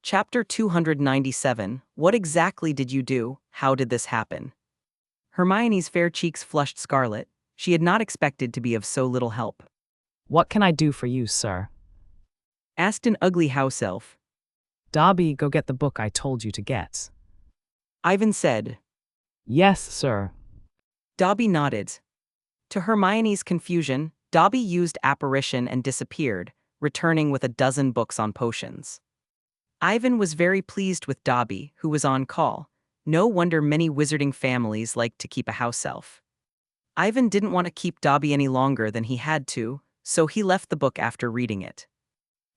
Chapter 297. What exactly did you do? How did this happen? Hermione's fair cheeks flushed scarlet. She had not expected to be of so little help. What can I do for you, sir? Asked an ugly house elf. Dobby, go get the book I told you to get. Ivan said. Yes, sir. Dobby nodded. To Hermione's confusion, Dobby used apparition and disappeared, returning with a dozen books on potions. Ivan was very pleased with Dobby, who was on call. No wonder many wizarding families liked to keep a house elf. Ivan didn't want to keep Dobby any longer than he had to, so he left the book after reading it.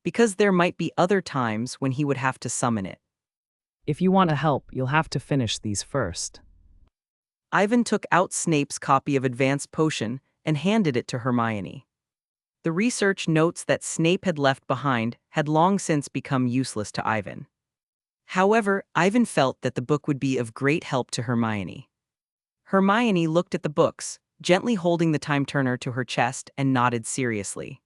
Because there might be other times when he would have to summon it. If you want to help, you'll have to finish these first. Ivan took out Snape's copy of Advanced Potion and handed it to Hermione. The research notes that Snape had left behind had long since become useless to Ivan. However, Ivan felt that the book would be of great help to Hermione. Hermione looked at the books, gently holding the time turner to her chest, and nodded seriously.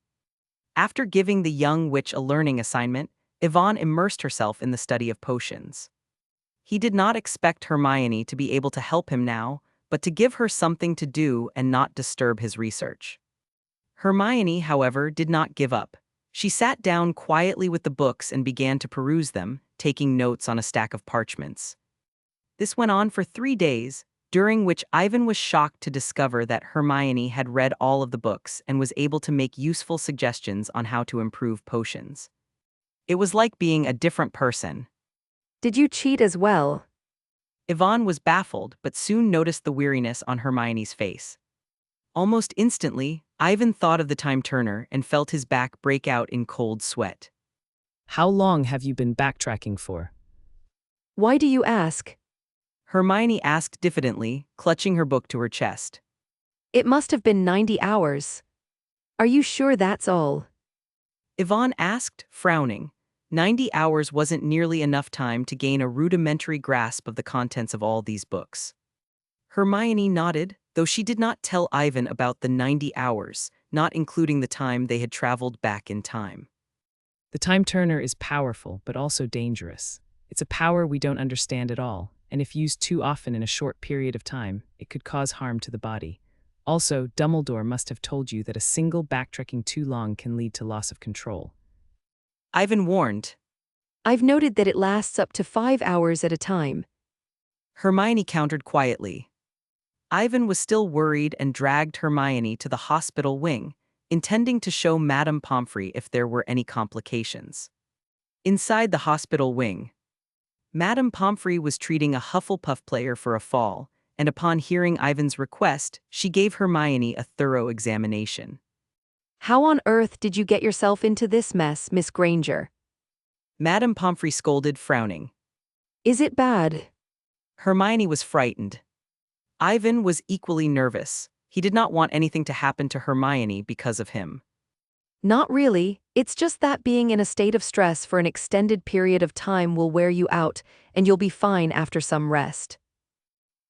After giving the young witch a learning assignment, Yvonne immersed herself in the study of potions. He did not expect Hermione to be able to help him now, but to give her something to do and not disturb his research. Hermione, however, did not give up. She sat down quietly with the books and began to peruse them, taking notes on a stack of parchments. This went on for 3 days, during which Ivan was shocked to discover that Hermione had read all of the books and was able to make useful suggestions on how to improve potions. It was like being a different person. Did you cheat as well? Yvonne was baffled but soon noticed the weariness on Hermione's face. Almost instantly, Ivan thought of the time turner and felt his back break out in cold sweat. How long have you been backtracking for? Why do you ask? Hermione asked diffidently, clutching her book to her chest. It must have been 90 hours. Are you sure that's all? Yvonne asked, frowning. 90 hours wasn't nearly enough time to gain a rudimentary grasp of the contents of all these books. Hermione nodded, though she did not tell Ivan about the 90 hours, not including the time they had traveled back in time. The time turner is powerful, but also dangerous. It's a power we don't understand at all, and if used too often in a short period of time, it could cause harm to the body. Also, Dumbledore must have told you that a single backtracking too long can lead to loss of control. Ivan warned. I've noted that it lasts up to 5 hours at a time. Hermione countered quietly. Ivan was still worried and dragged Hermione to the hospital wing, intending to show Madame Pomfrey if there were any complications. Inside the hospital wing, Madame Pomfrey was treating a Hufflepuff player for a fall, and upon hearing Ivan's request, she gave Hermione a thorough examination. How on earth did you get yourself into this mess, Miss Granger? Madame Pomfrey scolded, frowning. Is it bad? Hermione was frightened. Ivan was equally nervous. He did not want anything to happen to Hermione because of him. Not really. It's just that being in a state of stress for an extended period of time will wear you out, and you'll be fine after some rest.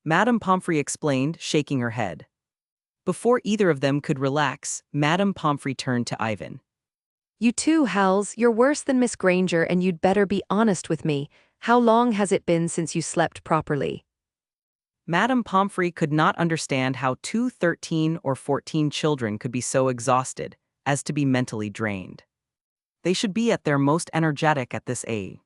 Madame Pomfrey explained, shaking her head. Before either of them could relax, Madame Pomfrey turned to Ivan. You too, Hals, you're worse than Miss Granger, and you'd better be honest with me. How long has it been since you slept properly? Madame Pomfrey could not understand how 2 13 or 14 children could be so exhausted as to be mentally drained. They should be at their most energetic at this age.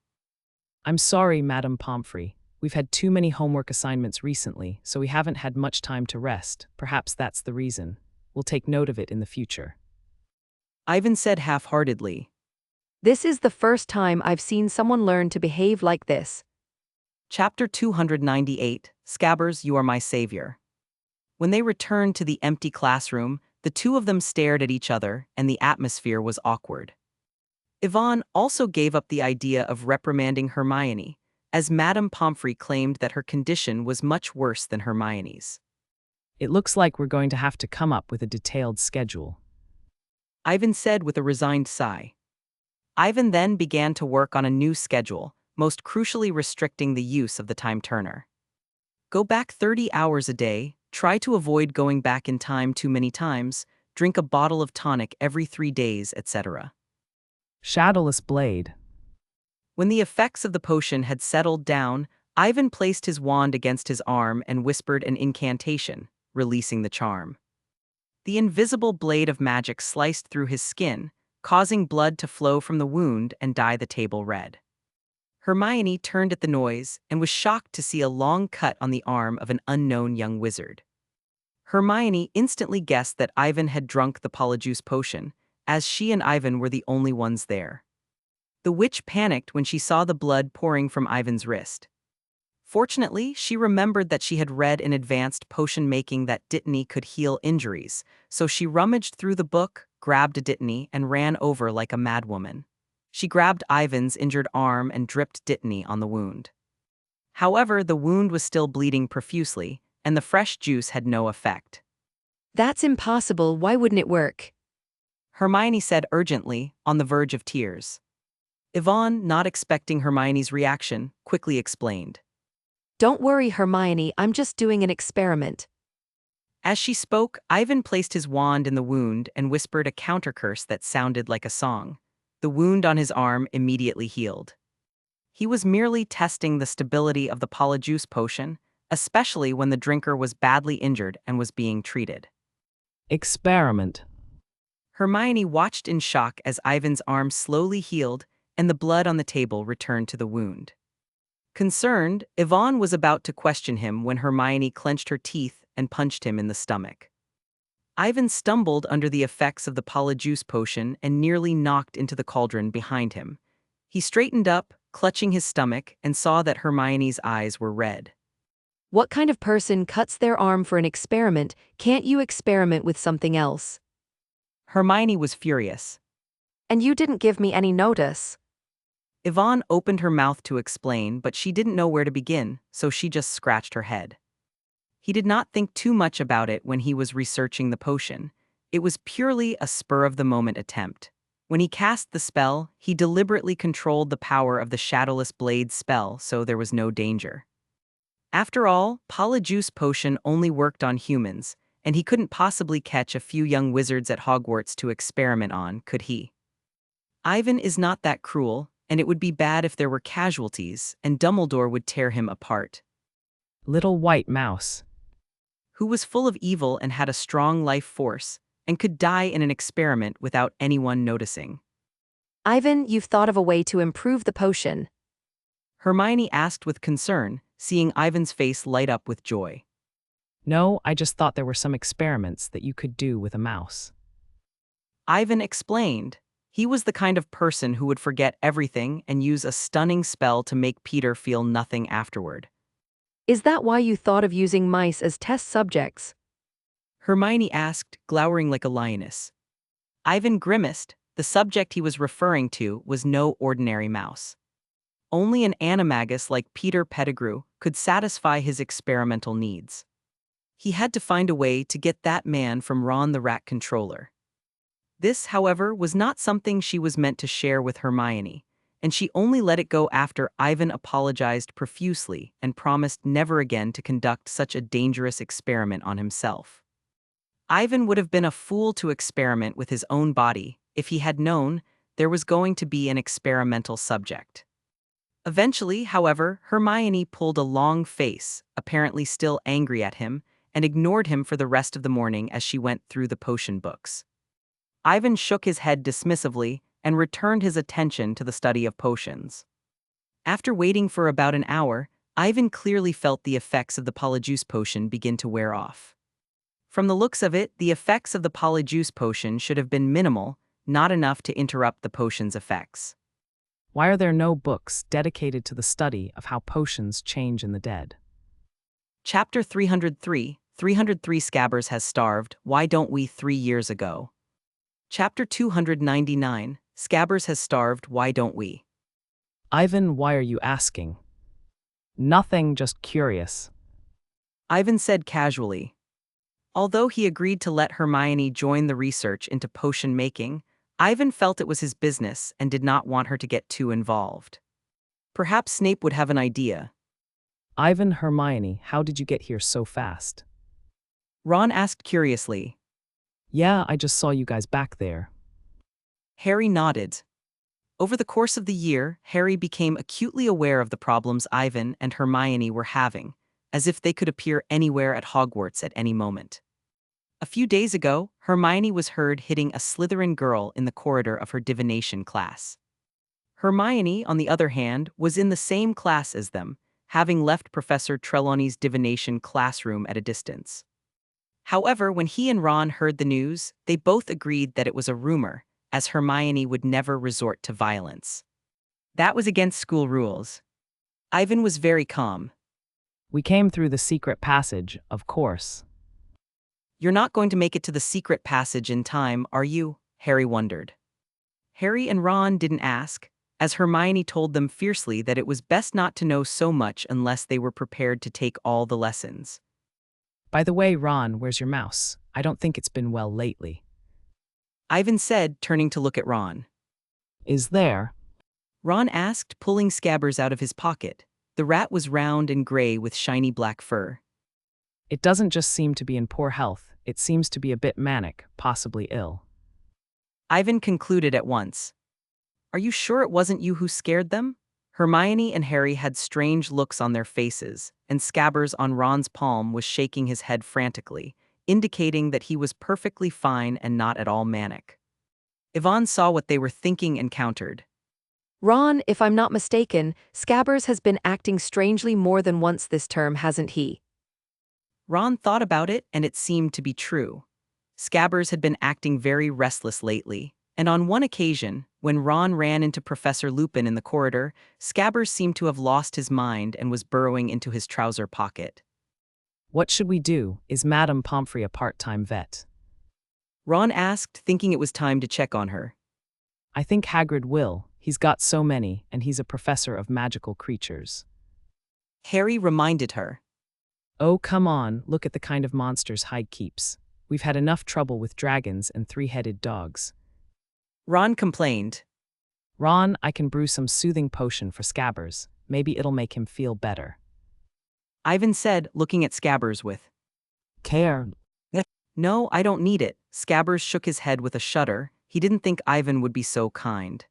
I'm sorry, Madame Pomfrey. We've had too many homework assignments recently, so we haven't had much time to rest. Perhaps that's the reason. We'll take note of it in the future. Ivan said half-heartedly. This is the first time I've seen someone learn to behave like this. Chapter 298, Scabbers, You Are My Savior. When they returned to the empty classroom, the two of them stared at each other, and the atmosphere was awkward. Yvonne also gave up the idea of reprimanding Hermione, as Madame Pomfrey claimed that her condition was much worse than Hermione's. It looks like we're going to have to come up with a detailed schedule. Ivan said with a resigned sigh. Ivan then began to work on a new schedule, most crucially restricting the use of the time turner. Go back 30 hours a day, try to avoid going back in time too many times, drink a bottle of tonic every 3 days, etc. Shadowless Blade. When the effects of the potion had settled down, Ivan placed his wand against his arm and whispered an incantation, releasing the charm. The invisible blade of magic sliced through his skin, causing blood to flow from the wound and dye the table red. Hermione turned at the noise and was shocked to see a long cut on the arm of an unknown young wizard. Hermione instantly guessed that Ivan had drunk the polyjuice potion, as she and Ivan were the only ones there. The witch panicked when she saw the blood pouring from Ivan's wrist. Fortunately, she remembered that she had read in advanced potion making that dittany could heal injuries, so she rummaged through the book, grabbed a dittany, and ran over like a madwoman. She grabbed Ivan's injured arm and dripped dittany on the wound. However, the wound was still bleeding profusely, and the fresh juice had no effect. That's impossible, why wouldn't it work? Hermione said urgently, on the verge of tears. Yvonne, not expecting Hermione's reaction, quickly explained. Don't worry, Hermione, I'm just doing an experiment. As she spoke, Ivan placed his wand in the wound and whispered a countercurse that sounded like a song. The wound on his arm immediately healed. He was merely testing the stability of the polyjuice potion, especially when the drinker was badly injured and was being treated. Experiment. Hermione watched in shock as Ivan's arm slowly healed and the blood on the table returned to the wound. Concerned, Yvonne was about to question him when Hermione clenched her teeth and punched him in the stomach. Ivan stumbled under the effects of the polyjuice potion and nearly knocked into the cauldron behind him. He straightened up, clutching his stomach, and saw that Hermione's eyes were red. What kind of person cuts their arm for an experiment? Can't you experiment with something else? Hermione was furious. And you didn't give me any notice. Yvonne opened her mouth to explain, but she didn't know where to begin, so she just scratched her head. He did not think too much about it when he was researching the potion. It was purely a spur-of-the-moment attempt. When he cast the spell, he deliberately controlled the power of the Shadowless Blade spell, so there was no danger. After all, polyjuice potion only worked on humans, and he couldn't possibly catch a few young wizards at Hogwarts to experiment on, could he? Ivan is not that cruel, and it would be bad if there were casualties, and Dumbledore would tear him apart. Little white mouse. Who was full of evil and had a strong life force, and could die in an experiment without anyone noticing. Ivan, you've thought of a way to improve the potion. Hermione asked with concern, seeing Ivan's face light up with joy. No, I just thought there were some experiments that you could do with a mouse. Ivan explained. He was the kind of person who would forget everything and use a stunning spell to make Peter feel nothing afterward. Is that why you thought of using mice as test subjects? Hermione asked, glowering like a lioness. Ivan grimaced. The subject he was referring to was no ordinary mouse. Only an animagus like Peter Pettigrew could satisfy his experimental needs. He had to find a way to get that man from Ron the Rat Controller. This, however, was not something she was meant to share with Hermione, and she only let it go after Ivan apologized profusely and promised never again to conduct such a dangerous experiment on himself. Ivan would have been a fool to experiment with his own body if he had known there was going to be an experimental subject. Eventually, however, Hermione pulled a long face, apparently still angry at him, and ignored him for the rest of the morning as she went through the potion books. Ivan shook his head dismissively and returned his attention to the study of potions. After waiting for about an hour, Ivan clearly felt the effects of the polyjuice potion begin to wear off. From the looks of it, the effects of the polyjuice potion should have been minimal, not enough to interrupt the potion's effects. Why are there no books dedicated to the study of how potions change in the dead? Chapter 303, 303 Scabbers has starved, why don't we 3 years ago? Chapter 299, Scabbers has starved, why don't we? Ivan, why are you asking? Nothing, just curious. Ivan said casually. Although he agreed to let Hermione join the research into potion making, Ivan felt it was his business and did not want her to get too involved. Perhaps Snape would have an idea. Ivan, Hermione, how did you get here so fast? Ron asked curiously. Yeah, I just saw you guys back there. Harry nodded. Over the course of the year, Harry became acutely aware of the problems Ivan and Hermione were having, as if they could appear anywhere at Hogwarts at any moment. A few days ago, Hermione was heard hitting a Slytherin girl in the corridor of her divination class. Hermione, on the other hand, was in the same class as them, having left Professor Trelawney's divination classroom at a distance. However, when he and Ron heard the news, they both agreed that it was a rumor, as Hermione would never resort to violence. That was against school rules. Ivan was very calm. We came through the secret passage, of course. You're not going to make it to the secret passage in time, are you? Harry wondered. Harry and Ron didn't ask, as Hermione told them fiercely that it was best not to know so much unless they were prepared to take all the lessons. By the way, Ron, where's your mouse? I don't think it's been well lately. Ivan said, turning to look at Ron. Is there? Ron asked, pulling Scabbers out of his pocket. The rat was round and gray with shiny black fur. It doesn't just seem to be in poor health, it seems to be a bit manic, possibly ill. Ivan concluded at once. Are you sure it wasn't you who scared them? Hermione and Harry had strange looks on their faces, and Scabbers on Ron's palm was shaking his head frantically, indicating that he was perfectly fine and not at all manic. Yvonne saw what they were thinking and countered. Ron, if I'm not mistaken, Scabbers has been acting strangely more than once this term, hasn't he? Ron thought about it, and it seemed to be true. Scabbers had been acting very restless lately, and on one occasion, when Ron ran into Professor Lupin in the corridor, Scabbers seemed to have lost his mind and was burrowing into his trouser pocket. What should we do? Is Madame Pomfrey a part-time vet? Ron asked, thinking it was time to check on her. I think Hagrid will. He's got so many, and he's a professor of magical creatures. Harry reminded her. Oh, come on, look at the kind of monsters Hyde keeps. We've had enough trouble with dragons and three-headed dogs. Ron complained. Ron, I can brew some soothing potion for Scabbers. Maybe it'll make him feel better. Ivan said, looking at Scabbers with Care. No, I don't need it. Scabbers shook his head with a shudder. He didn't think Ivan would be so kind.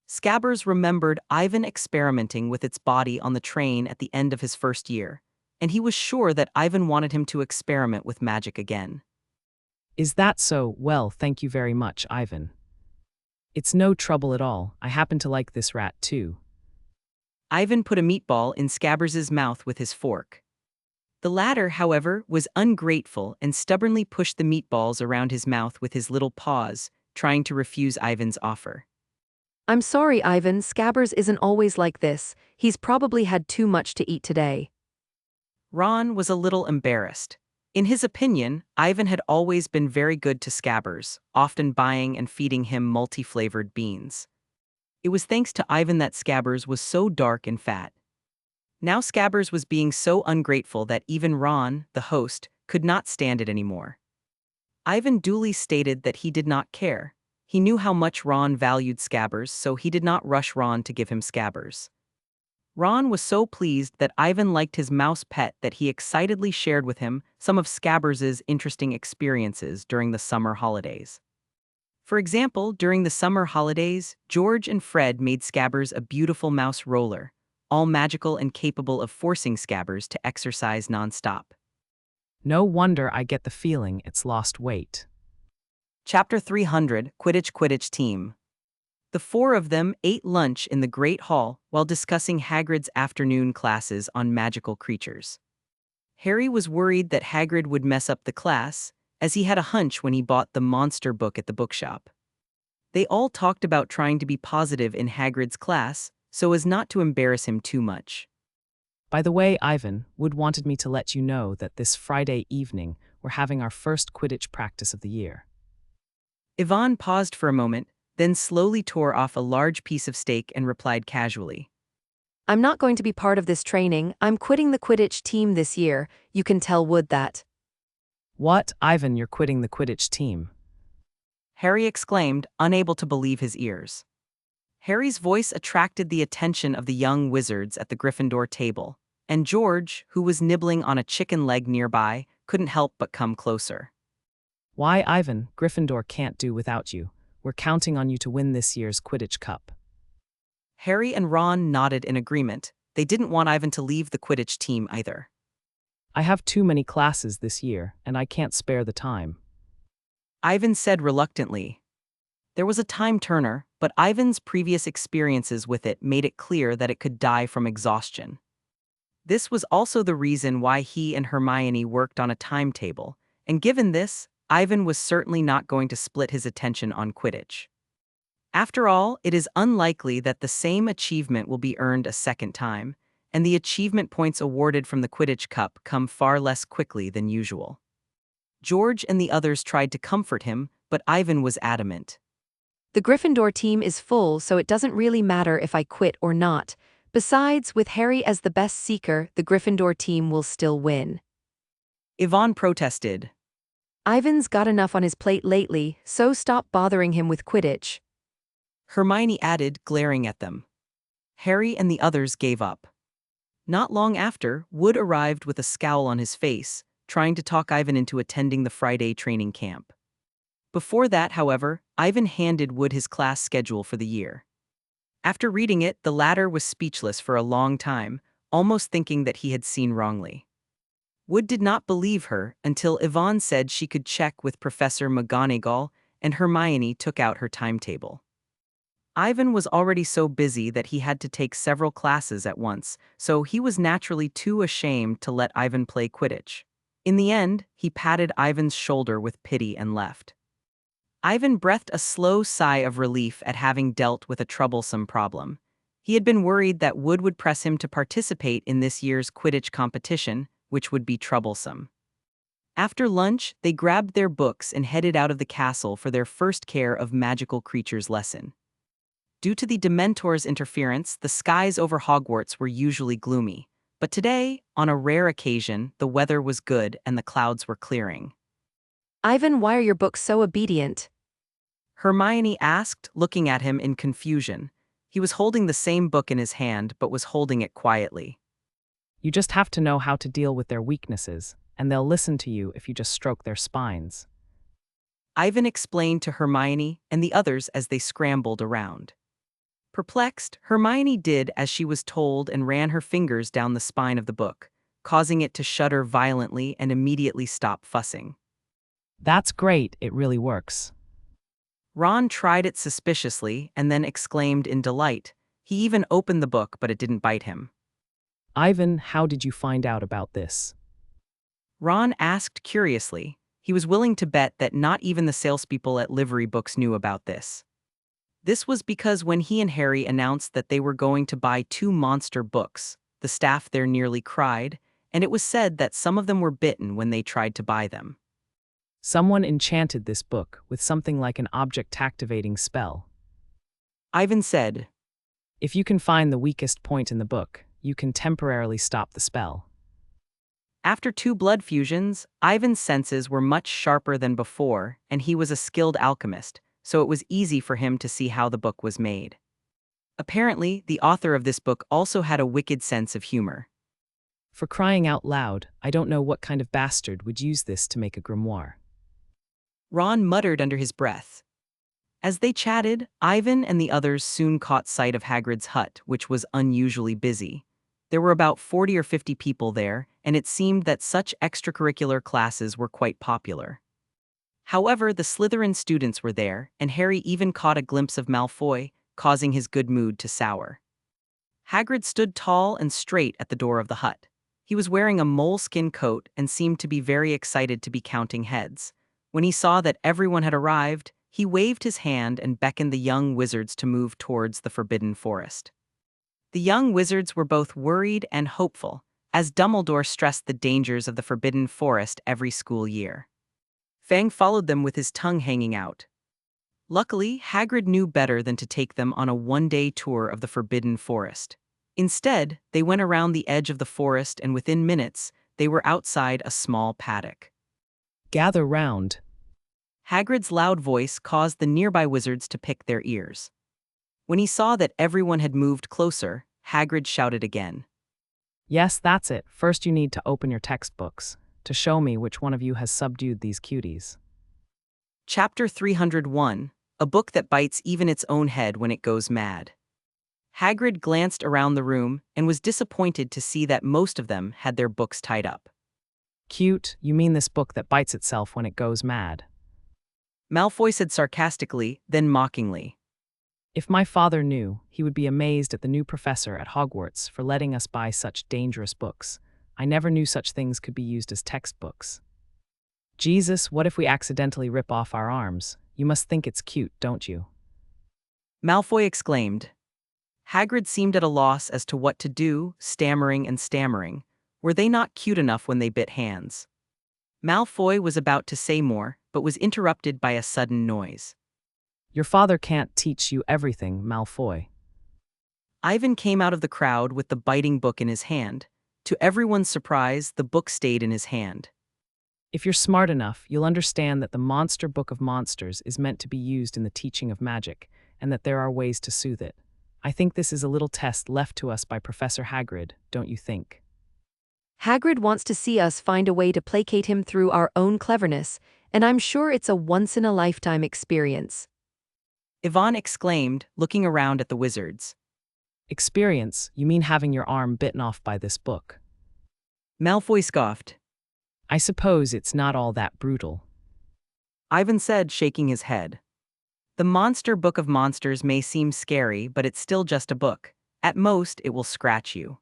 Scabbers remembered Ivan experimenting with its body on the train at the end of his first year, and he was sure that Ivan wanted him to experiment with magic again. Is that so? Well, thank you very much, Ivan. It's no trouble at all. I happen to like this rat, too. Ivan put a meatball in Scabbers' mouth with his fork. The latter, however, was ungrateful and stubbornly pushed the meatballs around his mouth with his little paws, trying to refuse Ivan's offer. I'm sorry, Ivan, Scabbers isn't always like this. He's probably had too much to eat today. Ron was a little embarrassed. In his opinion, Ivan had always been very good to Scabbers, often buying and feeding him multi-flavored beans. It was thanks to Ivan that Scabbers was so dark and fat. Now Scabbers was being so ungrateful that even Ron, the host, could not stand it anymore. Ivan duly stated that he did not care. He knew how much Ron valued Scabbers, so he did not rush Ron to give him Scabbers. Ron was so pleased that Ivan liked his mouse pet that he excitedly shared with him some of Scabbers' interesting experiences during the summer holidays. For example, during the summer holidays, George and Fred made Scabbers a beautiful mouse roller, all magical and capable of forcing Scabbers to exercise nonstop. No wonder I get the feeling it's lost weight. Chapter 300, Quidditch Team. The four of them ate lunch in the Great Hall while discussing Hagrid's afternoon classes on magical creatures. Harry was worried that Hagrid would mess up the class, as he had a hunch when he bought the monster book at the bookshop. They all talked about trying to be positive in Hagrid's class, so as not to embarrass him too much. By the way, Ivan, Wood wanted me to let you know that this Friday evening we're having our first Quidditch practice of the year. Yvonne paused for a moment, then slowly tore off a large piece of steak and replied casually. I'm not going to be part of this training. I'm quitting the Quidditch team this year. You can tell Wood that. What, Ivan, you're quitting the Quidditch team? Harry exclaimed, unable to believe his ears. Harry's voice attracted the attention of the young wizards at the Gryffindor table, and George, who was nibbling on a chicken leg nearby, couldn't help but come closer. Why, Ivan, Gryffindor can't do without you. We're counting on you to win this year's Quidditch Cup. Harry and Ron nodded in agreement. They didn't want Ivan to leave the Quidditch team either. I have too many classes this year, and I can't spare the time. Ivan said reluctantly. There was a time turner, but Ivan's previous experiences with it made it clear that it could die from exhaustion. This was also the reason why he and Hermione worked on a timetable, and given this, Ivan was certainly not going to split his attention on Quidditch. After all, it is unlikely that the same achievement will be earned a second time, and the achievement points awarded from the Quidditch Cup come far less quickly than usual. George and the others tried to comfort him, but Ivan was adamant. The Gryffindor team is full, so it doesn't really matter if I quit or not. Besides, with Harry as the best seeker, the Gryffindor team will still win. Yvonne protested. Ivan's got enough on his plate lately, so stop bothering him with Quidditch. Hermione added, glaring at them. Harry and the others gave up. Not long after, Wood arrived with a scowl on his face, trying to talk Ivan into attending the Friday training camp. Before that, however, Ivan handed Wood his class schedule for the year. After reading it, the latter was speechless for a long time, almost thinking that he had seen wrongly. Wood did not believe her until Yvonne said she could check with Professor McGonagall, and Hermione took out her timetable. Ivan was already so busy that he had to take several classes at once, so he was naturally too ashamed to let Ivan play Quidditch. In the end, he patted Ivan's shoulder with pity and left. Ivan breathed a slow sigh of relief at having dealt with a troublesome problem. He had been worried that Wood would press him to participate in this year's Quidditch competition, which would be troublesome. After lunch, they grabbed their books and headed out of the castle for their first Care of Magical Creatures lesson. Due to the Dementor's interference, the skies over Hogwarts were usually gloomy, but today, on a rare occasion, the weather was good and the clouds were clearing. Ivan, why are your books so obedient? Hermione asked, looking at him in confusion. He was holding the same book in his hand but was holding it quietly. You just have to know how to deal with their weaknesses, and they'll listen to you if you just stroke their spines. Ivan explained to Hermione and the others as they scrambled around. Perplexed, Hermione did as she was told and ran her fingers down the spine of the book, causing it to shudder violently and immediately stop fussing. That's great, it really works. Ron tried it suspiciously and then exclaimed in delight. He even opened the book, but it didn't bite him. Ivan, how did you find out about this? Ron asked curiously. He was willing to bet that not even the salespeople at Livery Books knew about this. This was because when he and Harry announced that they were going to buy 2 monster books, the staff there nearly cried, and it was said that some of them were bitten when they tried to buy them. Someone enchanted this book with something like an object-activating spell. Ivan said, If you can find the weakest point in the book, you can temporarily stop the spell. After 2 blood fusions, Ivan's senses were much sharper than before, and he was a skilled alchemist, so it was easy for him to see how the book was made. Apparently, the author of this book also had a wicked sense of humor. For crying out loud, I don't know what kind of bastard would use this to make a grimoire. Ron muttered under his breath. As they chatted, Ivan and the others soon caught sight of Hagrid's hut, which was unusually busy. There were about 40 or 50 people there, and it seemed that such extracurricular classes were quite popular. However, the Slytherin students were there, and Harry even caught a glimpse of Malfoy, causing his good mood to sour. Hagrid stood tall and straight at the door of the hut. He was wearing a moleskin coat and seemed to be very excited to be counting heads. When he saw that everyone had arrived, he waved his hand and beckoned the young wizards to move towards the Forbidden Forest. The young wizards were both worried and hopeful, as Dumbledore stressed the dangers of the Forbidden Forest every school year. Fang followed them with his tongue hanging out. Luckily, Hagrid knew better than to take them on a one-day tour of the Forbidden Forest. Instead, they went around the edge of the forest and within minutes, they were outside a small paddock. Gather round. Hagrid's loud voice caused the nearby wizards to pick their ears. When he saw that everyone had moved closer, Hagrid shouted again. Yes, that's it. First you need to open your textbooks to show me which one of you has subdued these cuties. Chapter 301, a book that bites even its own head when it goes mad. Hagrid glanced around the room and was disappointed to see that most of them had their books tied up. Cute, you mean this book that bites itself when it goes mad? Malfoy said sarcastically, then mockingly. If my father knew, he would be amazed at the new professor at Hogwarts for letting us buy such dangerous books. I never knew such things could be used as textbooks. Jesus, what if we accidentally rip off our arms? You must think it's cute, don't you? Malfoy exclaimed. Hagrid seemed at a loss as to what to do, stammering and stammering. Were they not cute enough when they bit hands? Malfoy was about to say more, but was interrupted by a sudden noise. Your father can't teach you everything, Malfoy. Ivan came out of the crowd with the biting book in his hand. To everyone's surprise, the book stayed in his hand. If you're smart enough, you'll understand that the Monster Book of Monsters is meant to be used in the teaching of magic, and that there are ways to soothe it. I think this is a little test left to us by Professor Hagrid, don't you think? Hagrid wants to see us find a way to placate him through our own cleverness, and I'm sure it's a once-in-a-lifetime experience. Yvonne exclaimed, looking around at the wizards. Experience? You mean having your arm bitten off by this book? Malfoy scoffed. I suppose it's not all that brutal. Ivan said, shaking his head. The Monster Book of Monsters may seem scary, but it's still just a book. At most, it will scratch you.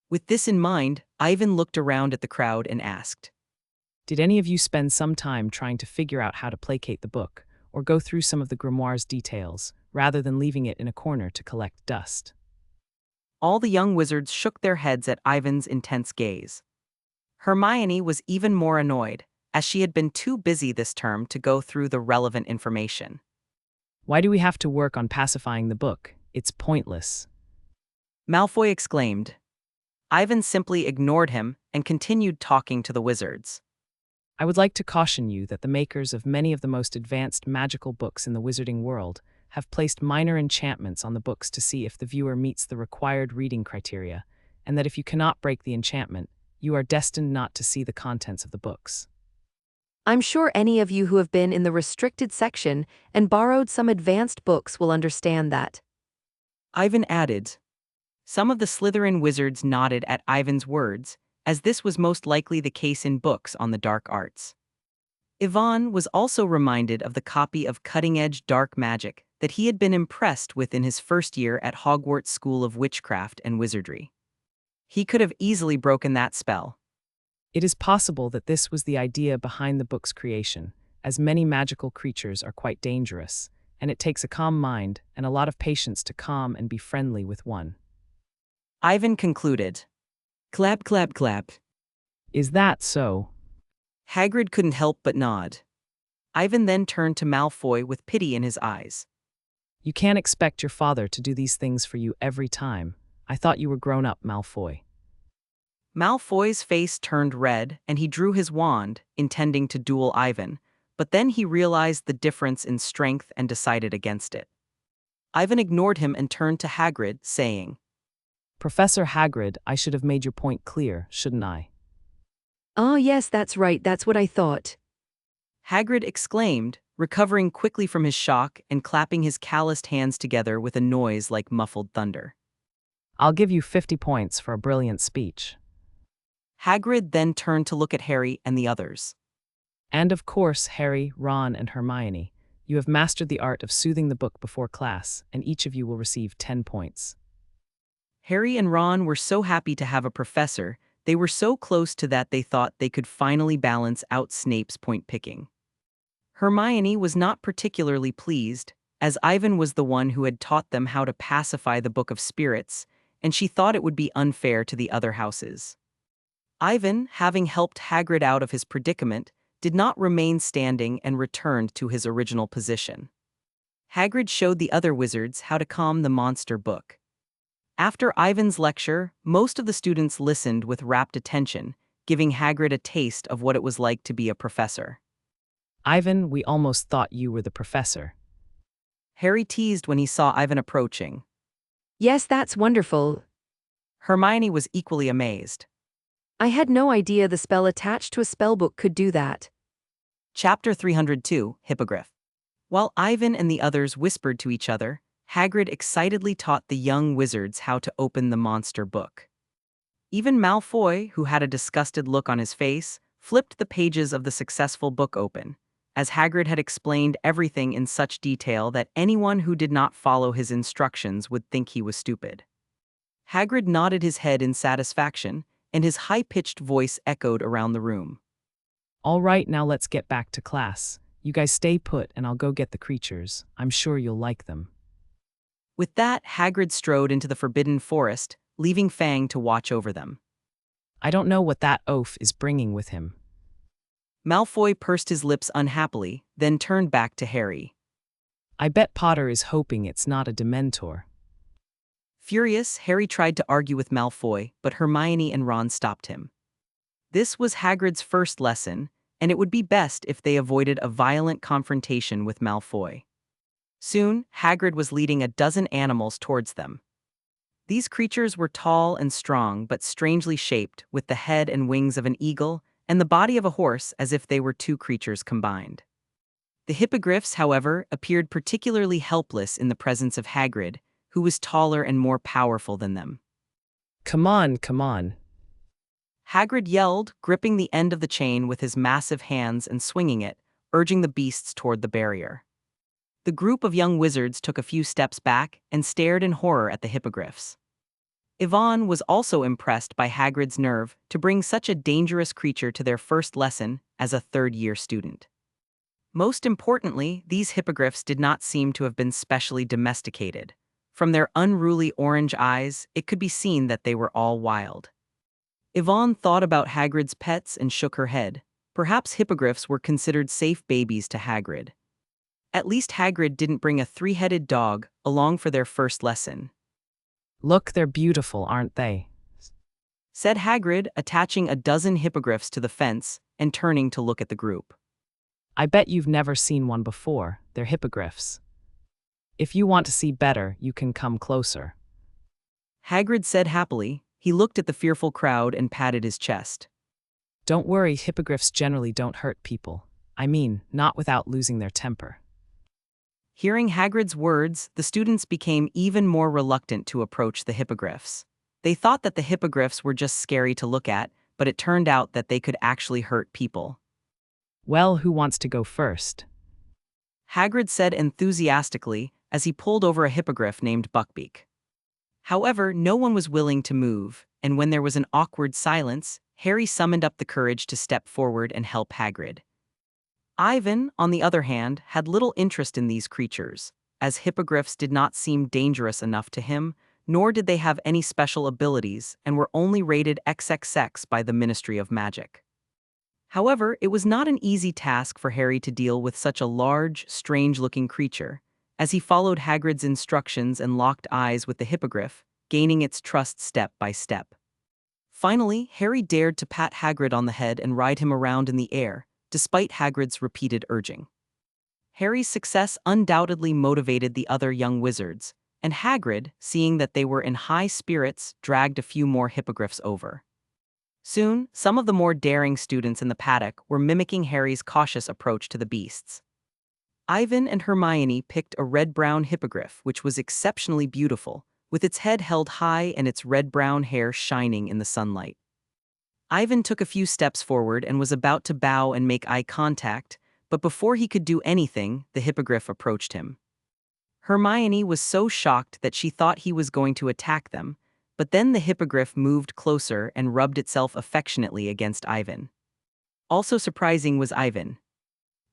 With this in mind, Ivan looked around at the crowd and asked, Did any of you spend some time trying to figure out how to placate the book, or go through some of the grimoire's details, rather than leaving it in a corner to collect dust? All the young wizards shook their heads at Ivan's intense gaze. Hermione was even more annoyed, as she had been too busy this term to go through the relevant information. Why do we have to work on pacifying the book? It's pointless. Malfoy exclaimed. Ivan simply ignored him and continued talking to the wizards. I would like to caution you that the makers of many of the most advanced magical books in the wizarding world have placed minor enchantments on the books to see if the viewer meets the required reading criteria, and that if you cannot break the enchantment, you are destined not to see the contents of the books. I'm sure any of you who have been in the restricted section and borrowed some advanced books will understand that. Ivan added. Some of the Slytherin wizards nodded at Ivan's words, as this was most likely the case in books on the dark arts. Yvonne was also reminded of the copy of cutting-edge dark magic that he had been impressed with in his first year at Hogwarts School of Witchcraft and Wizardry. He could have easily broken that spell. It is possible that this was the idea behind the book's creation, as many magical creatures are quite dangerous, and it takes a calm mind and a lot of patience to calm and be friendly with one. Ivan concluded. Clap, clap, clap. Is that so? Hagrid couldn't help but nod. Ivan then turned to Malfoy with pity in his eyes. You can't expect your father to do these things for you every time. I thought you were grown up, Malfoy. Malfoy's face turned red and he drew his wand, intending to duel Ivan, but then he realized the difference in strength and decided against it. Ivan ignored him and turned to Hagrid, saying, Professor Hagrid, I should have made your point clear, shouldn't I? Oh yes, that's right, that's what I thought. Hagrid exclaimed, recovering quickly from his shock and clapping his calloused hands together with a noise like muffled thunder. I'll give you 50 points for a brilliant speech. Hagrid then turned to look at Harry and the others. And of course, Harry, Ron, and Hermione, you have mastered the art of soothing the book before class, and each of you will receive 10 points. Harry and Ron were so happy to have a professor, they were so close to that they thought they could finally balance out Snape's point-picking. Hermione was not particularly pleased, as Ivan was the one who had taught them how to pacify the Book of Spirits, and she thought it would be unfair to the other houses. Ivan, having helped Hagrid out of his predicament, did not remain standing and returned to his original position. Hagrid showed the other wizards how to calm the monster book. After Ivan's lecture, most of the students listened with rapt attention, giving Hagrid a taste of what it was like to be a professor. Ivan, we almost thought you were the professor. Harry teased when he saw Ivan approaching. Yes, that's wonderful. Hermione was equally amazed. I had no idea the spell attached to a spellbook could do that. Chapter 302, Hippogriff. While Ivan and the others whispered to each other, Hagrid excitedly taught the young wizards how to open the monster book. Even Malfoy, who had a disgusted look on his face, flipped the pages of the successful book open, as Hagrid had explained everything in such detail that anyone who did not follow his instructions would think he was stupid. Hagrid nodded his head in satisfaction, and his high-pitched voice echoed around the room. All right, now let's get back to class. You guys stay put and I'll go get the creatures. I'm sure you'll like them. With that, Hagrid strode into the Forbidden Forest, leaving Fang to watch over them. I don't know what that oaf is bringing with him. Malfoy pursed his lips unhappily, then turned back to Harry. I bet Potter is hoping it's not a Dementor. Furious, Harry tried to argue with Malfoy, but Hermione and Ron stopped him. This was Hagrid's first lesson, and it would be best if they avoided a violent confrontation with Malfoy. Soon, Hagrid was leading a dozen animals towards them. These creatures were tall and strong but strangely shaped, with the head and wings of an eagle and the body of a horse as if they were two creatures combined. The hippogriffs, however, appeared particularly helpless in the presence of Hagrid, who was taller and more powerful than them. Come on, come on. Hagrid yelled, gripping the end of the chain with his massive hands and swinging it, urging the beasts toward the barrier. The group of young wizards took a few steps back and stared in horror at the hippogriffs. Yvonne was also impressed by Hagrid's nerve to bring such a dangerous creature to their first lesson as a third-year student. Most importantly, these hippogriffs did not seem to have been specially domesticated. From their unruly orange eyes, it could be seen that they were all wild. Yvonne thought about Hagrid's pets and shook her head. Perhaps hippogriffs were considered safe babies to Hagrid. At least Hagrid didn't bring a three-headed dog along for their first lesson. Look, they're beautiful, aren't they? Said Hagrid, attaching a dozen hippogriffs to the fence and turning to look at the group. I bet you've never seen one before. They're hippogriffs. If you want to see better, you can come closer. Hagrid said happily. He looked at the fearful crowd and patted his chest. Don't worry, hippogriffs generally don't hurt people. I mean, not without losing their temper. Hearing Hagrid's words, the students became even more reluctant to approach the hippogriffs. They thought that the hippogriffs were just scary to look at, but it turned out that they could actually hurt people. Well, who wants to go first? Hagrid said enthusiastically as he pulled over a hippogriff named Buckbeak. However, no one was willing to move, and when there was an awkward silence, Harry summoned up the courage to step forward and help Hagrid. Ivan, on the other hand, had little interest in these creatures, as hippogriffs did not seem dangerous enough to him, nor did they have any special abilities and were only rated XXX by the Ministry of Magic. However, it was not an easy task for Harry to deal with such a large, strange-looking creature, as he followed Hagrid's instructions and locked eyes with the hippogriff, gaining its trust step by step. Finally, Harry dared to pat Hagrid on the head and ride him around in the air, despite Hagrid's repeated urging. Harry's success undoubtedly motivated the other young wizards, and Hagrid, seeing that they were in high spirits, dragged a few more hippogriffs over. Soon, some of the more daring students in the paddock were mimicking Harry's cautious approach to the beasts. Ivan and Hermione picked a red-brown hippogriff which was exceptionally beautiful, with its head held high and its red-brown hair shining in the sunlight. Ivan took a few steps forward and was about to bow and make eye contact, but before he could do anything, the hippogriff approached him. Hermione was so shocked that she thought he was going to attack them, but then the hippogriff moved closer and rubbed itself affectionately against Ivan. Also surprising was Ivan.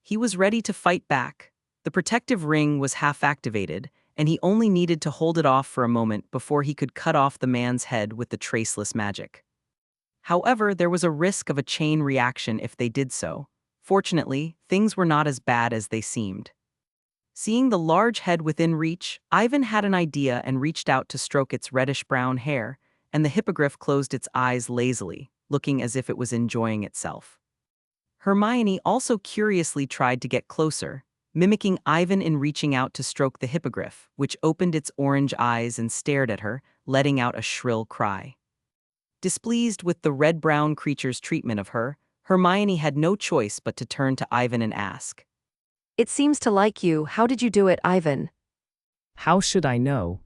He was ready to fight back. The protective ring was half-activated, and he only needed to hold it off for a moment before he could cut off the man's head with the traceless magic. However, there was a risk of a chain reaction if they did so. Fortunately, things were not as bad as they seemed. Seeing the large head within reach, Ivan had an idea and reached out to stroke its reddish-brown hair, and the hippogriff closed its eyes lazily, looking as if it was enjoying itself. Hermione also curiously tried to get closer, mimicking Ivan in reaching out to stroke the hippogriff, which opened its orange eyes and stared at her, letting out a shrill cry. Displeased with the red-brown creature's treatment of her, Hermione had no choice but to turn to Ivan and ask, It seems to like you. How did you do it, Ivan? How should I know?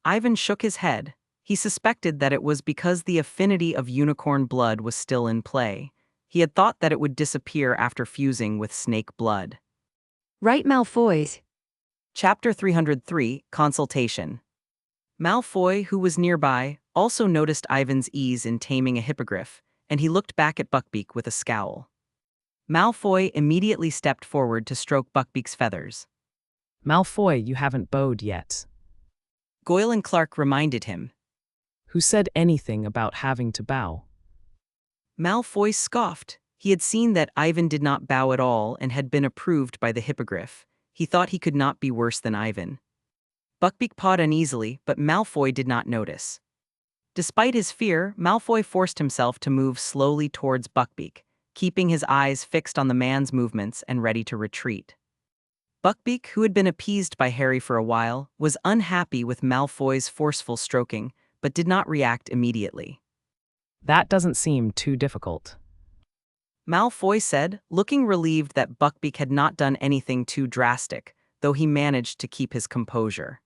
Ivan shook his head. He suspected that it was because the affinity of unicorn blood was still in play. He had thought that it would disappear after fusing with snake blood. Right, Malfoy? Chapter 303, Consultation. Malfoy, who was nearby, also noticed Ivan's ease in taming a hippogriff, and he looked back at Buckbeak with a scowl. Malfoy immediately stepped forward to stroke Buckbeak's feathers. Malfoy, you haven't bowed yet. Goyle and Clark reminded him. Who said anything about having to bow? Malfoy scoffed. He had seen that Ivan did not bow at all and had been approved by the hippogriff. He thought he could not be worse than Ivan. Buckbeak pawed uneasily, but Malfoy did not notice. Despite his fear, Malfoy forced himself to move slowly towards Buckbeak, keeping his eyes fixed on the man's movements and ready to retreat. Buckbeak, who had been appeased by Harry for a while, was unhappy with Malfoy's forceful stroking, but did not react immediately. That doesn't seem too difficult. Malfoy said, looking relieved that Buckbeak had not done anything too drastic, though he managed to keep his composure.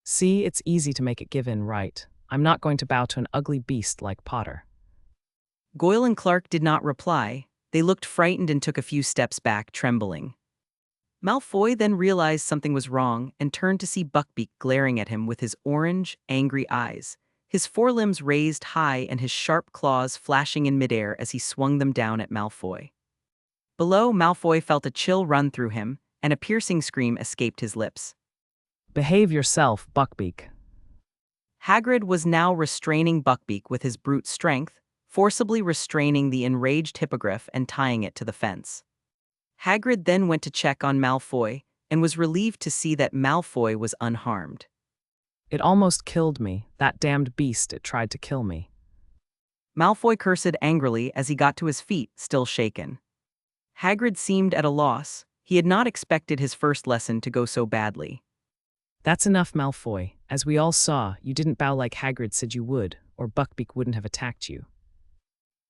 See, it's easy to make it give in, right? I'm not going to bow to an ugly beast like Potter. Goyle and Clark did not reply. They looked frightened and took a few steps back, trembling. Malfoy then realized something was wrong and turned to see Buckbeak glaring at him with his orange, angry eyes, his forelimbs raised high and his sharp claws flashing in midair as he swung them down at Malfoy. Below, Malfoy felt a chill run through him, and a piercing scream escaped his lips. Behave yourself, Buckbeak. Hagrid was now restraining Buckbeak with his brute strength, forcibly restraining the enraged hippogriff and tying it to the fence. Hagrid then went to check on Malfoy, and was relieved to see that Malfoy was unharmed. It almost killed me, that damned beast, it tried to kill me. Malfoy cursed angrily as he got to his feet, still shaken. Hagrid seemed at a loss. He had not expected his first lesson to go so badly. That's enough, Malfoy. As we all saw, you didn't bow like Hagrid said you would, or Buckbeak wouldn't have attacked you.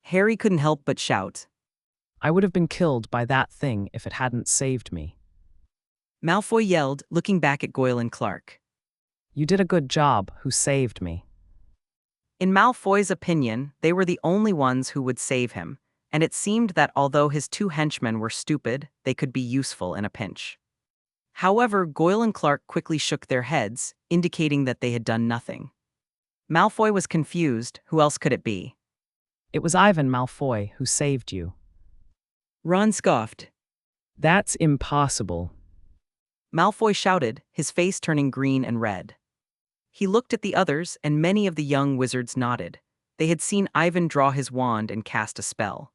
Harry couldn't help but shout. I would have been killed by that thing if it hadn't saved me. Malfoy yelled, looking back at Goyle and Clark. You did a good job, who saved me. In Malfoy's opinion, they were the only ones who would save him, and it seemed that although his two henchmen were stupid, they could be useful in a pinch. However, Goyle and Clark quickly shook their heads, indicating that they had done nothing. Malfoy was confused. Who else could it be? It was Ivan Malfoy who saved you. Ron scoffed. That's impossible. Malfoy shouted, his face turning green and red. He looked at the others, and many of the young wizards nodded. They had seen Ivan draw his wand and cast a spell.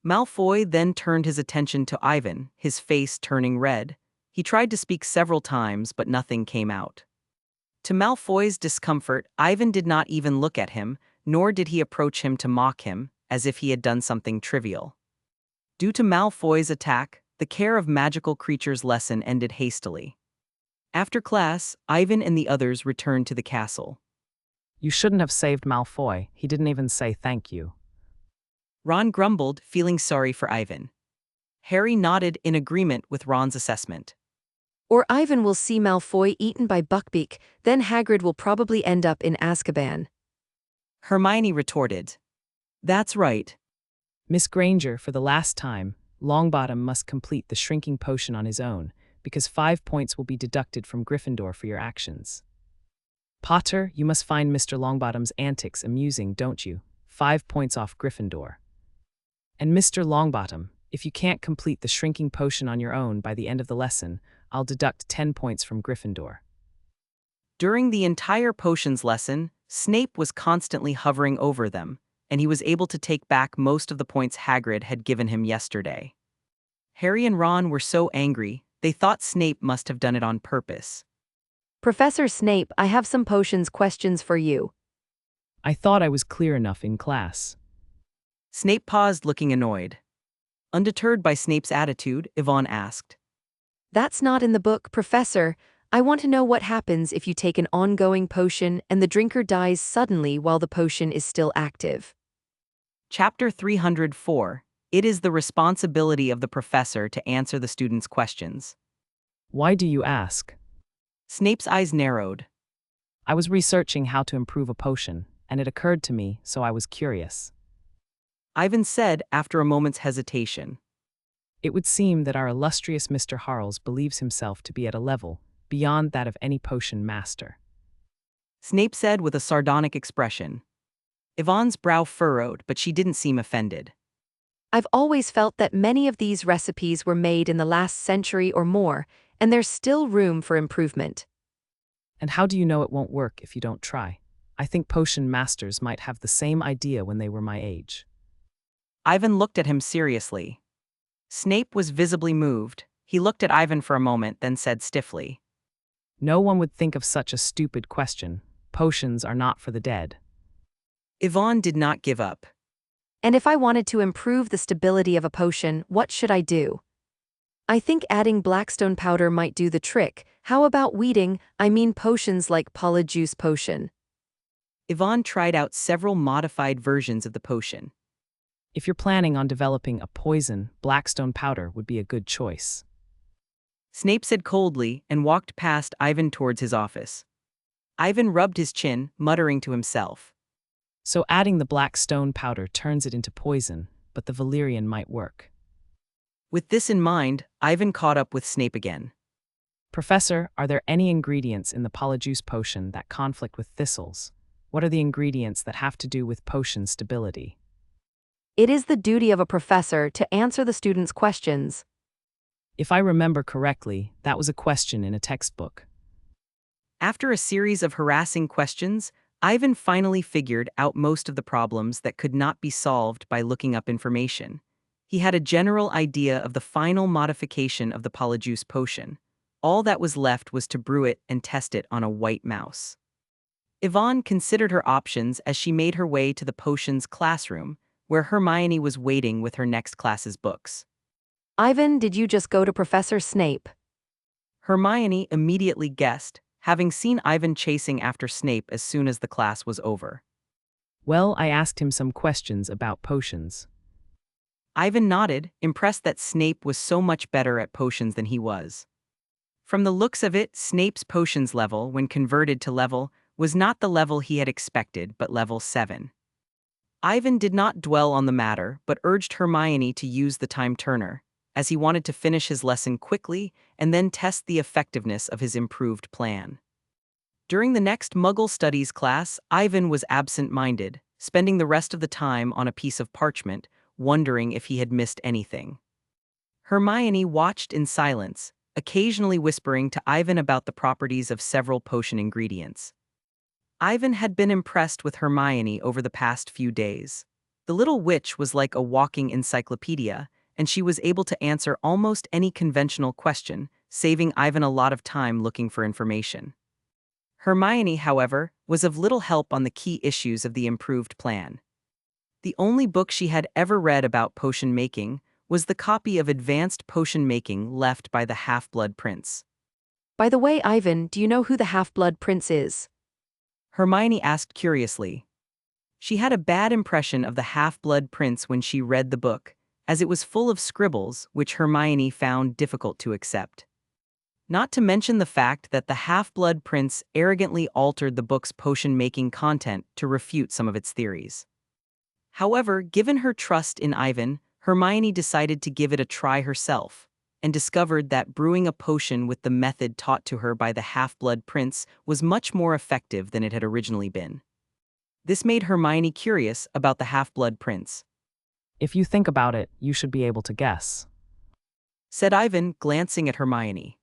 Malfoy then turned his attention to Ivan, his face turning red. He tried to speak several times, but nothing came out. To Malfoy's discomfort, Ivan did not even look at him, nor did he approach him to mock him, as if he had done something trivial. Due to Malfoy's attack, the care of magical creatures lesson ended hastily. After class, Ivan and the others returned to the castle. You shouldn't have saved Malfoy. He didn't even say thank you. Ron grumbled, feeling sorry for Ivan. Harry nodded in agreement with Ron's assessment. Or Ivan will see Malfoy eaten by Buckbeak, then Hagrid will probably end up in Azkaban. Hermione retorted. That's right. Miss Granger, for the last time, Longbottom must complete the shrinking potion on his own, because 5 points will be deducted from Gryffindor for your actions. Potter, you must find Mr. Longbottom's antics amusing, don't you? 5 points off Gryffindor. And Mr. Longbottom, if you can't complete the shrinking potion on your own by the end of the lesson, I'll deduct 10 points from Gryffindor. During the entire potions lesson, Snape was constantly hovering over them, and he was able to take back most of the points Hagrid had given him yesterday. Harry and Ron were so angry, they thought Snape must have done it on purpose. Professor Snape, I have some potions questions for you. I thought I was clear enough in class. Snape paused, looking annoyed. Undeterred by Snape's attitude, Yvonne asked. That's not in the book, Professor. I want to know what happens if you take an ongoing potion and the drinker dies suddenly while the potion is still active. Chapter 304. It is the responsibility of the professor to answer the students' questions. Why do you ask? Snape's eyes narrowed. I was researching how to improve a potion, and it occurred to me, so I was curious. Ivan said after a moment's hesitation. It would seem that our illustrious Mr. Harles believes himself to be at a level beyond that of any potion master. Snape said with a sardonic expression. Yvonne's brow furrowed, but she didn't seem offended. I've always felt that many of these recipes were made in the last century or more, and there's still room for improvement. And how do you know it won't work if you don't try? I think potion masters might have the same idea when they were my age. Ivan looked at him seriously. Snape was visibly moved. He looked at Ivan for a moment, then said stiffly. No one would think of such a stupid question. Potions are not for the dead. Yvonne did not give up. And if I wanted to improve the stability of a potion, what should I do? I think adding blackstone powder might do the trick. How about potions like polyjuice potion? Yvonne tried out several modified versions of the potion. If you're planning on developing a poison, blackstone powder would be a good choice. Snape said coldly and walked past Ivan towards his office. Ivan rubbed his chin, muttering to himself. So adding the blackstone powder turns it into poison, but the valerian might work. With this in mind, Ivan caught up with Snape again. Professor, are there any ingredients in the polyjuice potion that conflict with thistles? What are the ingredients that have to do with potion stability? It is the duty of a professor to answer the students' questions. If I remember correctly, that was a question in a textbook. After a series of harassing questions, Ivan finally figured out most of the problems that could not be solved by looking up information. He had a general idea of the final modification of the polyjuice potion. All that was left was to brew it and test it on a white mouse. Yvonne considered her options as she made her way to the potions classroom, where Hermione was waiting with her next class's books. Ivan, did you just go to Professor Snape? Hermione immediately guessed, having seen Ivan chasing after Snape as soon as the class was over. Well, I asked him some questions about potions. Ivan nodded, impressed that Snape was so much better at potions than he was. From the looks of it, Snape's potions level, when converted to level, was not the level he had expected, but level 7. Ivan did not dwell on the matter, but urged Hermione to use the time turner, as he wanted to finish his lesson quickly and then test the effectiveness of his improved plan. During the next Muggle Studies class, Ivan was absent-minded, spending the rest of the time on a piece of parchment, wondering if he had missed anything. Hermione watched in silence, occasionally whispering to Ivan about the properties of several potion ingredients. Ivan had been impressed with Hermione over the past few days. The little witch was like a walking encyclopedia, and she was able to answer almost any conventional question, saving Ivan a lot of time looking for information. Hermione, however, was of little help on the key issues of the improved plan. The only book she had ever read about potion making was the copy of Advanced Potion Making left by the Half-Blood Prince. By the way, Ivan, do you know who the Half-Blood Prince is? Hermione asked curiously. She had a bad impression of the Half-Blood Prince when she read the book, as it was full of scribbles which Hermione found difficult to accept. Not to mention the fact that the Half-Blood Prince arrogantly altered the book's potion-making content to refute some of its theories. However, given her trust in Ivan, Hermione decided to give it a try herself, and discovered that brewing a potion with the method taught to her by the Half-Blood Prince was much more effective than it had originally been. This made Hermione curious about the Half-Blood Prince. If you think about it, you should be able to guess, said Ivan, glancing at Hermione.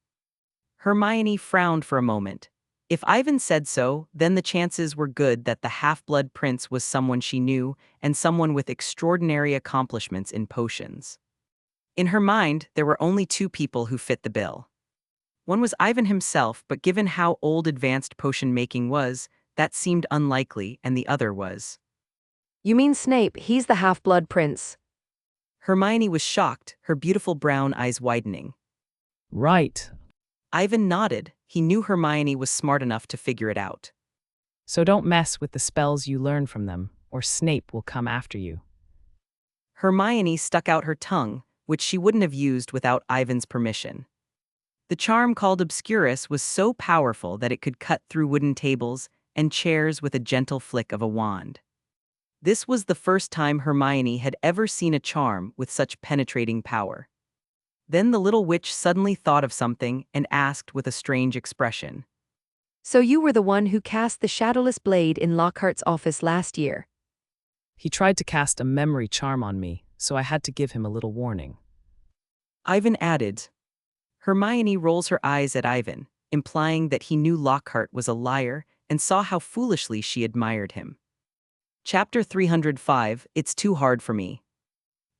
Hermione frowned for a moment. If Ivan said so, then the chances were good that the Half-Blood Prince was someone she knew and someone with extraordinary accomplishments in potions. In her mind, there were only two people who fit the bill. One was Ivan himself, but given how old advanced potion making was, that seemed unlikely, and the other was. You mean Snape, he's the Half-Blood Prince. Hermione was shocked, her beautiful brown eyes widening. Right. Ivan nodded. He knew Hermione was smart enough to figure it out. So don't mess with the spells you learn from them, or Snape will come after you. Hermione stuck out her tongue, which she wouldn't have used without Ivan's permission. The charm called Obscurus was so powerful that it could cut through wooden tables and chairs with a gentle flick of a wand. This was the first time Hermione had ever seen a charm with such penetrating power. Then the little witch suddenly thought of something and asked with a strange expression. So you were the one who cast the shadowless blade in Lockhart's office last year. He tried to cast a memory charm on me, so I had to give him a little warning. Ivan added. Hermione rolls her eyes at Ivan, implying that he knew Lockhart was a liar and saw how foolishly she admired him. Chapter 305, It's Too Hard for Me.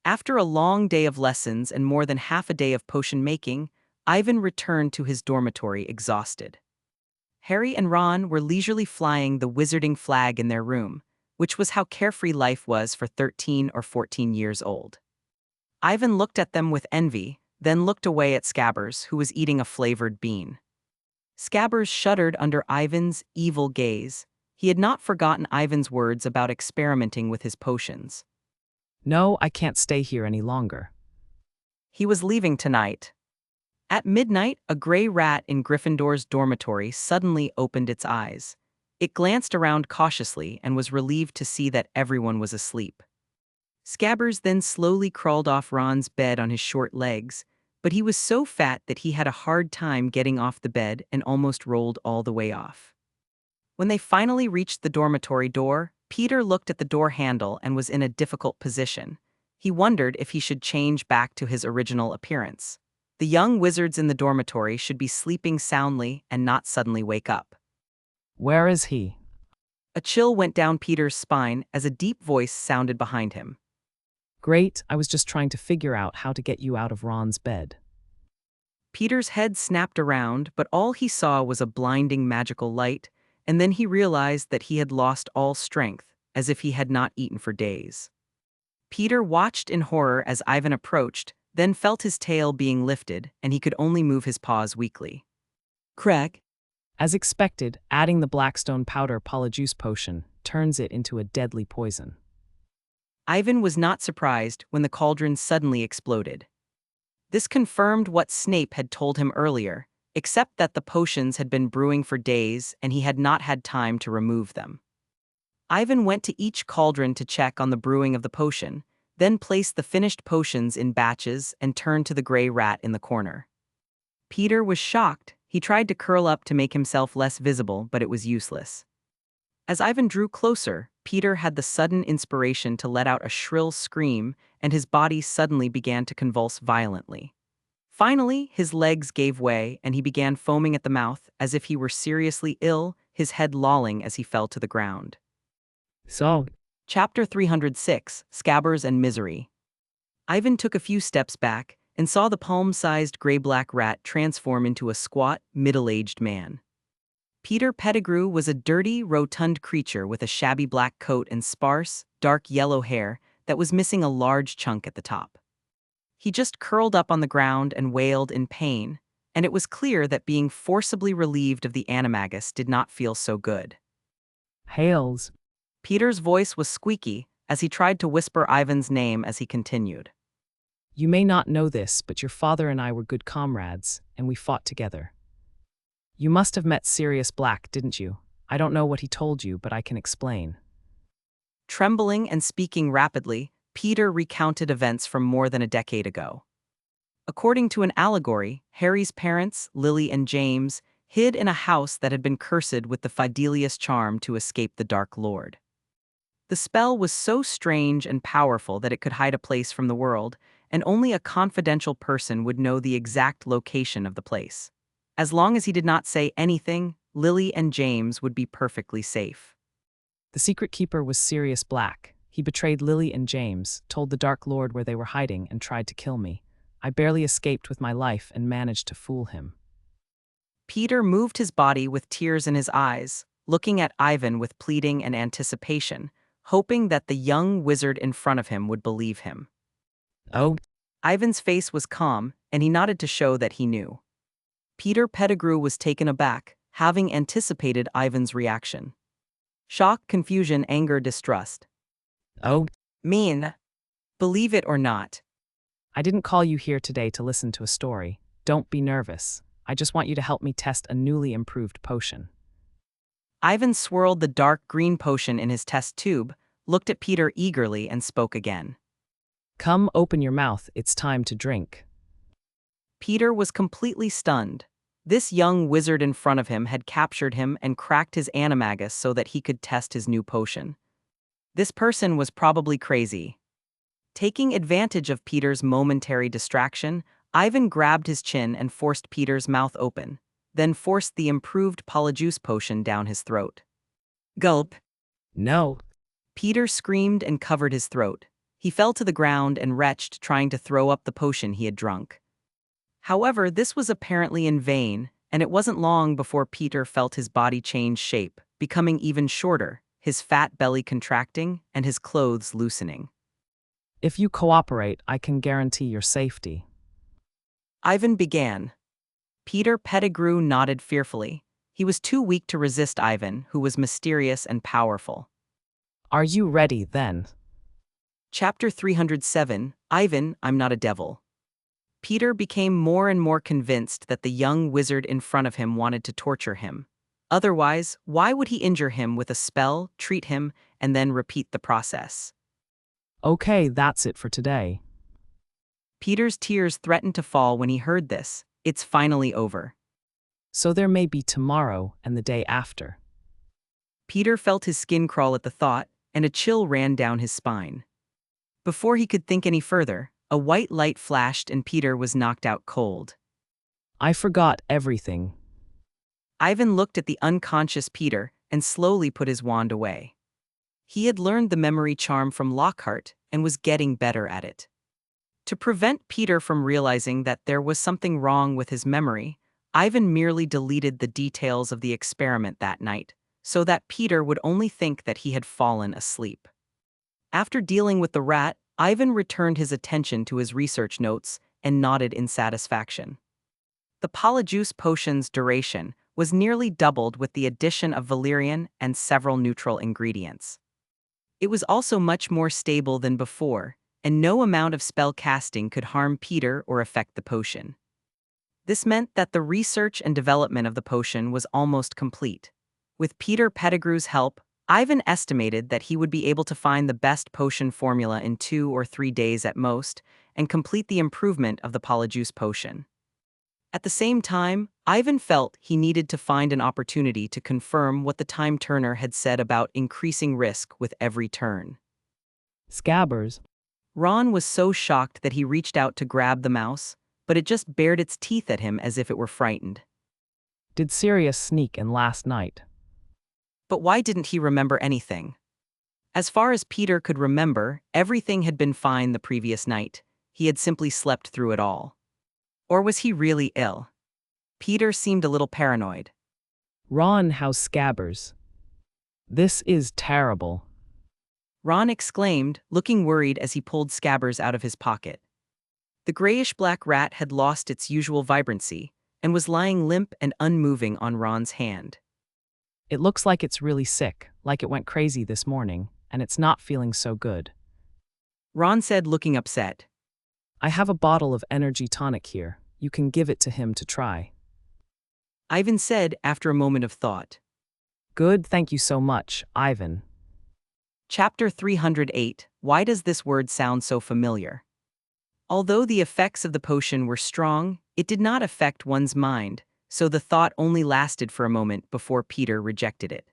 After a long day of lessons and more than half a day of potion making, Ivan returned to his dormitory exhausted. Harry and Ron were leisurely flying the wizarding flag in their room, which was how carefree life was for 13 or 14 years old. Ivan looked at them with envy, then looked away at Scabbers, who was eating a flavored bean. Scabbers shuddered under Ivan's evil gaze. He had not forgotten Ivan's words about experimenting with his potions. No, I can't stay here any longer. He was leaving tonight. At midnight, a gray rat in Gryffindor's dormitory suddenly opened its eyes. It glanced around cautiously and was relieved to see that everyone was asleep. Scabbers then slowly crawled off Ron's bed on his short legs, but he was so fat that he had a hard time getting off the bed and almost rolled all the way off. When they finally reached the dormitory door, Peter looked at the door handle and was in a difficult position. He wondered if he should change back to his original appearance. The young wizards in the dormitory should be sleeping soundly and not suddenly wake up. Where is he? A chill went down Peter's spine as a deep voice sounded behind him. Great, I was just trying to figure out how to get you out of Ron's bed. Peter's head snapped around, but all he saw was a blinding magical light, and then he realized that he had lost all strength, as if he had not eaten for days. Peter watched in horror as Ivan approached, then felt his tail being lifted, and he could only move his paws weakly. Crack. As expected, adding the Blackstone powder polyjuice potion turns it into a deadly poison. Ivan was not surprised when the cauldron suddenly exploded. This confirmed what Snape had told him earlier, except that the potions had been brewing for days and he had not had time to remove them. Ivan went to each cauldron to check on the brewing of the potion, then placed the finished potions in batches and turned to the gray rat in the corner. Peter was shocked. He tried to curl up to make himself less visible, but it was useless. As Ivan drew closer, Peter had the sudden inspiration to let out a shrill scream, and his body suddenly began to convulse violently. Finally, his legs gave way, and he began foaming at the mouth as if he were seriously ill, his head lolling as he fell to the ground. So, Chapter 306, Scabbers and Misery. Ivan took a few steps back and saw the palm-sized gray-black rat transform into a squat, middle-aged man. Peter Pettigrew was a dirty, rotund creature with a shabby black coat and sparse, dark yellow hair that was missing a large chunk at the top. He just curled up on the ground and wailed in pain, and it was clear that being forcibly relieved of the animagus did not feel so good. Hales. Peter's voice was squeaky as he tried to whisper Ivan's name as he continued. You may not know this, but your father and I were good comrades, and we fought together. You must have met Sirius Black, didn't you? I don't know what he told you, but I can explain. Trembling and speaking rapidly, Peter recounted events from more than a decade ago. According to an allegory, Harry's parents, Lily and James, hid in a house that had been cursed with the Fidelius charm to escape the Dark Lord. The spell was so strange and powerful that it could hide a place from the world, and only a confidential person would know the exact location of the place. As long as he did not say anything, Lily and James would be perfectly safe. The secret keeper was Sirius Black. He betrayed Lily and James, told the Dark Lord where they were hiding, and tried to kill me. I barely escaped with my life and managed to fool him. Peter moved his body with tears in his eyes, looking at Ivan with pleading and anticipation, hoping that the young wizard in front of him would believe him. Oh. Ivan's face was calm, and he nodded to show that he knew. Peter Pettigrew was taken aback, having anticipated Ivan's reaction. Shock, confusion, anger, distrust. Oh. Mean. Believe it or not. I didn't call you here today to listen to a story. Don't be nervous. I just want you to help me test a newly improved potion. Ivan swirled the dark green potion in his test tube, looked at Peter eagerly, and spoke again. Come, open your mouth, it's time to drink. Peter was completely stunned. This young wizard in front of him had captured him and cracked his animagus so that he could test his new potion. This person was probably crazy. Taking advantage of Peter's momentary distraction, Ivan grabbed his chin and forced Peter's mouth open, then forced the improved polyjuice potion down his throat. Gulp! No. Peter screamed and covered his throat. He fell to the ground and retched, trying to throw up the potion he had drunk. However, this was apparently in vain, and it wasn't long before Peter felt his body change shape, becoming even shorter, his fat belly contracting, and his clothes loosening. If you cooperate, I can guarantee your safety. Ivan began. Peter Pettigrew nodded fearfully. He was too weak to resist Ivan, who was mysterious and powerful. Are you ready, then? Chapter 307, Ivan, I'm Not a Devil. Peter became more and more convinced that the young wizard in front of him wanted to torture him. Otherwise, why would he injure him with a spell, treat him, and then repeat the process? Okay, that's it for today. Peter's tears threatened to fall when he heard this. It's finally over. So there may be tomorrow and the day after. Peter felt his skin crawl at the thought, and a chill ran down his spine. Before he could think any further, a white light flashed and Peter was knocked out cold. I forgot everything. Ivan looked at the unconscious Peter and slowly put his wand away. He had learned the memory charm from Lockhart and was getting better at it. To prevent Peter from realizing that there was something wrong with his memory, Ivan merely deleted the details of the experiment that night, so that Peter would only think that he had fallen asleep. After dealing with the rat, Ivan returned his attention to his research notes and nodded in satisfaction. The polyjuice potion's duration was nearly doubled with the addition of valerian and several neutral ingredients. It was also much more stable than before, and no amount of spell casting could harm Peter or affect the potion. This meant that the research and development of the potion was almost complete. With Peter Pettigrew's help, Ivan estimated that he would be able to find the best potion formula in 2 or 3 days at most and complete the improvement of the polyjuice potion. At the same time, Ivan felt he needed to find an opportunity to confirm what the time turner had said about increasing risk with every turn. Scabbers. Ron was so shocked that he reached out to grab the mouse, but it just bared its teeth at him as if it were frightened. Did Sirius sneak in last night? But why didn't he remember anything? As far as Peter could remember, everything had been fine the previous night. He had simply slept through it all. Or was he really ill? Peter seemed a little paranoid. Ron, how's Scabbers? This is terrible. Ron exclaimed, looking worried as he pulled Scabbers out of his pocket. The grayish-black rat had lost its usual vibrancy and was lying limp and unmoving on Ron's hand. It looks like it's really sick, like it went crazy this morning, and it's not feeling so good. Ron said, looking upset. I have a bottle of energy tonic here. You can give it to him to try. Ivan said after a moment of thought. Good, thank you so much, Ivan. Chapter 308, Why does this word sound so familiar? Although the effects of the potion were strong, it did not affect one's mind, so the thought only lasted for a moment before Peter rejected it.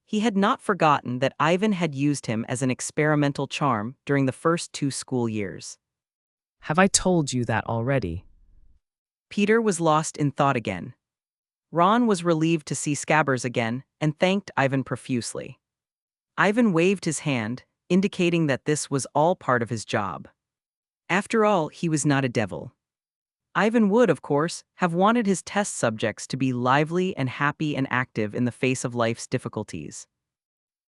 He had not forgotten that Ivan had used him as an experimental charm during the first 2 school years. Have I told you that already? Peter was lost in thought again. Ron was relieved to see Scabbers again and thanked Ivan profusely. Ivan waved his hand, indicating that this was all part of his job. After all, he was not a devil. Ivan would, of course, have wanted his test subjects to be lively and happy and active in the face of life's difficulties.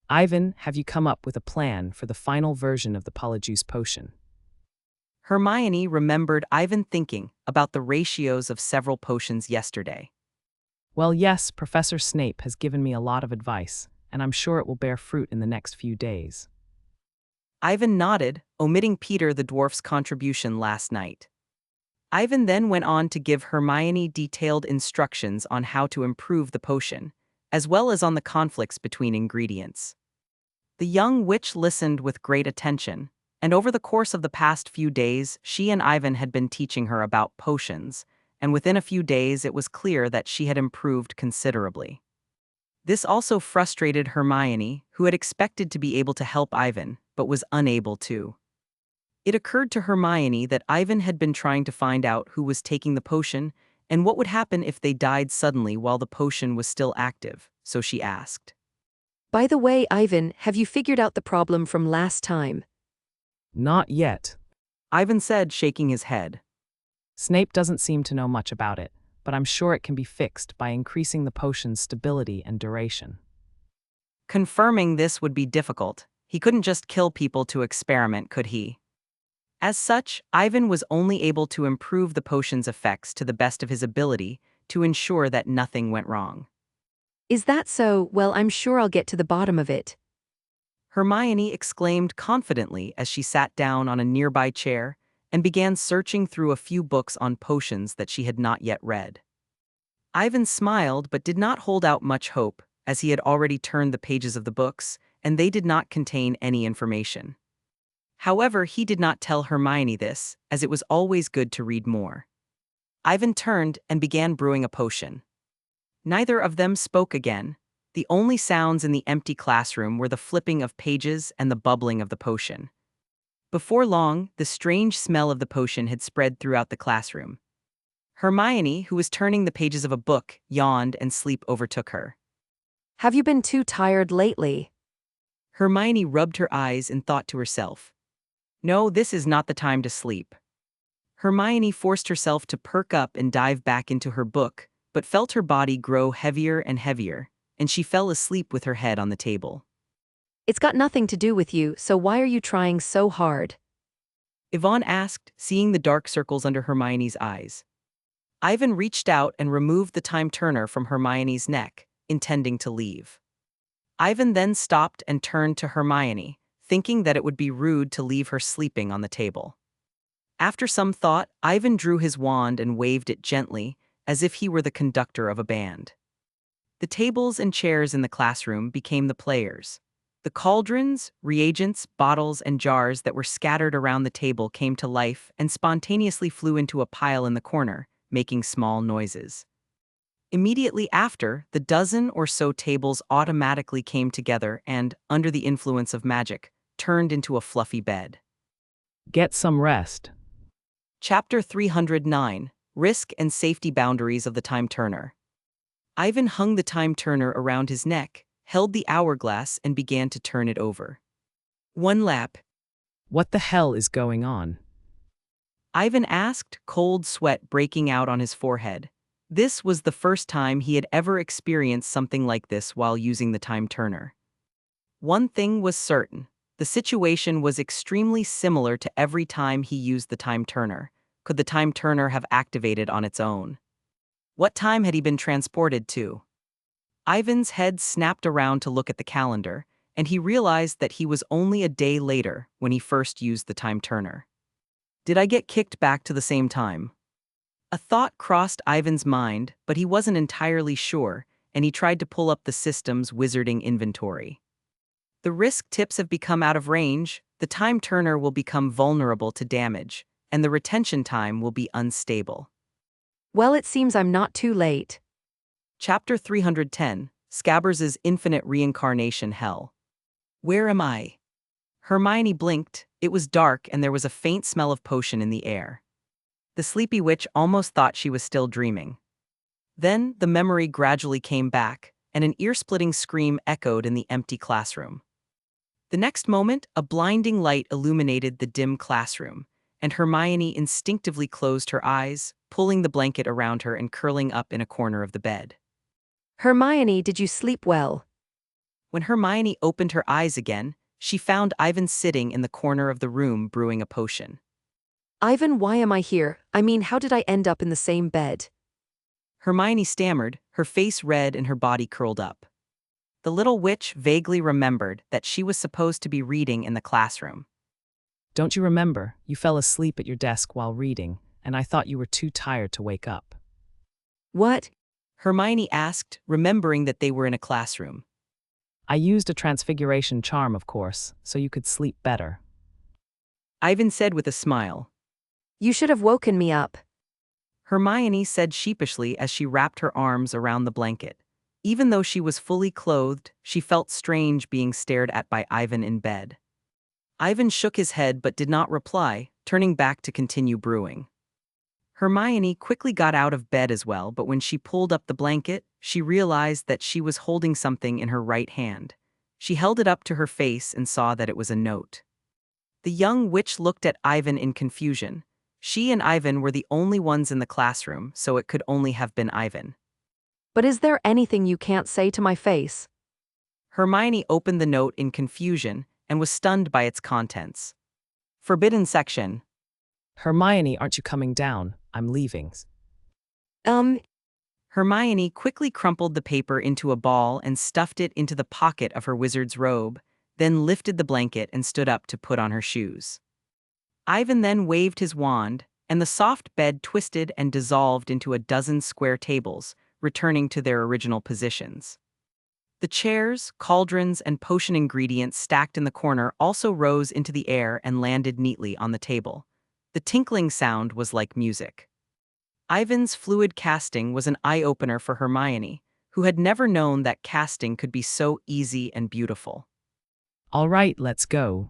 Ivan, have you come up with a plan for the final version of the polyjuice potion? Hermione remembered Ivan thinking about the ratios of several potions yesterday. Well, yes, Professor Snape has given me a lot of advice, and I'm sure it will bear fruit in the next few days. Ivan nodded, omitting Peter the dwarf's contribution last night. Ivan then went on to give Hermione detailed instructions on how to improve the potion, as well as on the conflicts between ingredients. The young witch listened with great attention, and over the course of the past few days, she and Ivan had been teaching her about potions, and within a few days it was clear that she had improved considerably. This also frustrated Hermione, who had expected to be able to help Ivan, but was unable to. It occurred to Hermione that Ivan had been trying to find out who was taking the potion and what would happen if they died suddenly while the potion was still active, so she asked. By the way, Ivan, have you figured out the problem from last time? Not yet. Ivan said, shaking his head. Snape doesn't seem to know much about it, but I'm sure it can be fixed by increasing the potion's stability and duration. Confirming this would be difficult. He couldn't just kill people to experiment, could he? As such, Ivan was only able to improve the potion's effects to the best of his ability to ensure that nothing went wrong. Is that so? Well, I'm sure I'll get to the bottom of it. Hermione exclaimed confidently as she sat down on a nearby chair and began searching through a few books on potions that she had not yet read. Ivan smiled but did not hold out much hope, as he had already turned the pages of the books, and they did not contain any information. However, he did not tell Hermione this, as it was always good to read more. Ivan turned and began brewing a potion. Neither of them spoke again. The only sounds in the empty classroom were the flipping of pages and the bubbling of the potion. Before long, the strange smell of the potion had spread throughout the classroom. Hermione, who was turning the pages of a book, yawned and sleep overtook her. Have you been too tired lately? Hermione rubbed her eyes and thought to herself, "No, this is not the time to sleep." Hermione forced herself to perk up and dive back into her book, but felt her body grow heavier and heavier, and she fell asleep with her head on the table. It's got nothing to do with you, so why are you trying so hard? Yvonne asked, seeing the dark circles under Hermione's eyes. Ivan reached out and removed the time turner from Hermione's neck, intending to leave. Ivan then stopped and turned to Hermione, thinking that it would be rude to leave her sleeping on the table. After some thought, Ivan drew his wand and waved it gently, as if he were the conductor of a band. The tables and chairs in the classroom became the players. The cauldrons, reagents, bottles, and jars that were scattered around the table came to life and spontaneously flew into a pile in the corner, making small noises. Immediately after, the dozen or so tables automatically came together and, under the influence of magic, turned into a fluffy bed. Get some rest. Chapter 309: Risk and Safety Boundaries of the Time Turner. Ivan hung the time turner around his neck, held the hourglass, and began to turn it over. One lap. What the hell is going on? Ivan asked, cold sweat breaking out on his forehead. This was the first time he had ever experienced something like this while using the time turner. One thing was certain: the situation was extremely similar to every time he used the time turner. Could the time turner have activated on its own? What time had he been transported to? Ivan's head snapped around to look at the calendar, and he realized that he was only a day later when he first used the time turner. Did I get kicked back to the same time? A thought crossed Ivan's mind, but he wasn't entirely sure, and he tried to pull up the system's wizarding inventory. The risk tips have become out of range, the time turner will become vulnerable to damage, and the retention time will be unstable. Well, it seems I'm not too late. Chapter 310: Scabbers' Infinite Reincarnation Hell. Where am I? Hermione blinked. It was dark and there was a faint smell of potion in the air. The sleepy witch almost thought she was still dreaming. Then, the memory gradually came back, and an ear-splitting scream echoed in the empty classroom. The next moment, a blinding light illuminated the dim classroom, and Hermione instinctively closed her eyes, pulling the blanket around her and curling up in a corner of the bed. Hermione, did you sleep well? When Hermione opened her eyes again, she found Ivan sitting in the corner of the room brewing a potion. Ivan, why am I here? I mean, how did I end up in the same bed? Hermione stammered, her face red and her body curled up. The little witch vaguely remembered that she was supposed to be reading in the classroom. Don't you remember? You fell asleep at your desk while reading, and I thought you were too tired to wake up. What? Hermione asked, remembering that they were in a classroom. I used a transfiguration charm, of course, so you could sleep better. Ivan said with a smile. You should have woken me up. Hermione said sheepishly as she wrapped her arms around the blanket. Even though she was fully clothed, she felt strange being stared at by Ivan in bed. Ivan shook his head but did not reply, turning back to continue brewing. Hermione quickly got out of bed as well, but when she pulled up the blanket, she realized that she was holding something in her right hand. She held it up to her face and saw that it was a note. The young witch looked at Ivan in confusion. She and Ivan were the only ones in the classroom, so it could only have been Ivan. But is there anything you can't say to my face? Hermione opened the note in confusion and was stunned by its contents. Forbidden section. Hermione, aren't you coming down? I'm leaving. Hermione quickly crumpled the paper into a ball and stuffed it into the pocket of her wizard's robe, then lifted the blanket and stood up to put on her shoes. Ivan then waved his wand, and the soft bed twisted and dissolved into a dozen square tables, returning to their original positions. The chairs, cauldrons, and potion ingredients stacked in the corner also rose into the air and landed neatly on the table. The tinkling sound was like music. Ivan's fluid casting was an eye-opener for Hermione, who had never known that casting could be so easy and beautiful. All right, let's go.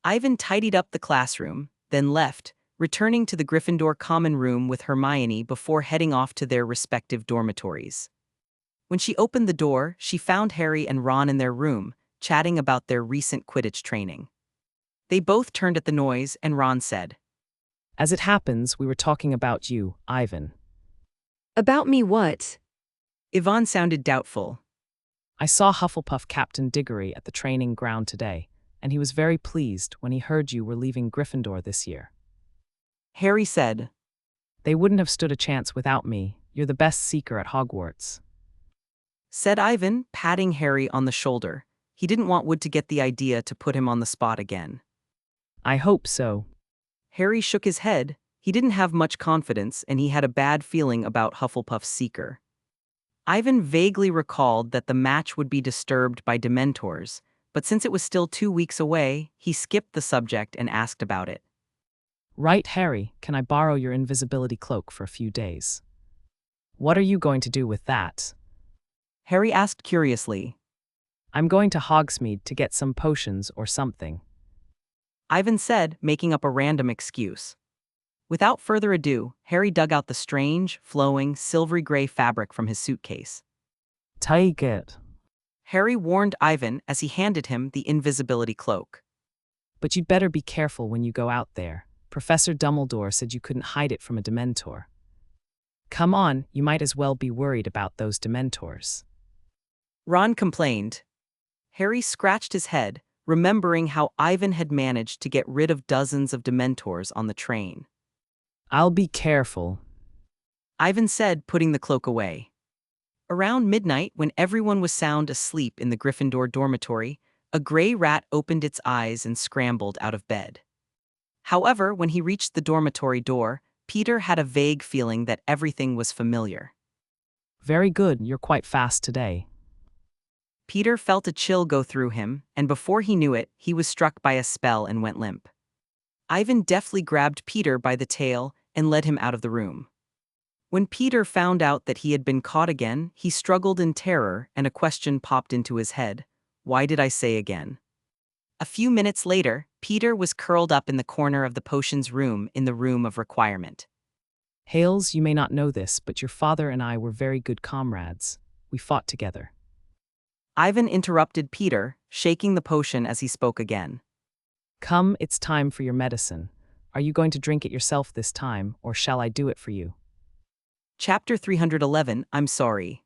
Ivan tidied up the classroom, then left, returning to the Gryffindor common room with Hermione before heading off to their respective dormitories. When she opened the door, she found Harry and Ron in their room, chatting about their recent Quidditch training. They both turned at the noise, and Ron said, As it happens, we were talking about you, Ivan. About me what? Yvonne sounded doubtful. I saw Hufflepuff Captain Diggory at the training ground today, and he was very pleased when he heard you were leaving Gryffindor this year. Harry said, They wouldn't have stood a chance without me. You're the best seeker at Hogwarts. Said Ivan, patting Harry on the shoulder. He didn't want Wood to get the idea to put him on the spot again. I hope so. Harry shook his head. He didn't have much confidence, and he had a bad feeling about Hufflepuff's seeker. Ivan vaguely recalled that the match would be disturbed by Dementors, but since it was still 2 weeks away, he skipped the subject and asked about it. Right, Harry, can I borrow your invisibility cloak for a few days? What are you going to do with that? Harry asked curiously. I'm going to Hogsmeade to get some potions or something. Ivan said, making up a random excuse. Without further ado, Harry dug out the strange, flowing, silvery gray fabric from his suitcase. Take it. Harry warned Ivan as he handed him the invisibility cloak. But you'd better be careful when you go out there. Professor Dumbledore said you couldn't hide it from a Dementor. Come on, you might as well be worried about those Dementors. Ron complained. Harry scratched his head, remembering how Ivan had managed to get rid of dozens of Dementors on the train. I'll be careful. Ivan said, putting the cloak away. Around midnight, when everyone was sound asleep in the Gryffindor dormitory, a gray rat opened its eyes and scrambled out of bed. However, when he reached the dormitory door, Peter had a vague feeling that everything was familiar. Very good, you're quite fast today. Peter felt a chill go through him, and before he knew it, he was struck by a spell and went limp. Ivan deftly grabbed Peter by the tail and led him out of the room. When Peter found out that he had been caught again, he struggled in terror, and a question popped into his head. Why did I say again? A few minutes later, Peter was curled up in the corner of the potions room in the room of requirement. Hales, you may not know this, but your father and I were very good comrades. We fought together. Ivan interrupted Peter, shaking the potion as he spoke again. Come, it's time for your medicine. Are you going to drink it yourself this time, or shall I do it for you? Chapter 311, I'm sorry.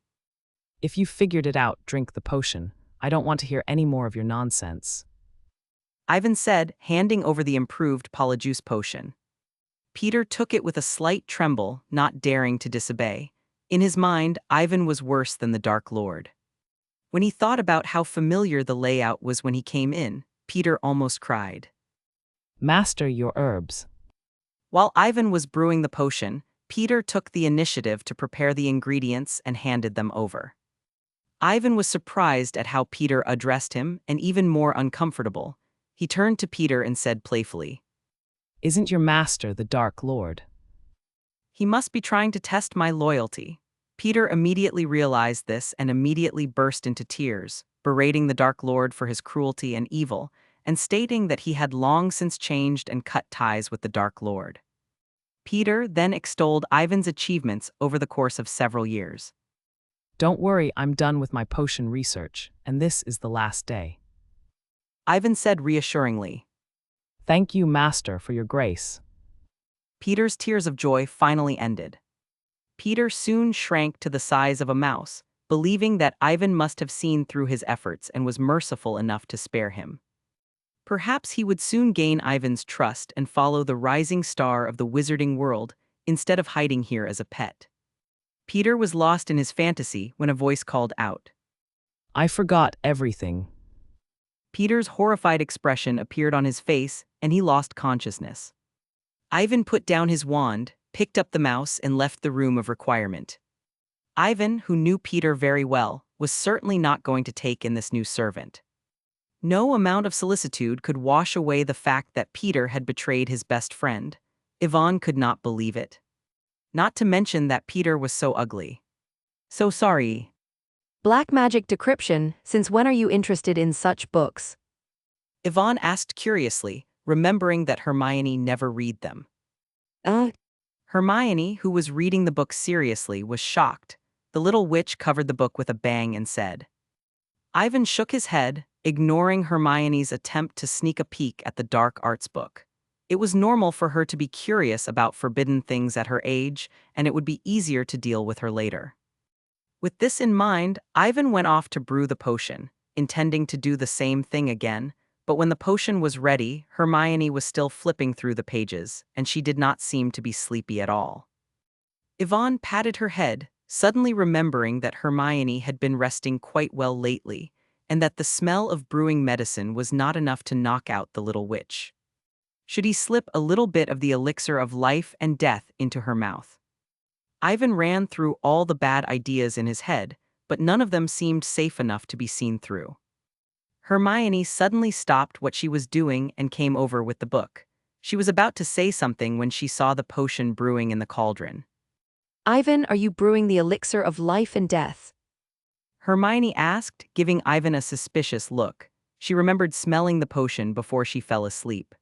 If you've figured it out, drink the potion. I don't want to hear any more of your nonsense. Ivan said, handing over the improved polyjuice potion. Peter took it with a slight tremble, not daring to disobey. In his mind, Ivan was worse than the Dark Lord. When he thought about how familiar the layout was when he came in, Peter almost cried. Master your herbs. While Ivan was brewing the potion, Peter took the initiative to prepare the ingredients and handed them over. Ivan was surprised at how Peter addressed him and even more uncomfortable. He turned to Peter and said playfully, Isn't your master the Dark Lord? "He must be trying to test my loyalty." Peter immediately realized this and immediately burst into tears, berating the Dark Lord for his cruelty and evil, and stating that he had long since changed and cut ties with the Dark Lord. Peter then extolled Ivan's achievements over the course of several years. Don't worry, I'm done with my potion research, and this is the last day. Ivan said reassuringly. Thank you, Master, for your grace. Peter's tears of joy finally ended. Peter soon shrank to the size of a mouse, believing that Ivan must have seen through his efforts and was merciful enough to spare him. Perhaps he would soon gain Ivan's trust and follow the rising star of the wizarding world instead of hiding here as a pet. Peter was lost in his fantasy when a voice called out. I forgot everything. Peter's horrified expression appeared on his face, and he lost consciousness. Ivan put down his wand, picked up the mouse, and left the room of requirement. Ivan, who knew Peter very well, was certainly not going to take in this new servant. No amount of solicitude could wash away the fact that Peter had betrayed his best friend. Ivan could not believe it. Not to mention that Peter was so ugly. So sorry. Black magic decryption, since when are you interested in such books? Ivan asked curiously, remembering that Hermione never read them. Hermione, who was reading the book seriously, was shocked. The little witch covered the book with a bang and said. Ivan shook his head, ignoring Hermione's attempt to sneak a peek at the dark arts book. It was normal for her to be curious about forbidden things at her age, and it would be easier to deal with her later. With this in mind, Ivan went off to brew the potion, intending to do the same thing again, but when the potion was ready, Hermione was still flipping through the pages, and she did not seem to be sleepy at all. Ivan patted her head, suddenly remembering that Hermione had been resting quite well lately, and that the smell of brewing medicine was not enough to knock out the little witch. Should he slip a little bit of the elixir of life and death into her mouth? Ivan ran through all the bad ideas in his head, but none of them seemed safe enough to be seen through. Hermione suddenly stopped what she was doing and came over with the book. She was about to say something when she saw the potion brewing in the cauldron. Ivan, are you brewing the elixir of life and death? Hermione asked, giving Ivan a suspicious look. She remembered smelling the potion before she fell asleep.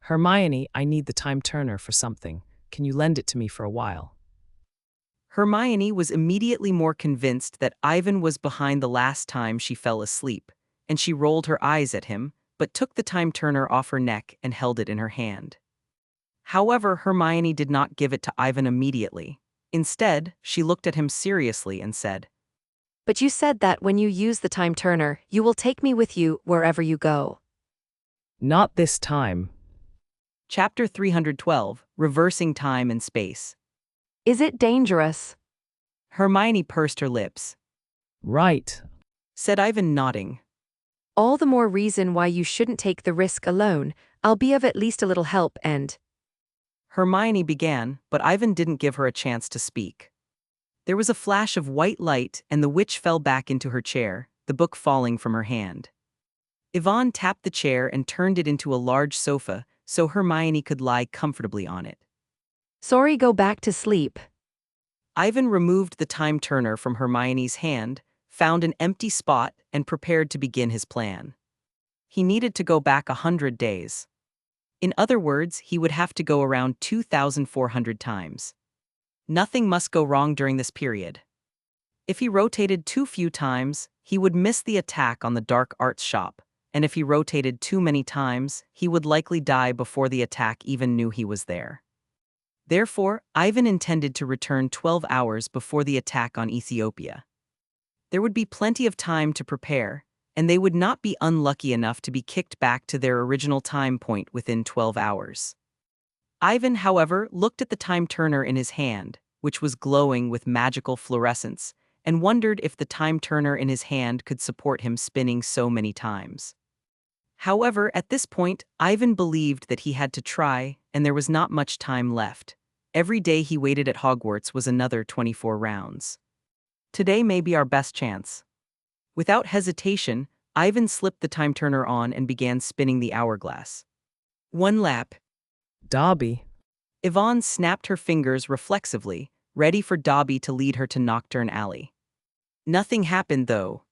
Hermione, I need the time turner for something. Can you lend it to me for a while? Hermione was immediately more convinced that Ivan was behind the last time she fell asleep, and she rolled her eyes at him, but took the time turner off her neck and held it in her hand. However, Hermione did not give it to Ivan immediately. Instead, she looked at him seriously and said, But you said that when you use the time turner, you will take me with you wherever you go. Not this time. Chapter 312, Reversing Time and Space. Is it dangerous? Hermione pursed her lips. Right, Said Ivan, nodding. All the more reason why you shouldn't take the risk alone. I'll be of at least a little help and… Hermione began, but Ivan didn't give her a chance to speak. There was a flash of white light and the witch fell back into her chair, the book falling from her hand. Ivan tapped the chair and turned it into a large sofa so Hermione could lie comfortably on it. Sorry, go back to sleep. Ivan removed the time turner from Hermione's hand, found an empty spot, and prepared to begin his plan. He needed to go back 100 days. In other words, he would have to go around 2,400 times. Nothing must go wrong during this period. If he rotated too few times, he would miss the attack on the dark arts shop, and if he rotated too many times, he would likely die before the attack even knew he was there. Therefore, Ivan intended to return 12 hours before the attack on Ethiopia. There would be plenty of time to prepare, and they would not be unlucky enough to be kicked back to their original time point within 12 hours. Ivan, however, looked at the time turner in his hand, which was glowing with magical fluorescence, and wondered if the time turner in his hand could support him spinning so many times. However, at this point, Ivan believed that he had to try, and there was not much time left. Every day he waited at Hogwarts was another 24 rounds. Today may be our best chance. Without hesitation, Ivan slipped the time turner on and began spinning the hourglass. One lap. Dobby. Yvonne snapped her fingers reflexively, ready for Dobby to lead her to Knockturn Alley. Nothing happened, though.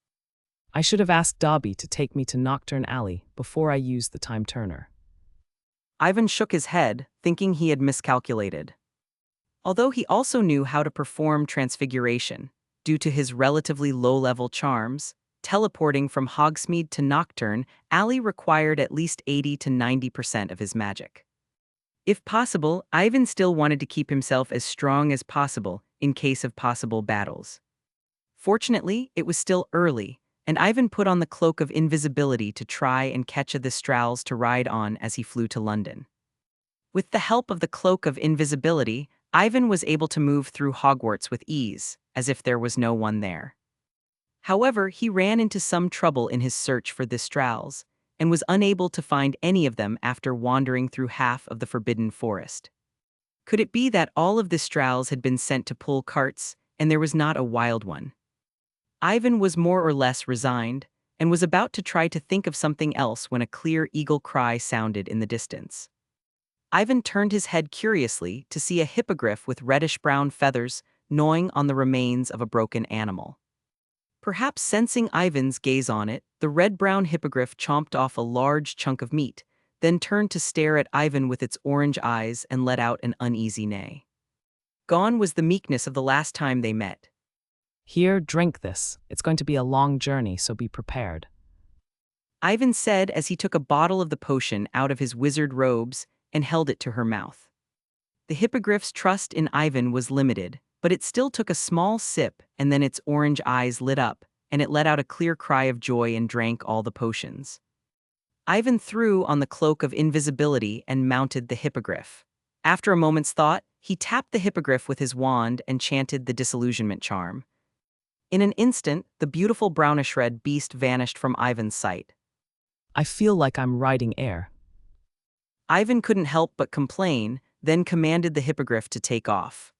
I should have asked Dobby to take me to Knockturn Alley before I used the time turner. Ivan shook his head, thinking he had miscalculated. Although he also knew how to perform transfiguration, due to his relatively low-level charms, teleporting from Hogsmeade to Knockturn Alley required at least 80 to 90% of his magic. If possible, Ivan still wanted to keep himself as strong as possible in case of possible battles. Fortunately, it was still early, and Ivan put on the cloak of invisibility to try and catch the Strals to ride on as he flew to London. With the help of the cloak of invisibility, Ivan was able to move through Hogwarts with ease, as if there was no one there. However, he ran into some trouble in his search for the Strals, and was unable to find any of them after wandering through half of the Forbidden Forest. Could it be that all of the Strals had been sent to pull carts, and there was not a wild one? Ivan was more or less resigned, and was about to try to think of something else when a clear eagle cry sounded in the distance. Ivan turned his head curiously to see a hippogriff with reddish-brown feathers gnawing on the remains of a broken animal. Perhaps sensing Ivan's gaze on it, the red-brown hippogriff chomped off a large chunk of meat, then turned to stare at Ivan with its orange eyes and let out an uneasy neigh. Gone was the meekness of the last time they met. Here, drink this. It's going to be a long journey, so be prepared. Ivan said as he took a bottle of the potion out of his wizard robes and held it to her mouth. The hippogriff's trust in Ivan was limited, but it still took a small sip, and then its orange eyes lit up, and it let out a clear cry of joy and drank all the potions. Ivan threw on the cloak of invisibility and mounted the hippogriff. After a moment's thought, he tapped the hippogriff with his wand and chanted the disillusionment charm. In an instant, the beautiful brownish-red beast vanished from Ivan's sight. I feel like I'm riding air. Ivan couldn't help but complain, then commanded the hippogriff to take off.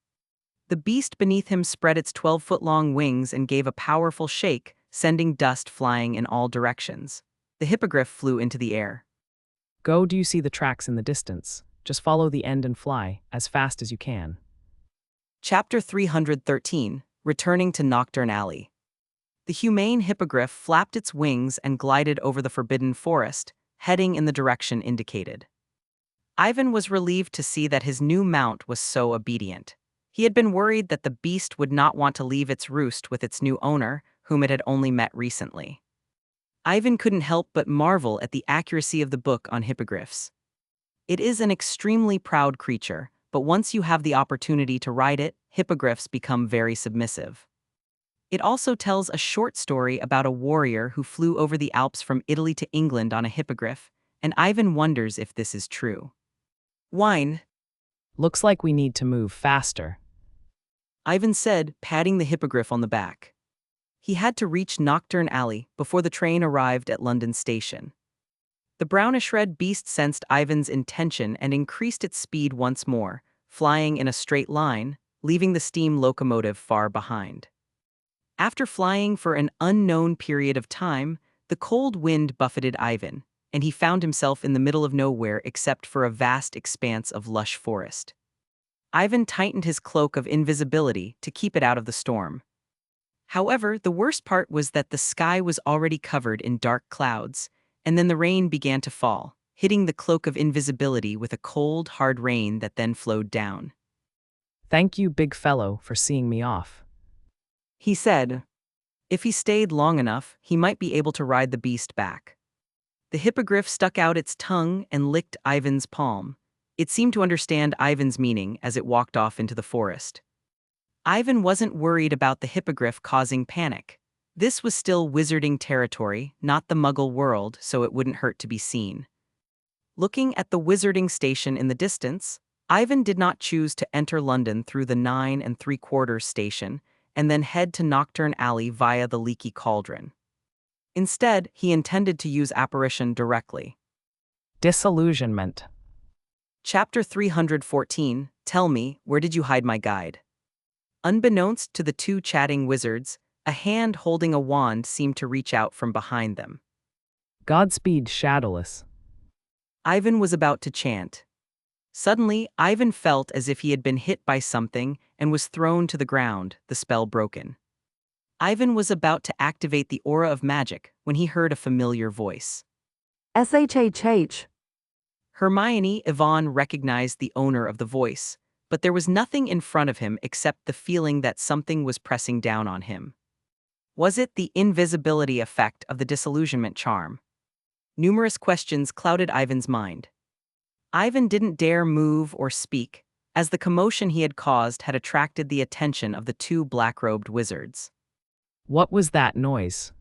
The beast beneath him spread its 12-foot-long wings and gave a powerful shake, sending dust flying in all directions. The hippogriff flew into the air. Go, do you see the tracks in the distance? Just follow the end and fly, as fast as you can. Chapter 313, Returning to Knockturn Alley. The humane hippogriff flapped its wings and glided over the Forbidden Forest, heading in the direction indicated. Ivan was relieved to see that his new mount was so obedient. He had been worried that the beast would not want to leave its roost with its new owner, whom it had only met recently. Ivan couldn't help but marvel at the accuracy of the book on hippogriffs. It is an extremely proud creature, but once you have the opportunity to ride it, hippogriffs become very submissive. It also tells a short story about a warrior who flew over the Alps from Italy to England on a hippogriff, and Ivan wonders if this is true. Wine. Looks like we need to move faster. Ivan said, patting the hippogriff on the back. He had to reach Knockturn Alley before the train arrived at London Station. The brownish-red beast sensed Ivan's intention and increased its speed once more, flying in a straight line, leaving the steam locomotive far behind. After flying for an unknown period of time, the cold wind buffeted Ivan, and he found himself in the middle of nowhere except for a vast expanse of lush forest. Ivan tightened his cloak of invisibility to keep it out of the storm. However, the worst part was that the sky was already covered in dark clouds, and then the rain began to fall, hitting the cloak of invisibility with a cold, hard rain that then flowed down. Thank you, big fellow, for seeing me off. He said, if he stayed long enough, he might be able to ride the beast back. The hippogriff stuck out its tongue and licked Ivan's palm. It seemed to understand Ivan's meaning as it walked off into the forest. Ivan wasn't worried about the hippogriff causing panic. This was still wizarding territory, not the Muggle world, so it wouldn't hurt to be seen. Looking at the wizarding station in the distance, Ivan did not choose to enter London through the 9 3/4 station and then head to Knockturn Alley via the Leaky Cauldron. Instead, he intended to use apparition directly. Disillusionment. Chapter 314, Tell Me, Where Did You Hide My Guide? Unbeknownst to the two chatting wizards, a hand holding a wand seemed to reach out from behind them. Godspeed, Shadowless. Ivan was about to chant. Suddenly, Ivan felt as if he had been hit by something and was thrown to the ground, the spell broken. Ivan was about to activate the aura of magic when he heard a familiar voice. SHHH. Hermione Yvonne recognized the owner of the voice, but there was nothing in front of him except the feeling that something was pressing down on him. Was it the invisibility effect of the disillusionment charm? Numerous questions clouded Ivan's mind. Ivan didn't dare move or speak, as the commotion he had caused had attracted the attention of the two black-robed wizards. What was that noise?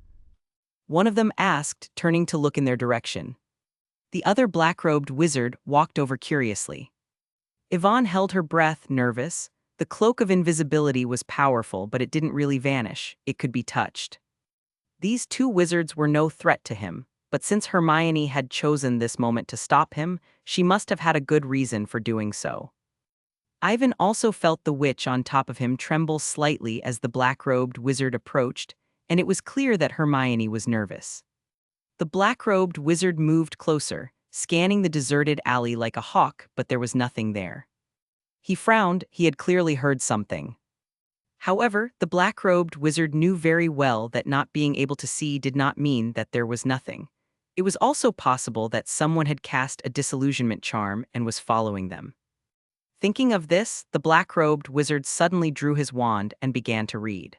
One of them asked, turning to look in their direction. The other black-robed wizard walked over curiously. Yvonne held her breath, nervous. The cloak of invisibility was powerful, but it didn't really vanish. It could be touched. These two wizards were no threat to him, but since Hermione had chosen this moment to stop him, she must have had a good reason for doing so. Ivan also felt the witch on top of him tremble slightly as the black-robed wizard approached, and it was clear that Hermione was nervous. The black-robed wizard moved closer, scanning the deserted alley like a hawk, but there was nothing there. He frowned. He had clearly heard something. However, the black-robed wizard knew very well that not being able to see did not mean that there was nothing. It was also possible that someone had cast a disillusionment charm and was following them. Thinking of this, the black-robed wizard suddenly drew his wand and began to read.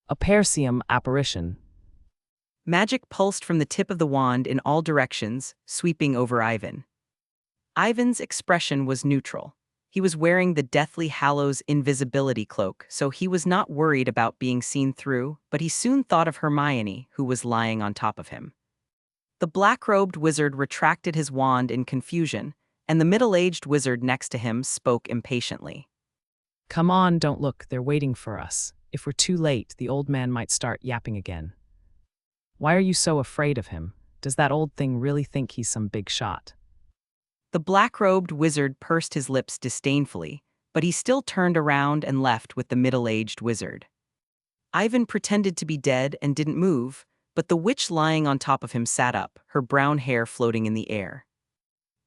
A Perseum apparition. Magic pulsed from the tip of the wand in all directions, sweeping over Ivan. Ivan's expression was neutral. He was wearing the Deathly Hallows invisibility cloak, so he was not worried about being seen through, but he soon thought of Hermione, who was lying on top of him. The black-robed wizard retracted his wand in confusion, and the middle-aged wizard next to him spoke impatiently. Come on, don't look, they're waiting for us. If we're too late, the old man might start yapping again. Why are you so afraid of him? Does that old thing really think he's some big shot? The black-robed wizard pursed his lips disdainfully, but he still turned around and left with the middle-aged wizard. Ivan pretended to be dead and didn't move, but the witch lying on top of him sat up, her brown hair floating in the air.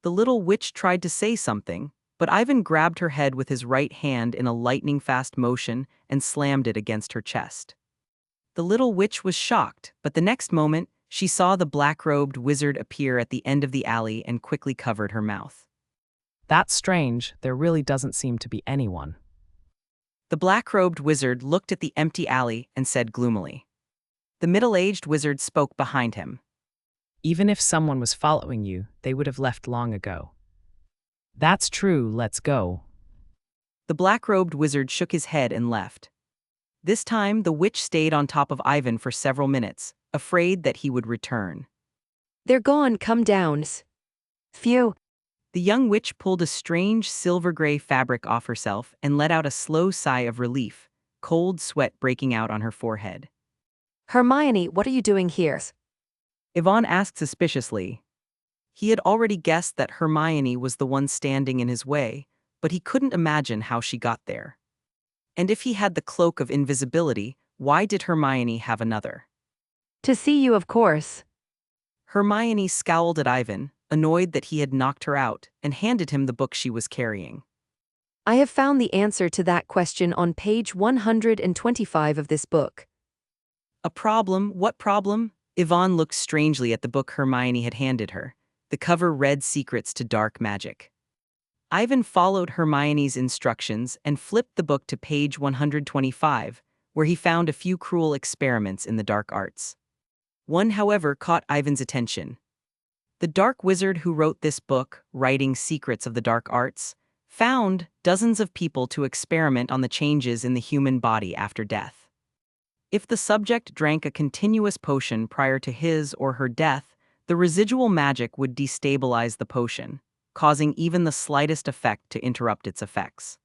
The little witch tried to say something, but Ivan grabbed her head with his right hand in a lightning-fast motion and slammed it against her chest. The little witch was shocked, but the next moment, she saw the black-robed wizard appear at the end of the alley and quickly covered her mouth. That's strange, there really doesn't seem to be anyone. The black-robed wizard looked at the empty alley and said gloomily. The middle-aged wizard spoke behind him. Even if someone was following you, they would have left long ago. That's true, let's go. The black-robed wizard shook his head and left. This time, the witch stayed on top of Ivan for several minutes, afraid that he would return. They're gone, come down. Phew. The young witch pulled a strange silver-gray fabric off herself and let out a slow sigh of relief, cold sweat breaking out on her forehead. Hermione, what are you doing here? Yvonne asked suspiciously. He had already guessed that Hermione was the one standing in his way, but he couldn't imagine how she got there. And if he had the cloak of invisibility, why did Hermione have another? To see you, of course. Hermione scowled at Ivan, annoyed that he had knocked her out, and handed him the book she was carrying. I have found the answer to that question on page 125 of this book. A problem? What problem? Yvonne looked strangely at the book Hermione had handed her. The cover read Secrets to Dark Magic. Ivan followed Hermione's instructions and flipped the book to page 125, where he found a few cruel experiments in the dark arts. One, however, caught Ivan's attention. The dark wizard who wrote this book, Writing Secrets of the Dark Arts, found dozens of people to experiment on the changes in the human body after death. If the subject drank a continuous potion prior to his or her death, the residual magic would destabilize the potion, causing even the slightest effect to interrupt its effects.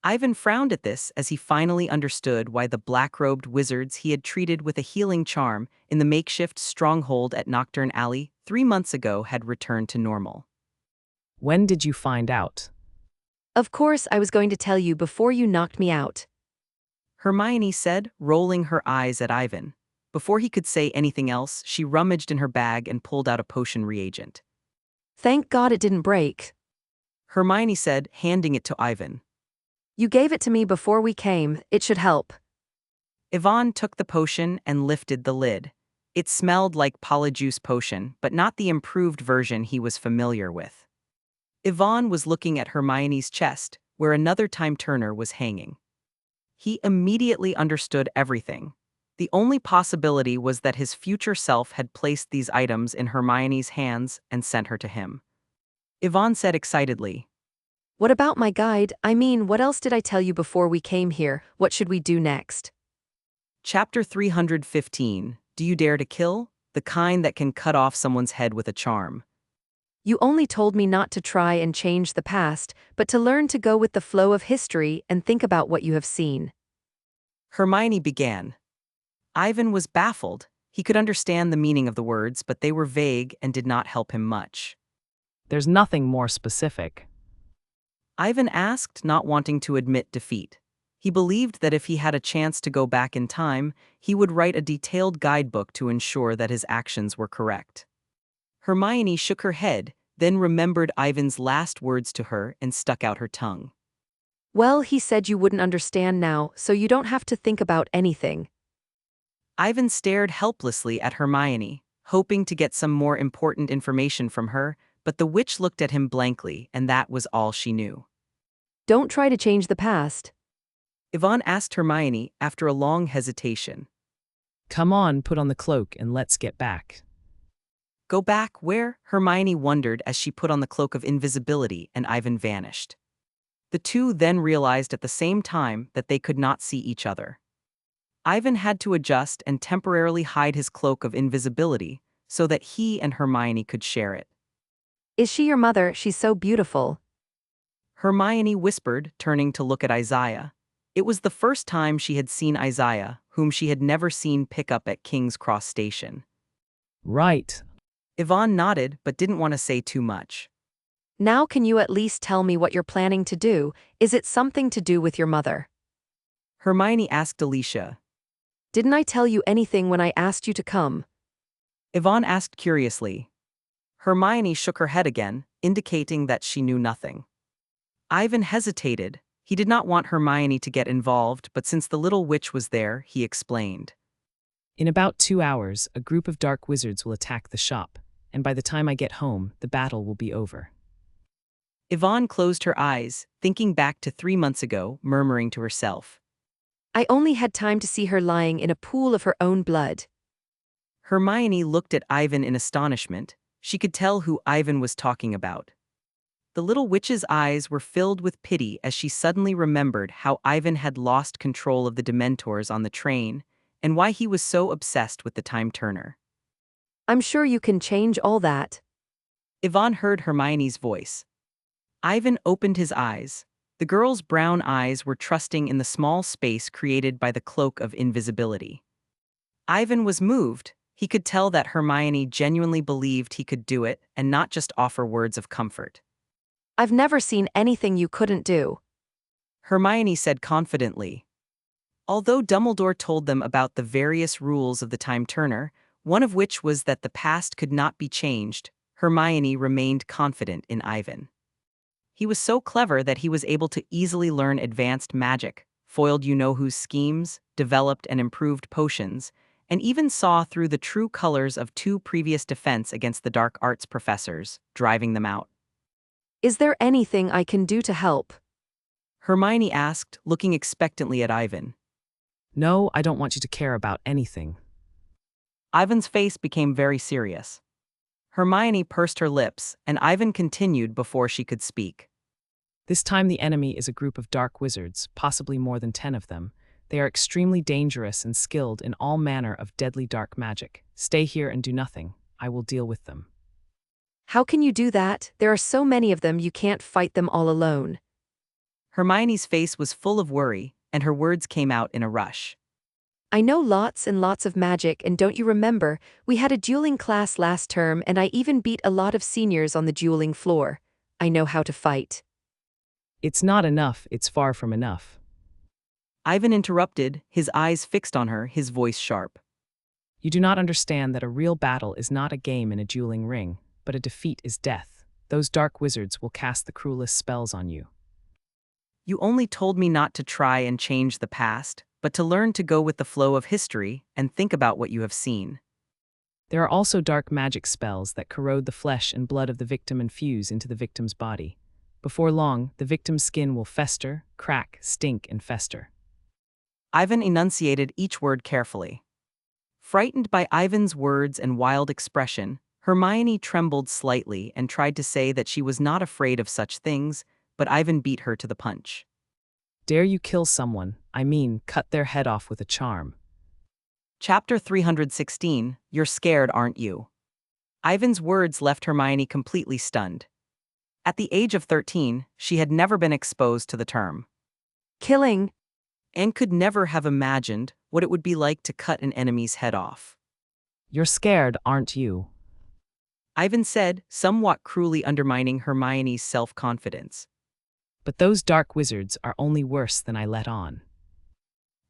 Ivan frowned at this as he finally understood why the black-robed wizards he had treated with a healing charm in the makeshift stronghold at Knockoff Alley 3 months ago had returned to normal. When did you find out? Of course, I was going to tell you before you knocked me out. Hermione said, rolling her eyes at Ivan. Before he could say anything else, she rummaged in her bag and pulled out a potion reagent. Thank God it didn't break. Hermione said, handing it to Ivan. You gave it to me before we came, it should help. Ivan took the potion and lifted the lid. It smelled like polyjuice potion, but not the improved version he was familiar with. Ivan was looking at Hermione's chest, where another time-turner was hanging. He immediately understood everything. The only possibility was that his future self had placed these items in Hermione's hands and sent her to him. Ivan said excitedly, What about my guide? I mean, what else did I tell you before we came here? What should we do next? Chapter 315, Do You Dare to Kill? The kind that can cut off someone's head with a charm. You only told me not to try and change the past, but to learn to go with the flow of history and think about what you have seen. Hermione began. Ivan was baffled. He could understand the meaning of the words, but they were vague and did not help him much. There's nothing more specific. Ivan asked, not wanting to admit defeat. He believed that if he had a chance to go back in time, he would write a detailed guidebook to ensure that his actions were correct. Hermione shook her head, then remembered Ivan's last words to her and stuck out her tongue. Well, he said you wouldn't understand now, so you don't have to think about anything. Ivan stared helplessly at Hermione, hoping to get some more important information from her, but the witch looked at him blankly, and that was all she knew. Don't try to change the past. Ivan asked Hermione after a long hesitation. Come on, put on the cloak and let's get back. Go back where? Hermione wondered as she put on the cloak of invisibility and Ivan vanished. The two then realized at the same time that they could not see each other. Ivan had to adjust and temporarily hide his cloak of invisibility so that he and Hermione could share it. Is she your mother? She's so beautiful. Hermione whispered, turning to look at Isaiah. It was the first time she had seen Isaiah, whom she had never seen pick up at King's Cross Station. Right. Ivan nodded but didn't want to say too much. Now can you at least tell me what you're planning to do? Is it something to do with your mother? Hermione asked Alicia. Didn't I tell you anything when I asked you to come? Ivan asked curiously. Hermione shook her head again, indicating that she knew nothing. Ivan hesitated. He did not want Hermione to get involved, but since the little witch was there, he explained. In about 2 hours, a group of dark wizards will attack the shop, and by the time I get home, the battle will be over. Yvonne closed her eyes, thinking back to 3 months ago, murmuring to herself. I only had time to see her lying in a pool of her own blood. Hermione looked at Ivan in astonishment. She could tell who Ivan was talking about. The little witch's eyes were filled with pity as she suddenly remembered how Ivan had lost control of the Dementors on the train, and why he was so obsessed with the time-turner. I'm sure you can change all that. Yvonne heard Hermione's voice. Ivan opened his eyes. The girl's brown eyes were trusting in the small space created by the cloak of invisibility. Ivan was moved. He could tell that Hermione genuinely believed he could do it and not just offer words of comfort. I've never seen anything you couldn't do. Hermione said confidently. Although Dumbledore told them about the various rules of the time-turner, one of which was that the past could not be changed, Hermione remained confident in Ivan. He was so clever that he was able to easily learn advanced magic, foiled you-know-whose schemes, developed and improved potions, and even saw through the true colors of 2 previous defense against the dark arts professors, driving them out. Is there anything I can do to help? Hermione asked, looking expectantly at Ivan. No, I don't want you to care about anything. Ivan's face became very serious. Hermione pursed her lips, and Ivan continued before she could speak. This time the enemy is a group of dark wizards, possibly more than 10 of them. They are extremely dangerous and skilled in all manner of deadly dark magic. Stay here and do nothing. I will deal with them. How can you do that? There are so many of them you can't fight them all alone. Hermione's face was full of worry, and her words came out in a rush. I know lots and lots of magic, and don't you remember, we had a dueling class last term and I even beat a lot of seniors on the dueling floor. I know how to fight. It's not enough, it's far from enough. Ivan interrupted, his eyes fixed on her, his voice sharp. You do not understand that a real battle is not a game in a dueling ring, but a defeat is death. Those dark wizards will cast the cruelest spells on you. You only told me not to try and change the past, but to learn to go with the flow of history and think about what you have seen. There are also dark magic spells that corrode the flesh and blood of the victim and fuse into the victim's body. Before long, the victim's skin will fester, crack, stink, and fester. Ivan enunciated each word carefully. Frightened by Ivan's words and wild expression, Hermione trembled slightly and tried to say that she was not afraid of such things, but Ivan beat her to the punch. Dare you kill someone, I mean, cut their head off with a charm. Chapter 316, You're Scared, Aren't You? Ivan's words left Hermione completely stunned. At the age of 13, she had never been exposed to the term, Killing. and could never have imagined what it would be like to cut an enemy's head off. You're scared, aren't you? Ivan said, somewhat cruelly undermining Hermione's self-confidence. But those dark wizards are only worse than I let on.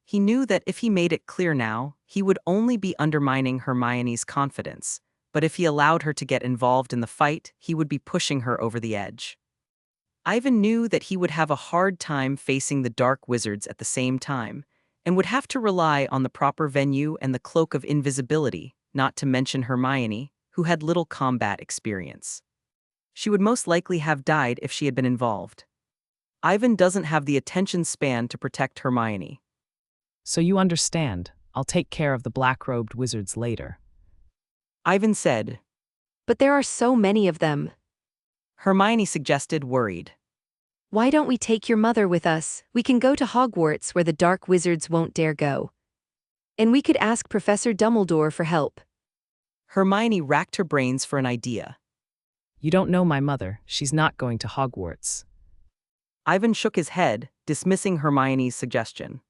He knew that if he made it clear now, he would only be undermining Hermione's confidence, but if he allowed her to get involved in the fight, he would be pushing her over the edge. Ivan knew that he would have a hard time facing the dark wizards at the same time, and would have to rely on the proper venue and the cloak of invisibility, not to mention Hermione, who had little combat experience. She would most likely have died if she had been involved. Ivan doesn't have the attention span to protect Hermione. So you understand, I'll take care of the black-robed wizards later. Ivan said. But there are so many of them. Hermione suggested, worried. Why don't we take your mother with us? We can go to Hogwarts where the dark wizards won't dare go. And we could ask Professor Dumbledore for help. Hermione racked her brains for an idea. You don't know my mother, she's not going to Hogwarts. Ivan shook his head, dismissing Hermione's suggestion.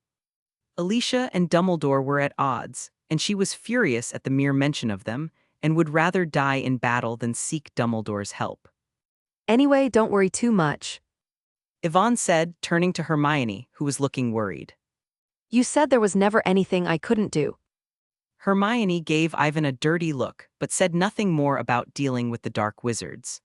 Alicia and Dumbledore were at odds, and she was furious at the mere mention of them, and would rather die in battle than seek Dumbledore's help. Anyway, don't worry too much. Yvonne said, turning to Hermione, who was looking worried. You said there was never anything I couldn't do. Hermione gave Ivan a dirty look, but said nothing more about dealing with the dark wizards.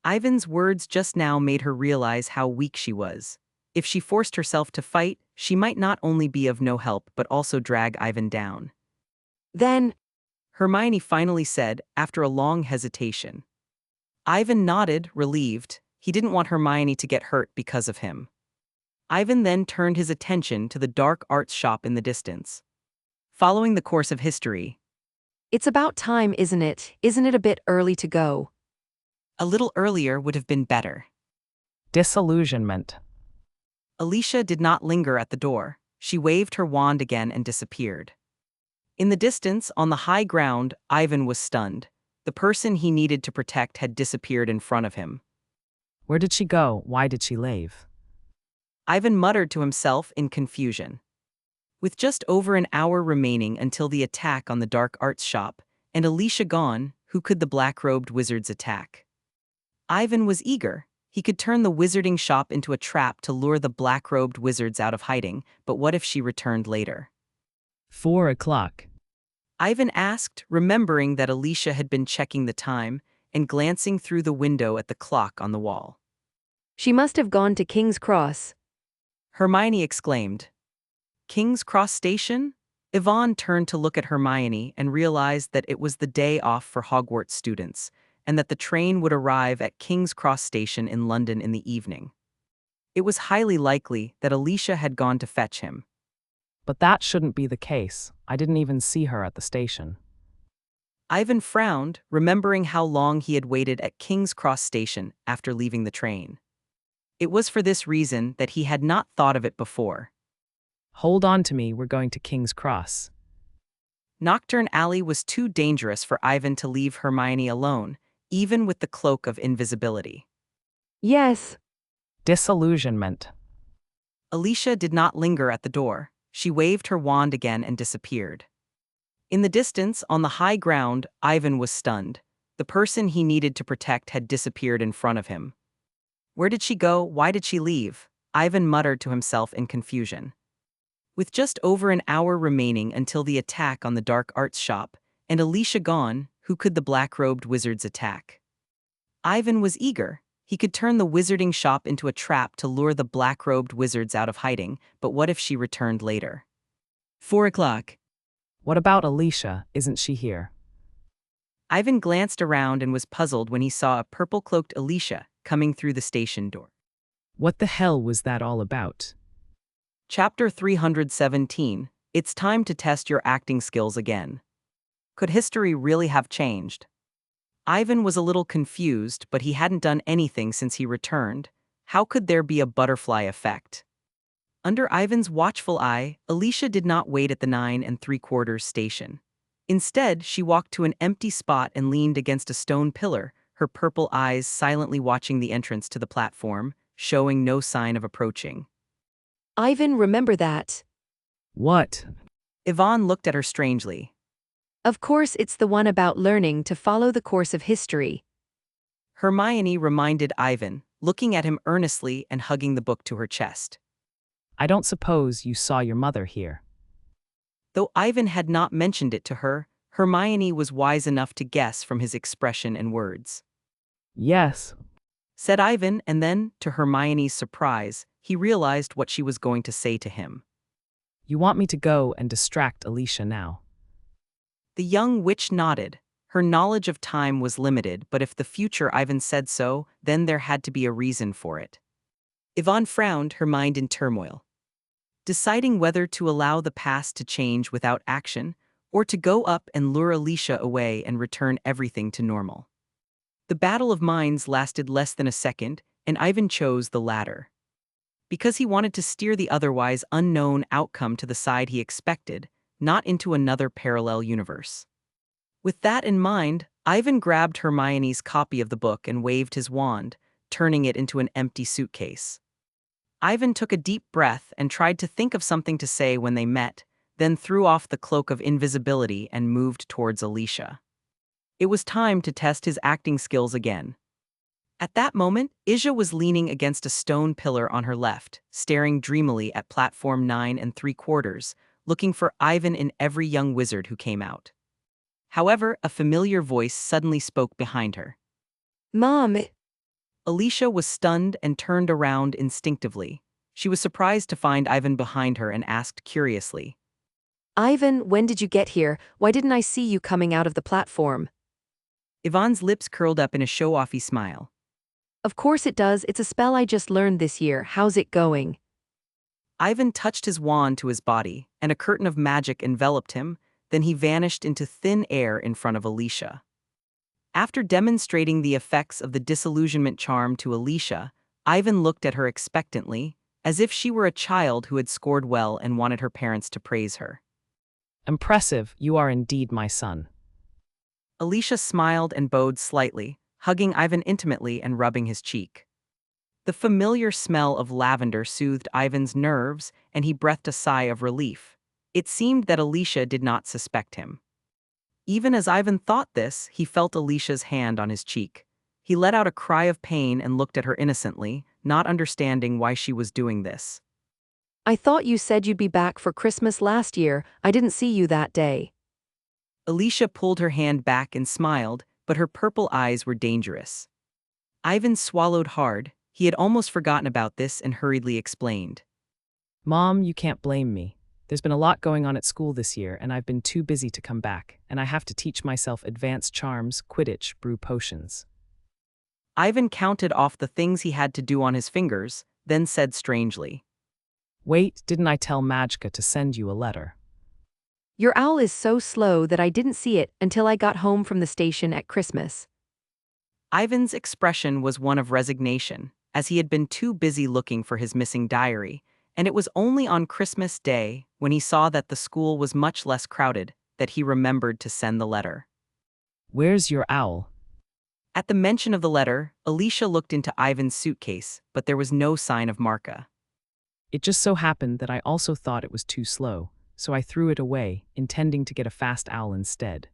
Ivan's words just now made her realize how weak she was. If she forced herself to fight, she might not only be of no help but also drag Ivan down. Then, Hermione finally said, after a long hesitation. Ivan nodded, relieved. He didn't want Hermione to get hurt because of him. Ivan then turned his attention to the dark arts shop in the distance. Following the course of history, it's about time, isn't it? Isn't it a bit early to go? a little earlier would have been better. Disillusionment. Alicia did not linger at the door. She waved her wand again and disappeared. In the distance, on the high ground, Ivan was stunned. The person he needed to protect had disappeared in front of him. Where did she go? Why did she leave? Ivan muttered to himself in confusion. With just over an hour remaining until the attack on the dark arts shop, and Alicia gone, who could the black-robed wizards attack? Ivan was eager. He could turn the wizarding shop into a trap to lure the black-robed wizards out of hiding, but what if she returned later? 4 o'clock. Ivan asked, remembering that Alicia had been checking the time and glancing through the window at the clock on the wall. She must have gone to King's Cross. Hermione exclaimed. King's Cross Station? Yvonne turned to look at Hermione and realized that it was the day off for Hogwarts students, and that the train would arrive at King's Cross Station in London in the evening. It was highly likely that Alicia had gone to fetch him. But that shouldn't be the case. I didn't even see her at the station. Ivan frowned, remembering how long he had waited at King's Cross Station after leaving the train. It was for this reason that he had not thought of it before. Hold on to me, we're going to King's Cross. Knockoff Alley was too dangerous for Ivan to leave Hermione alone, even with the cloak of invisibility. Yes. Disillusionment. Alicia did not linger at the door. She waved her wand again and disappeared. In the distance, on the high ground, Ivan was stunned. The person he needed to protect had disappeared in front of him. Where did she go? Why did she leave? Ivan muttered to himself in confusion. With just over an hour remaining until the attack on the dark arts shop, and Alicia gone, who could the black-robed wizards attack? Ivan was eager. He could turn the wizarding shop into a trap to lure the black-robed wizards out of hiding, but what if she returned later? 4 o'clock. What about Alicia? Isn't she here? Ivan glanced around and was puzzled when he saw a purple-cloaked Alicia coming through the station door. What the hell was that all about? Chapter 317. It's time to test your acting skills again. Could history really have changed? Ivan was a little confused, but he hadn't done anything since he returned. How could there be a butterfly effect? Under Ivan's watchful eye, Alicia did not wait at the 9 3/4 station. Instead, she walked to an empty spot and leaned against a stone pillar, her purple eyes silently watching the entrance to the platform, showing no sign of approaching. Ivan, remember that. What? Yvonne looked at her strangely. Of course, it's the one about learning to follow the course of history. Hermione reminded Ivan, looking at him earnestly and hugging the book to her chest. I don't suppose you saw your mother here. Though Ivan had not mentioned it to her, Hermione was wise enough to guess from his expression and words. Yes. Said Ivan, and then, to Hermione's surprise, he realized what she was going to say to him. You want me to go and distract Alicia now? The young witch nodded. Her knowledge of time was limited, but if the future Ivan said so, then there had to be a reason for it. Yvonne frowned, her mind in turmoil. Deciding whether to allow the past to change without action, or to go up and lure Alicia away and return everything to normal. The battle of minds lasted less than a second, and Ivan chose the latter. Because he wanted to steer the otherwise unknown outcome to the side he expected, not into another parallel universe. With that in mind, Ivan grabbed Hermione's copy of the book and waved his wand, turning it into an empty suitcase. Ivan took a deep breath and tried to think of something to say when they met, then threw off the cloak of invisibility and moved towards Alicia. It was time to test his acting skills again. At that moment, Ija was leaning against a stone pillar on her left, staring dreamily at platform 9 3/4, looking for Ivan in every young wizard who came out. However, a familiar voice suddenly spoke behind her. Mom. Alicia was stunned and turned around instinctively. She was surprised to find Ivan behind her and asked curiously, Ivan, when did you get here? Why didn't I see you coming out of the platform? Yvonne's lips curled up in a show-offy smile. Of course it does, it's a spell I just learned this year, how's it going? Ivan touched his wand to his body, and a curtain of magic enveloped him, then he vanished into thin air in front of Alicia. After demonstrating the effects of the disillusionment charm to Alicia, Ivan looked at her expectantly, as if she were a child who had scored well and wanted her parents to praise her. Impressive, you are indeed my son. Alicia smiled and bowed slightly, hugging Ivan intimately and rubbing his cheek. The familiar smell of lavender soothed Ivan's nerves, and he breathed a sigh of relief. It seemed that Alicia did not suspect him. Even as Ivan thought this, he felt Alicia's hand on his cheek. He let out a cry of pain and looked at her innocently, not understanding why she was doing this. I thought you said you'd be back for Christmas last year, I didn't see you that day. Alicia pulled her hand back and smiled, but her purple eyes were dangerous. Ivan swallowed hard. He had almost forgotten about this and hurriedly explained. Mom, you can't blame me. There's been a lot going on at school this year, and I've been too busy to come back, and I have to teach myself advanced charms, Quidditch, brew potions. Ivan counted off the things he had to do on his fingers, then said strangely. Wait, didn't I tell Majka to send you a letter? Your owl is so slow that I didn't see it until I got home from the station at Christmas. Ivan's expression was one of resignation, as he had been too busy looking for his missing diary, and it was only on Christmas Day, when he saw that the school was much less crowded, that he remembered to send the letter. Where's your owl? At the mention of the letter, Alicia looked into Ivan's suitcase, but there was no sign of Marka. It just so happened that I also thought it was too slow, so I threw it away, intending to get a fast owl instead.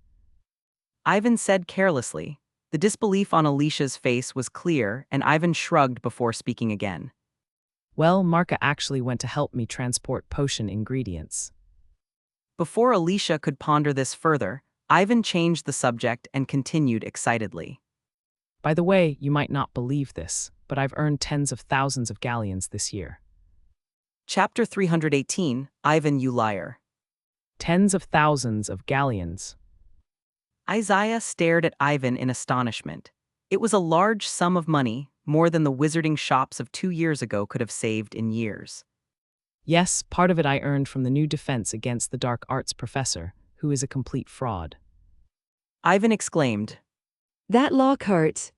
Ivan said carelessly. The disbelief on Alicia's face was clear, and Ivan shrugged before speaking again. Well, Marka actually went to help me transport potion ingredients. Before Alicia could ponder this further, Ivan changed the subject and continued excitedly. By the way, you might not believe this, but I've earned tens of thousands of galleons this year. Chapter 318, Ivan, you liar. Tens of thousands of galleons. Isaiah stared at Ivan in astonishment. It was a large sum of money, more than the wizarding shops of 2 years ago could have saved in years. Yes, part of it I earned from the new defense against the dark arts professor, who is a complete fraud. Ivan exclaimed. That Lockhart.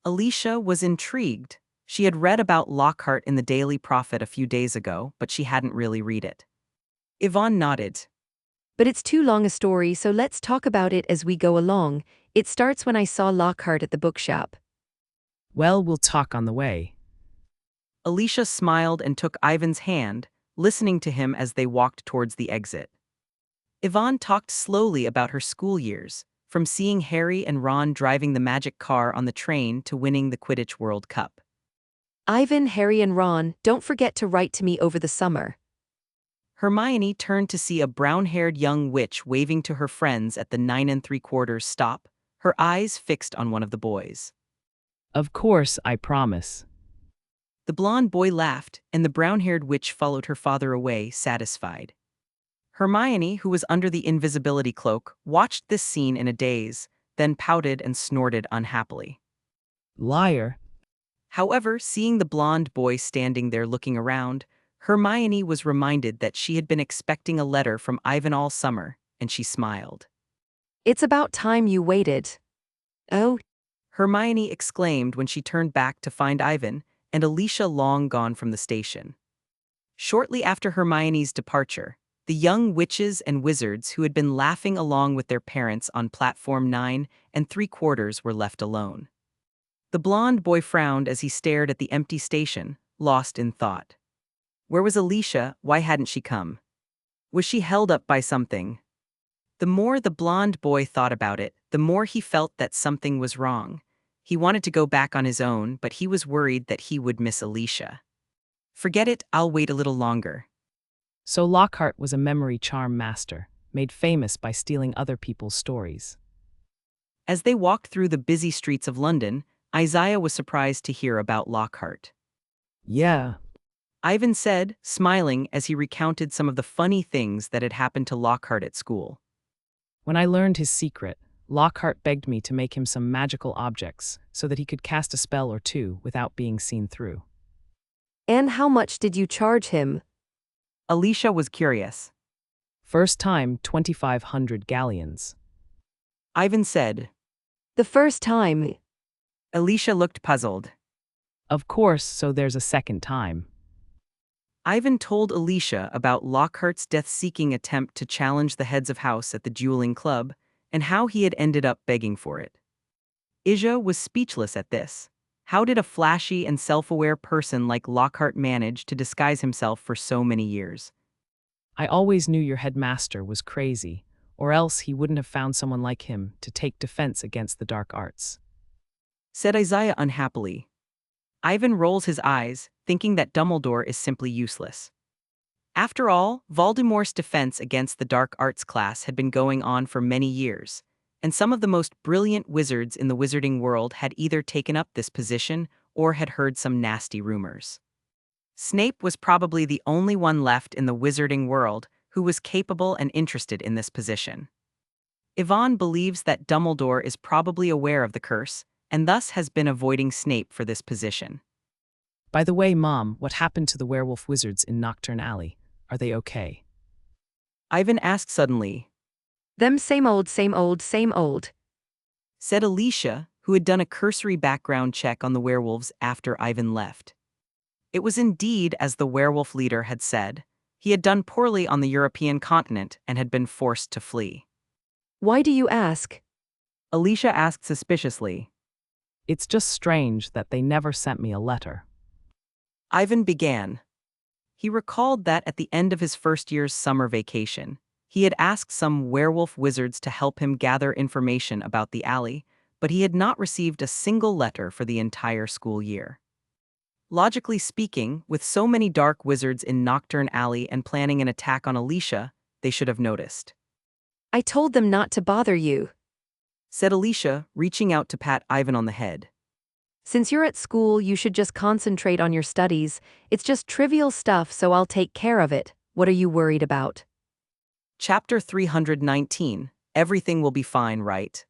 Alicia was intrigued. She had read about Lockhart in the Daily Prophet a few days ago, but she hadn't really read it. Yvonne nodded. But it's too long a story, so let's talk about it as we go along. It starts when I saw Lockhart at the bookshop. Well, we'll talk on the way. Alicia smiled and took Ivan's hand, listening to him as they walked towards the exit. Yvonne talked slowly about her school years, from seeing Harry and Ron driving the magic car on the train to winning the Quidditch World Cup. Ivan, Harry, and Ron, don't forget to write to me over the summer. Hermione turned to see a brown-haired young witch waving to her friends at the 9 3/4 stop, her eyes fixed on one of the boys. Of course, I promise. The blonde boy laughed, and the brown-haired witch followed her father away, satisfied. Hermione, who was under the invisibility cloak, watched this scene in a daze, then pouted and snorted unhappily. Liar. However, seeing the blonde boy standing there looking around, Hermione was reminded that she had been expecting a letter from Ivan all summer, and she smiled. It's about time you waited. Oh, Hermione exclaimed when she turned back to find Ivan and Alicia long gone from the station. Shortly after Hermione's departure, the young witches and wizards who had been laughing along with their parents on platform 9 3/4 were left alone. The blonde boy frowned as he stared at the empty station, lost in thought. Where was Alicia? Why hadn't she come? Was she held up by something? The more the blonde boy thought about it, the more he felt that something was wrong. He wanted to go back on his own, but he was worried that he would miss Alicia. Forget it, I'll wait a little longer. So Lockhart was a memory charm master, made famous by stealing other people's stories. As they walked through the busy streets of London, Isaiah was surprised to hear about Lockhart. Yeah. Ivan said, smiling as he recounted some of the funny things that had happened to Lockhart at school. When I learned his secret, Lockhart begged me to make him some magical objects so that he could cast a spell or two without being seen through. and how much did you charge him? Alicia was curious. First time, 2,500 galleons. Ivan said. The first time. Alicia looked puzzled. Of course, so there's a second time. Ivan told Alicia about Lockhart's death-seeking attempt to challenge the heads of house at the dueling club, and how he had ended up begging for it. Ija was speechless at this. How did a flashy and self-aware person like Lockhart manage to disguise himself for so many years? I always knew your headmaster was crazy, or else he wouldn't have found someone like him to take defense against the dark arts, said Isaiah unhappily. Ivan rolls his eyes, thinking that Dumbledore is simply useless. After all, Voldemort's defense against the dark arts class had been going on for many years, and some of the most brilliant wizards in the wizarding world had either taken up this position or had heard some nasty rumors. Snape was probably the only one left in the wizarding world who was capable and interested in this position. Yvonne believes that Dumbledore is probably aware of the curse, and thus has been avoiding Snape for this position. By the way, Mom, what happened to the werewolf wizards in Knockoff Alley? Are they okay? Ivan asked suddenly. Them same old, same old, same old, said Alicia, who had done a cursory background check on the werewolves after Ivan left. It was indeed as the werewolf leader had said. He had done poorly on the European continent and had been forced to flee. Why do you ask? Alicia asked suspiciously. It's just strange that they never sent me a letter. Ivan began. He recalled that at the end of his first year's summer vacation, he had asked some werewolf wizards to help him gather information about the alley, but he had not received a single letter for the entire school year. Logically speaking, with so many dark wizards in Knockturn Alley and planning an attack on Alicia, they should have noticed. I told them not to bother you. Said Alicia, reaching out to pat Ivan on the head. Since you're at school, you should just concentrate on your studies. It's just trivial stuff, so I'll take care of it. What are you worried about? Chapter 319. Everything will be fine, right?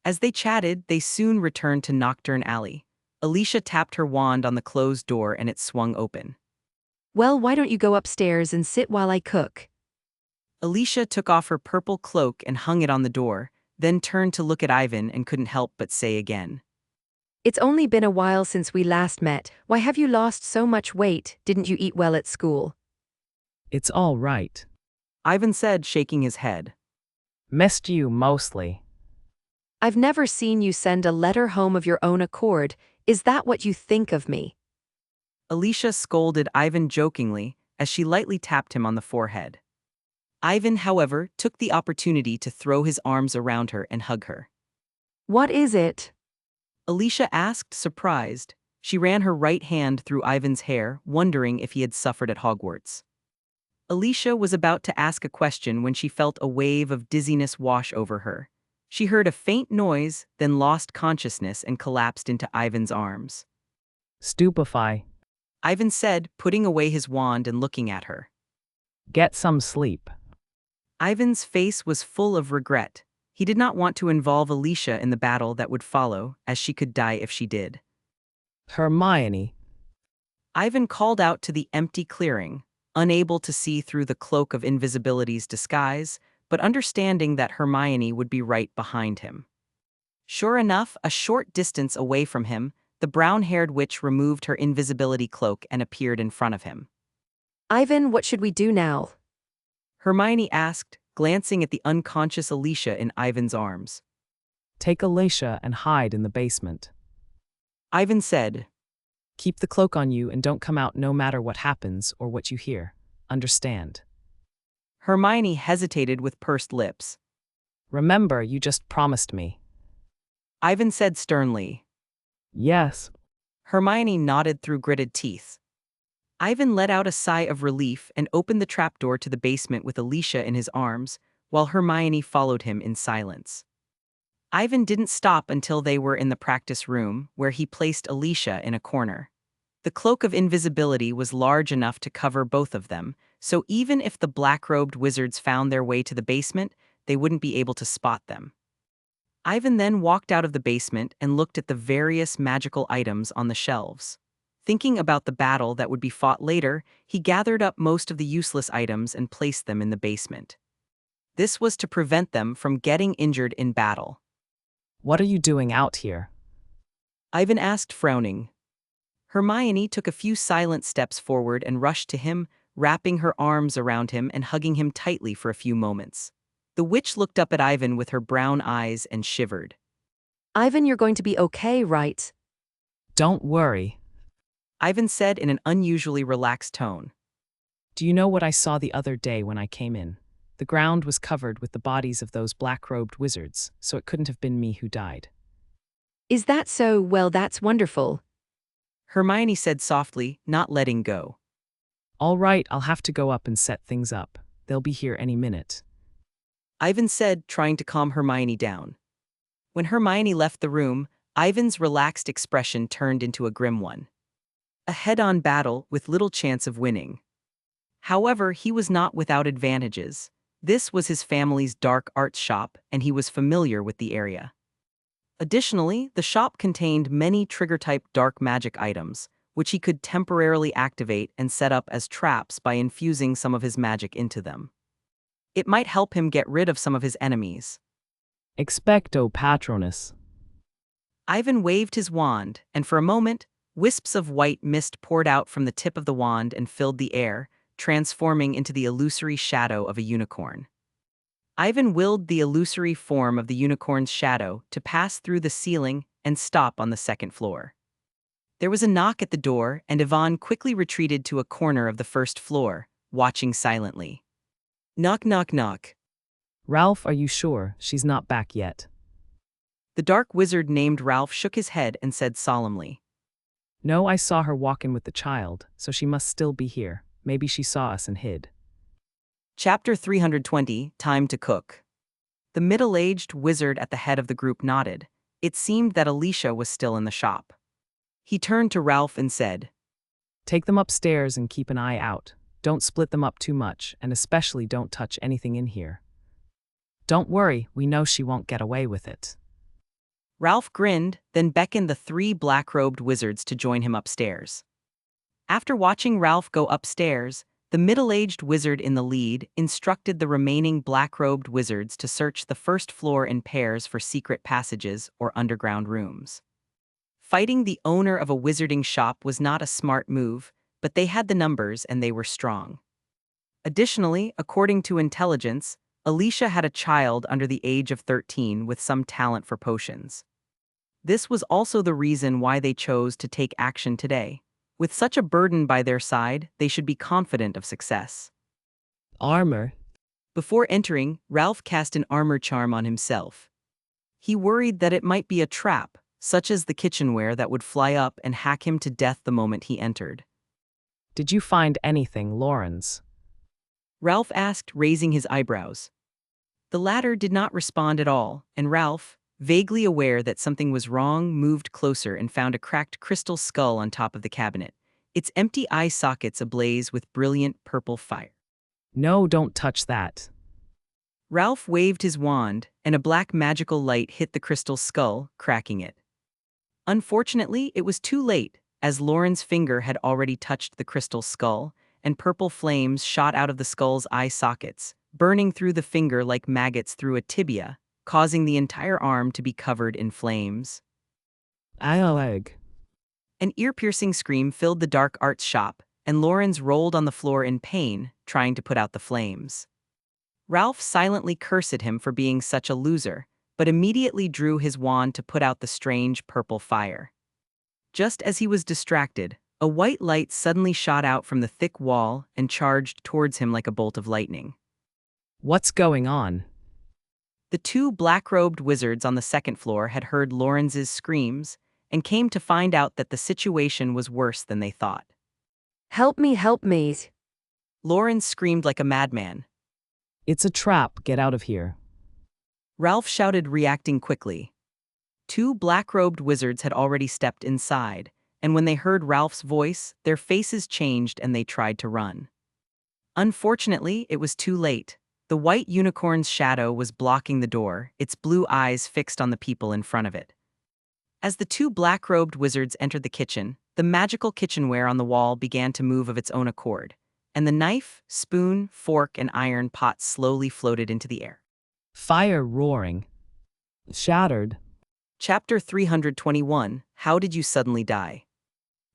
As they chatted, they soon returned to Knockturn Alley. Alicia tapped her wand on the closed door and it swung open. Well, why don't you go upstairs and sit while I cook? Alicia took off her purple cloak and hung it on the door, then turned to look at Ivan and couldn't help but say again. It's only been a while since we last met. Why have you lost so much weight? Didn't you eat well at school? It's all right. Ivan said, shaking his head. Missed you mostly. I've never seen you send a letter home of your own accord. Is that what you think of me? Alicia scolded Ivan jokingly as she lightly tapped him on the forehead. Ivan, however, took the opportunity to throw his arms around her and hug her. What is it? Alicia asked, surprised. She ran her right hand through Ivan's hair, wondering if he had suffered at Hogwarts. Alicia was about to ask a question when she felt a wave of dizziness wash over her. She heard a faint noise, then lost consciousness and collapsed into Ivan's arms. Stupefy. Ivan said, putting away his wand and looking at her. Get some sleep. Ivan's face was full of regret. He did not want to involve Alicia in the battle that would follow, as she could die if she did. Hermione. Ivan called out to the empty clearing, unable to see through the cloak of invisibility's disguise, but understanding that Hermione would be right behind him. Sure enough, a short distance away from him, the brown-haired witch removed her invisibility cloak and appeared in front of him. Ivan, what should we do now? Hermione asked, glancing at the unconscious Alicia in Ivan's arms. Take Alicia and hide in the basement. Ivan said, Keep the cloak on you and don't come out no matter what happens or what you hear. Understand? Hermione hesitated with pursed lips. Remember, you just promised me. Ivan said sternly. Yes. Hermione nodded through gritted teeth. Ivan let out a sigh of relief and opened the trapdoor to the basement with Alicia in his arms, while Hermione followed him in silence. Ivan didn't stop until they were in the practice room, where he placed Alicia in a corner. The cloak of invisibility was large enough to cover both of them, so even if the black-robed wizards found their way to the basement, they wouldn't be able to spot them. Ivan then walked out of the basement and looked at the various magical items on the shelves. Thinking about the battle that would be fought later, he gathered up most of the useless items and placed them in the basement. This was to prevent them from getting injured in battle. What are you doing out here? Ivan asked, frowning. Hermione took a few silent steps forward and rushed to him, wrapping her arms around him and hugging him tightly for a few moments. The witch looked up at Ivan with her brown eyes and shivered. Ivan, you're going to be okay, right? Don't worry. Ivan said in an unusually relaxed tone. Do you know what I saw the other day when I came in? The ground was covered with the bodies of those black-robed wizards, so it couldn't have been me who died. Is that so? Well, that's wonderful. Hermione said softly, not letting go. All right, I'll have to go up and set things up. They'll be here any minute. Ivan said, trying to calm Hermione down. When Hermione left the room, Ivan's relaxed expression turned into a grim one. A head-on battle with little chance of winning. However, he was not without advantages. This was his family's dark arts shop, and he was familiar with the area. Additionally, the shop contained many trigger-type dark magic items, which he could temporarily activate and set up as traps by infusing some of his magic into them. It might help him get rid of some of his enemies. Expecto Patronus. Ivan waved his wand, and for a moment, wisps of white mist poured out from the tip of the wand and filled the air, transforming into the illusory shadow of a unicorn. Ivan willed the illusory form of the unicorn's shadow to pass through the ceiling and stop on the second floor. There was a knock at the door, and Ivan quickly retreated to a corner of the first floor, watching silently. Knock, knock, knock. Ralph, are you sure she's not back yet? The dark wizard named Ralph shook his head and said solemnly, No, I saw her walk in with the child, so she must still be here. Maybe she saw us and hid. Chapter 320, Time to Cook. The middle-aged wizard at the head of the group nodded. It seemed that Alicia was still in the shop. He turned to Ralph and said, Take them upstairs and keep an eye out. Don't split them up too much, and especially don't touch anything in here. Don't worry, we know she won't get away with it. Ralph grinned, then beckoned the 3 black-robed wizards to join him upstairs. After watching Ralph go upstairs, the middle-aged wizard in the lead instructed the remaining black-robed wizards to search the first floor in pairs for secret passages or underground rooms. Fighting the owner of a wizarding shop was not a smart move, but they had the numbers and they were strong. Additionally, according to intelligence, Alicia had a child under the age of 13 with some talent for potions. This was also the reason why they chose to take action today. With such a burden by their side, they should be confident of success. Armor? Before entering, Ralph cast an armor charm on himself. He worried that it might be a trap, such as the kitchenware that would fly up and hack him to death the moment he entered. Did you find anything, Lawrence? Ralph asked, raising his eyebrows. The latter did not respond at all, and Ralph, vaguely aware that something was wrong, moved closer and found a cracked crystal skull on top of the cabinet, its empty eye sockets ablaze with brilliant purple fire. No, don't touch that. Ralph waved his wand, and a black magical light hit the crystal skull, cracking it. Unfortunately, it was too late, as Lauren's finger had already touched the crystal skull, and purple flames shot out of the skull's eye sockets, burning through the finger like maggots through a tibia, causing the entire arm to be covered in flames. Leg. An ear-piercing scream filled the dark arts shop, and Lawrence rolled on the floor in pain, trying to put out the flames. Ralph silently cursed at him for being such a loser, but immediately drew his wand to put out the strange purple fire. Just as he was distracted, a white light suddenly shot out from the thick wall and charged towards him like a bolt of lightning. What's going on? The 2 black-robed wizards on the second floor had heard Lawrence's screams and came to find out that the situation was worse than they thought. Help me, help me. Lawrence screamed like a madman. It's a trap, get out of here. Ralph shouted, reacting quickly. 2 black-robed wizards had already stepped inside, and when they heard Ralph's voice, their faces changed and they tried to run. Unfortunately, it was too late. The white unicorn's shadow was blocking the door, its blue eyes fixed on the people in front of it. As the 2 black-robed wizards entered the kitchen, the magical kitchenware on the wall began to move of its own accord, and the knife, spoon, fork, and iron pot slowly floated into the air. Fire roaring. Shattered. Chapter 321, How Did You Suddenly Die?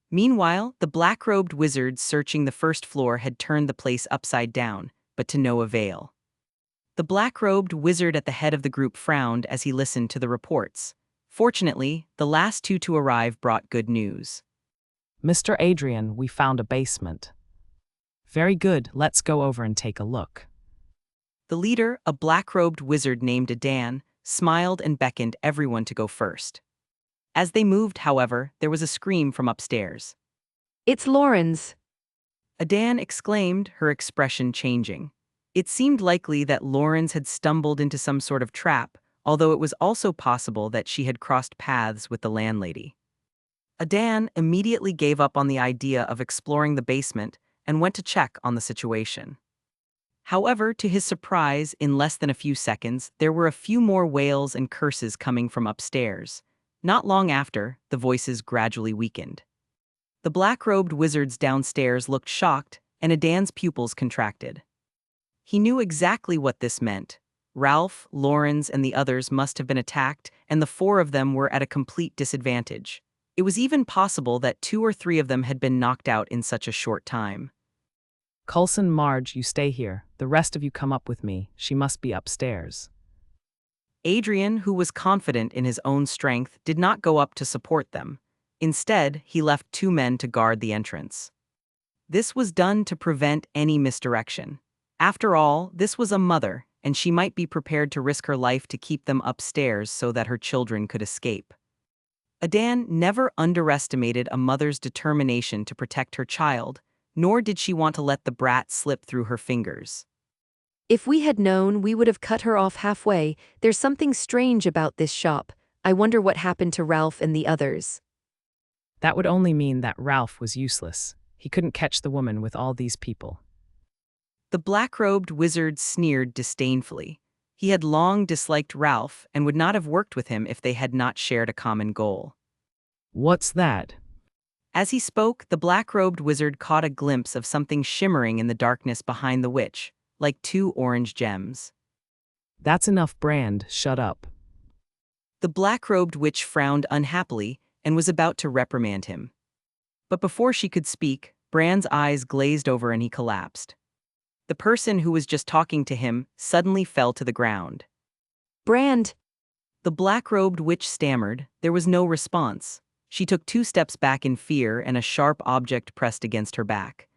Meanwhile, the black-robed wizards searching the first floor had turned the place upside down, but to no avail. The black-robed wizard at the head of the group frowned as he listened to the reports. Fortunately, the last 2 to arrive brought good news. Mr. Adrian, we found a basement. Very good, let's go over and take a look. The leader, a black-robed wizard named Adan, smiled and beckoned everyone to go first. As they moved, however, there was a scream from upstairs. It's Lawrence. Adan exclaimed, her expression changing. It seemed likely that Lawrence had stumbled into some sort of trap, although it was also possible that she had crossed paths with the landlady. Adan immediately gave up on the idea of exploring the basement and went to check on the situation. However, to his surprise, in less than a few seconds, there were a few more wails and curses coming from upstairs. Not long after, the voices gradually weakened. The black-robed wizards downstairs looked shocked, and Adan's pupils contracted. He knew exactly what this meant. Ralph, Lawrence, and the others must have been attacked, and the 4 of them were at a complete disadvantage. It was even possible that 2 or 3 of them had been knocked out in such a short time. Coulson, Marge, you stay here. The rest of you come up with me. She must be upstairs. Adrian, who was confident in his own strength, did not go up to support them. Instead, he left 2 men to guard the entrance. This was done to prevent any misdirection. After all, this was a mother, and she might be prepared to risk her life to keep them upstairs so that her children could escape. Adan never underestimated a mother's determination to protect her child, nor did she want to let the brat slip through her fingers. If we had known, we would have cut her off halfway. There's something strange about this shop. I wonder what happened to Ralph and the others. That would only mean that Ralph was useless. He couldn't catch the woman with all these people. The black-robed wizard sneered disdainfully. He had long disliked Ralph and would not have worked with him if they had not shared a common goal. What's that? As he spoke, the black-robed wizard caught a glimpse of something shimmering in the darkness behind the witch, like two orange gems. That's enough, Brand, shut up. The black-robed witch frowned unhappily and was about to reprimand him. But before she could speak, Brand's eyes glazed over and he collapsed. The person who was just talking to him suddenly fell to the ground. Brand! The black-robed witch stammered. There was no response. She took 2 steps back in fear and a sharp object pressed against her back.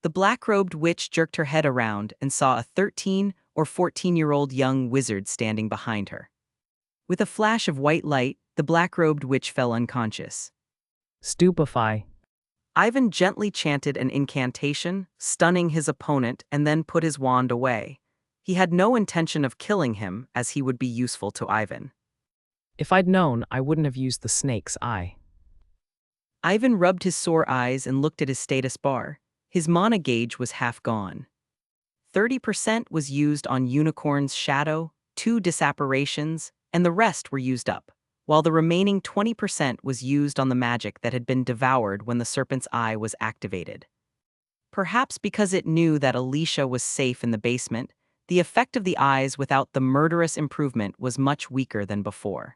The black-robed witch jerked her head around and saw a 13 or 14-year-old young wizard standing behind her. With a flash of white light, the black-robed witch fell unconscious. Stupefy. Ivan gently chanted an incantation, stunning his opponent, and then put his wand away. He had no intention of killing him, as he would be useful to Ivan. If I'd known, I wouldn't have used the snake's eye. Ivan rubbed his sore eyes and looked at his status bar. His mana gauge was half gone. 30% was used on Unicorn's Shadow, 2 disapparitions, and the rest were used up, while the remaining 20% was used on the magic that had been devoured when the serpent's eye was activated. Perhaps because it knew that Alicia was safe in the basement, the effect of the eyes without the murderous improvement was much weaker than before.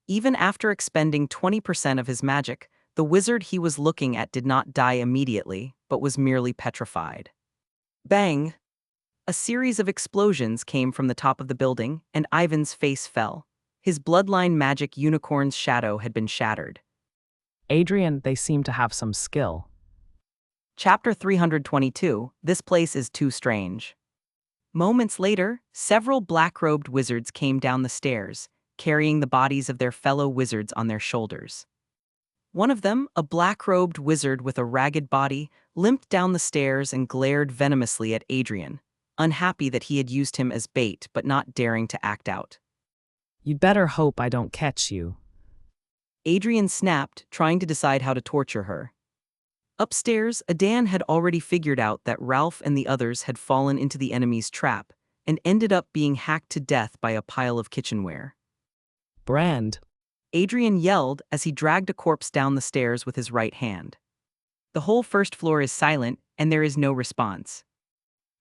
Even after expending 20% of his magic, the wizard he was looking at did not die immediately, but was merely petrified. Bang! A series of explosions came from the top of the building, and Ivan's face fell. His bloodline magic Unicorn's Shadow had been shattered. Adrian, they seem to have some skill. Chapter 322, This Place is Too Strange. Moments later, several black-robed wizards came down the stairs, carrying the bodies of their fellow wizards on their shoulders. One of them, a black-robed wizard with a ragged body, limped down the stairs and glared venomously at Adrian, unhappy that he had used him as bait but not daring to act out. You'd better hope I don't catch you. Adrian snapped, trying to decide how to torture her. Upstairs, Adan had already figured out that Ralph and the others had fallen into the enemy's trap and ended up being hacked to death by a pile of kitchenware. Brand. Adrian yelled as he dragged a corpse down the stairs with his right hand. The whole first floor is silent, and there is no response.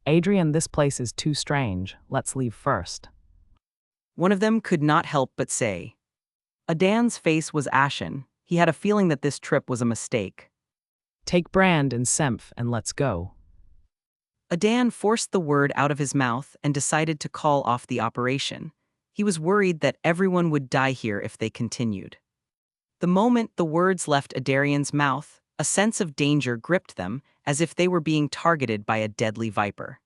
Adrian, this place is too strange. Let's leave first. One of them could not help but say. Adan's face was ashen. He had a feeling that this trip was a mistake. Take Brand and Semph and let's go. Adan forced the word out of his mouth and decided to call off the operation. He was worried that everyone would die here if they continued. The moment the words left Adarian's mouth, a sense of danger gripped them, as if they were being targeted by a deadly viper.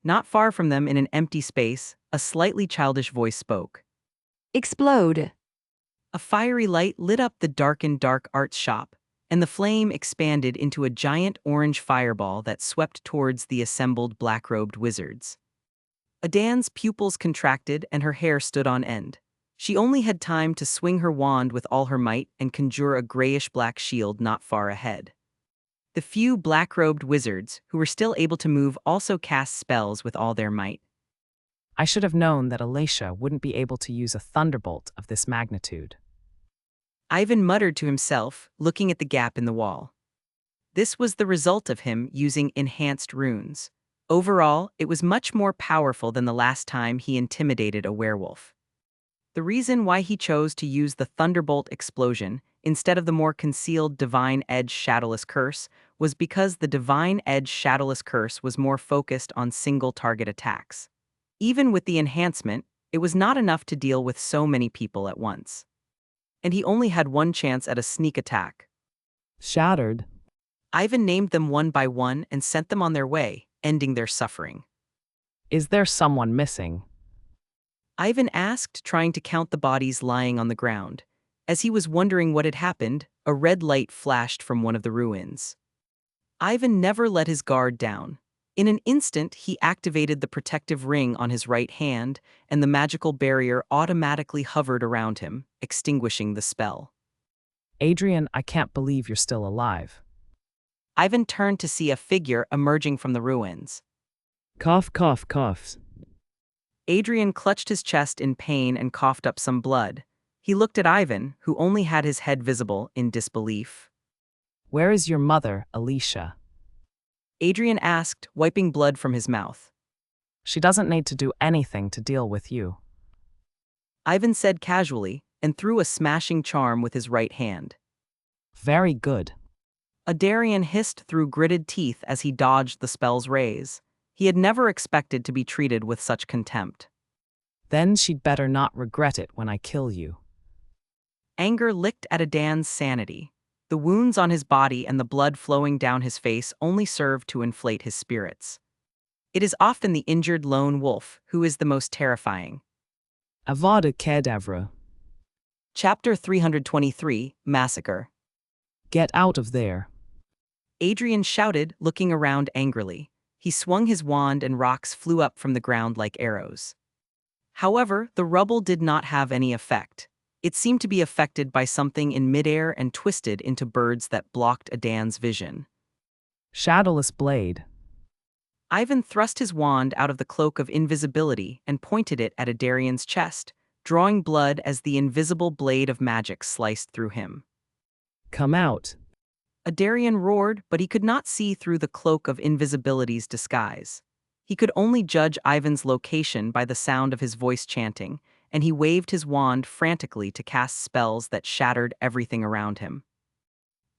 Not far from them, in an empty space, a slightly childish voice spoke. Explode! A fiery light lit up the darkened dark arts shop, and the flame expanded into a giant orange fireball that swept towards the assembled black-robed wizards. Adan's pupils contracted and her hair stood on end. She only had time to swing her wand with all her might and conjure a grayish-black shield not far ahead. The few black-robed wizards who were still able to move also cast spells with all their might. I should have known that Alicia wouldn't be able to use a thunderbolt of this magnitude. Ivan muttered to himself, looking at the gap in the wall. This was the result of him using enhanced runes. Overall, it was much more powerful than the last time he intimidated a werewolf. The reason why he chose to use the Thunderbolt explosion instead of the more concealed Divine Edge Shadowless Curse was because the Divine Edge Shadowless Curse was more focused on single-target attacks. Even with the enhancement, it was not enough to deal with so many people at once. And he only had one chance at a sneak attack. Shattered. Ivan named them one by one and sent them on their way, ending their suffering. Is there someone missing? Ivan asked, trying to count the bodies lying on the ground. As he was wondering what had happened, a red light flashed from one of the ruins. Ivan never let his guard down. In an instant, he activated the protective ring on his right hand, and the magical barrier automatically hovered around him, extinguishing the spell. Adrian, I can't believe you're still alive. Ivan turned to see a figure emerging from the ruins. Cough, cough, coughs. Adrian clutched his chest in pain and coughed up some blood. He looked at Ivan, who only had his head visible, in disbelief. Where is your mother, Alicia? Adrian asked, wiping blood from his mouth. She doesn't need to do anything to deal with you. Ivan said casually, and threw a smashing charm with his right hand. Very good. Adarian hissed through gritted teeth as he dodged the spell's rays. He had never expected to be treated with such contempt. Then she'd better not regret it when I kill you. Anger licked at Adan's sanity. The wounds on his body and the blood flowing down his face only served to inflate his spirits. It is often the injured lone wolf who is the most terrifying. Avada Kedavra. Chapter 323, Massacre. Get out of there. Adrian shouted, looking around angrily. He swung his wand and rocks flew up from the ground like arrows. However, the rubble did not have any effect. It seemed to be affected by something in midair and twisted into birds that blocked Adan's vision. Shadowless blade. Ivan thrust his wand out of the cloak of invisibility and pointed it at Adarian's chest, drawing blood as the invisible blade of magic sliced through him. Come out. Adarian roared, but he could not see through the cloak of invisibility's disguise. He could only judge Ivan's location by the sound of his voice chanting, and he waved his wand frantically to cast spells that shattered everything around him.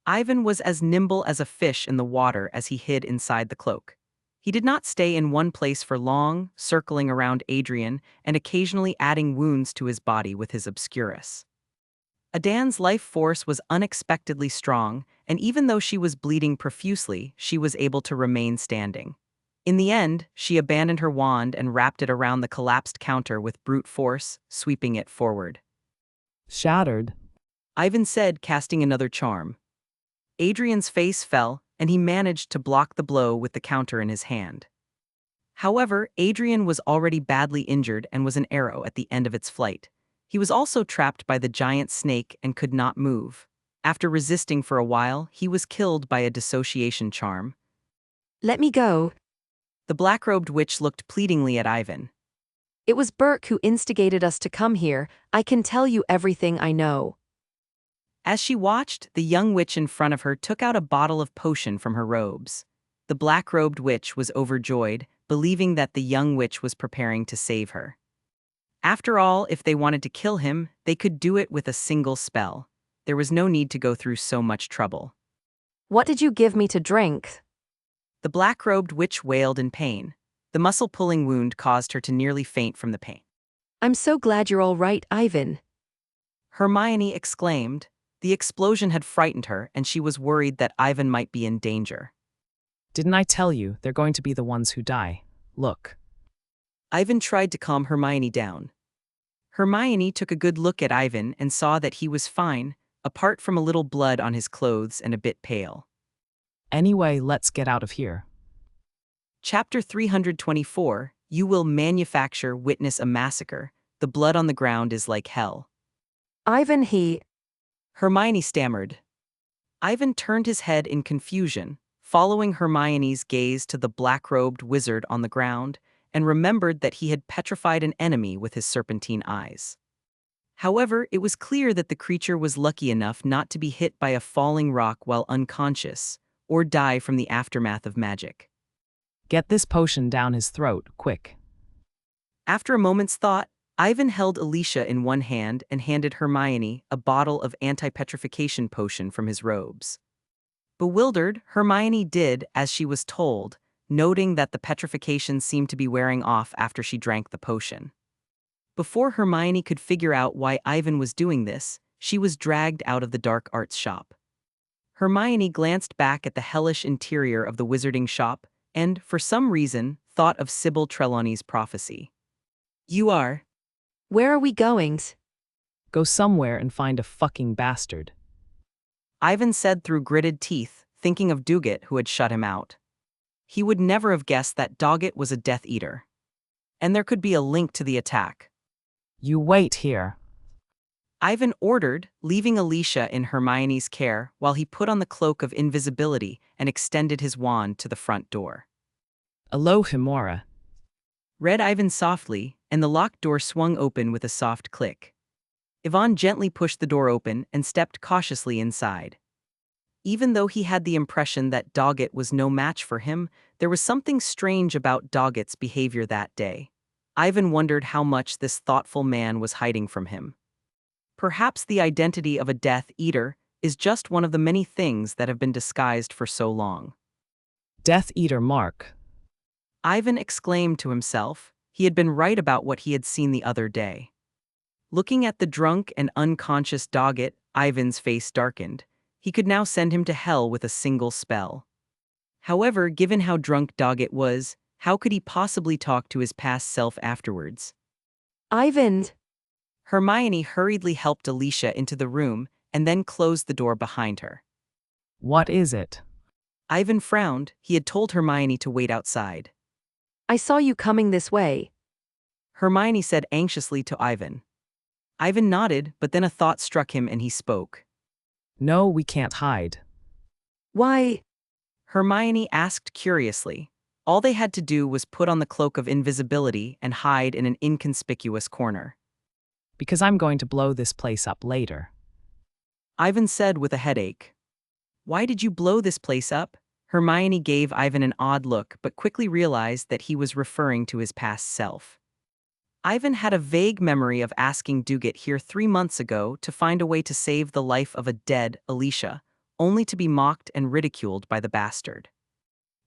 Ivan was as nimble as a fish in the water as he hid inside the cloak. He did not stay in one place for long, circling around Adrian and occasionally adding wounds to his body with his obscurus. Adan's life force was unexpectedly strong, and even though she was bleeding profusely, she was able to remain standing. In the end, she abandoned her wand and wrapped it around the collapsed counter with brute force, sweeping it forward. Shattered. Ivan said, casting another charm. Adrian's face fell, and he managed to block the blow with the counter in his hand. However, Adrian was already badly injured and was an arrow at the end of its flight. He was also trapped by the giant snake and could not move. After resisting for a while, he was killed by a dissociation charm. Let me go. The black-robed witch looked pleadingly at Ivan. It was Burke who instigated us to come here. I can tell you everything I know. As she watched, the young witch in front of her took out a bottle of potion from her robes. The black-robed witch was overjoyed, believing that the young witch was preparing to save her. After all, if they wanted to kill him, they could do it with a single spell. There was no need to go through so much trouble. What did you give me to drink? The black-robed witch wailed in pain. The muscle-pulling wound caused her to nearly faint from the pain. I'm so glad you're all right, Ivan. Hermione exclaimed. The explosion had frightened her, and she was worried that Ivan might be in danger. Didn't I tell you they're going to be the ones who die? Look. Ivan tried to calm Hermione down. Hermione took a good look at Ivan and saw that he was fine, apart from a little blood on his clothes and a bit pale. Anyway, let's get out of here. Chapter 324, You will witness a massacre. The blood on the ground is like hell. Ivan, Hermione stammered. Ivan turned his head in confusion, following Hermione's gaze to the black-robed wizard on the ground, and remembered that he had petrified an enemy with his serpentine eyes. However, it was clear that the creature was lucky enough not to be hit by a falling rock while unconscious, or die from the aftermath of magic. Get this potion down his throat, quick. After a moment's thought, Ivan held Alicia in one hand and handed Hermione a bottle of anti-petrification potion from his robes. Bewildered, Hermione did as she was told, noting that the petrification seemed to be wearing off after she drank the potion. Before Hermione could figure out why Ivan was doing this, she was dragged out of the dark arts shop. Hermione glanced back at the hellish interior of the wizarding shop and, for some reason, thought of Sybil Trelawney's prophecy. You are. Where are we going? Go somewhere and find a fucking bastard. Ivan said through gritted teeth, thinking of Dugat who had shut him out. He would never have guessed that Doggett was a Death Eater. And there could be a link to the attack. You wait here. Ivan ordered, leaving Alicia in Hermione's care while he put on the cloak of invisibility and extended his wand to the front door. Alohomora. Read Ivan softly, and the locked door swung open with a soft click. Yvonne gently pushed the door open and stepped cautiously inside. Even though he had the impression that Doggett was no match for him, there was something strange about Doggett's behavior that day. Ivan wondered how much this thoughtful man was hiding from him. Perhaps the identity of a Death Eater is just one of the many things that have been disguised for so long. Death Eater Mark. Ivan exclaimed to himself. He had been right about what he had seen the other day. Looking at the drunk and unconscious Doggett, Ivan's face darkened. He could now send him to hell with a single spell. However, given how drunk Doggett was, how could he possibly talk to his past self afterwards? Ivan! Hermione hurriedly helped Alicia into the room and then closed the door behind her. What is it? Ivan frowned. He had told Hermione to wait outside. I saw you coming this way. Hermione said anxiously to Ivan. Ivan nodded, but then a thought struck him and he spoke. No, we can't hide. Why? Hermione asked curiously. All they had to do was put on the cloak of invisibility and hide in an inconspicuous corner. Because I'm going to blow this place up later. Ivan said with a headache. Why did you blow this place up? Hermione gave Ivan an odd look but quickly realized that he was referring to his past self. Ivan had a vague memory of asking Dugat here 3 months ago to find a way to save the life of a dead Alicia, only to be mocked and ridiculed by the bastard.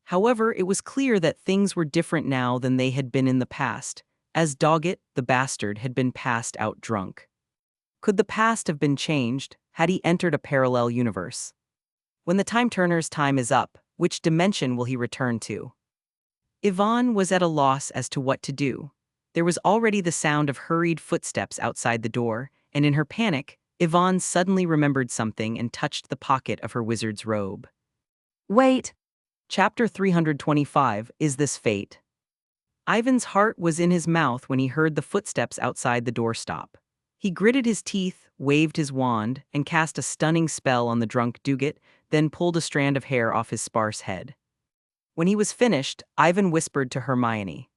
However, it was clear that things were different now than they had been in the past, as Doggett, the bastard, had been passed out drunk. Could the past have been changed, had he entered a parallel universe? When the Time Turner's time is up, which dimension will he return to? Yvonne was at a loss as to what to do. There was already the sound of hurried footsteps outside the door, and in her panic, Yvonne suddenly remembered something and touched the pocket of her wizard's robe. Wait. Chapter 325, Is This Fate? Ivan's heart was in his mouth when he heard the footsteps outside the door stop. He gritted his teeth, waved his wand, and cast a stunning spell on the drunk Dugat, then pulled a strand of hair off his sparse head. When he was finished, Ivan whispered to Hermione.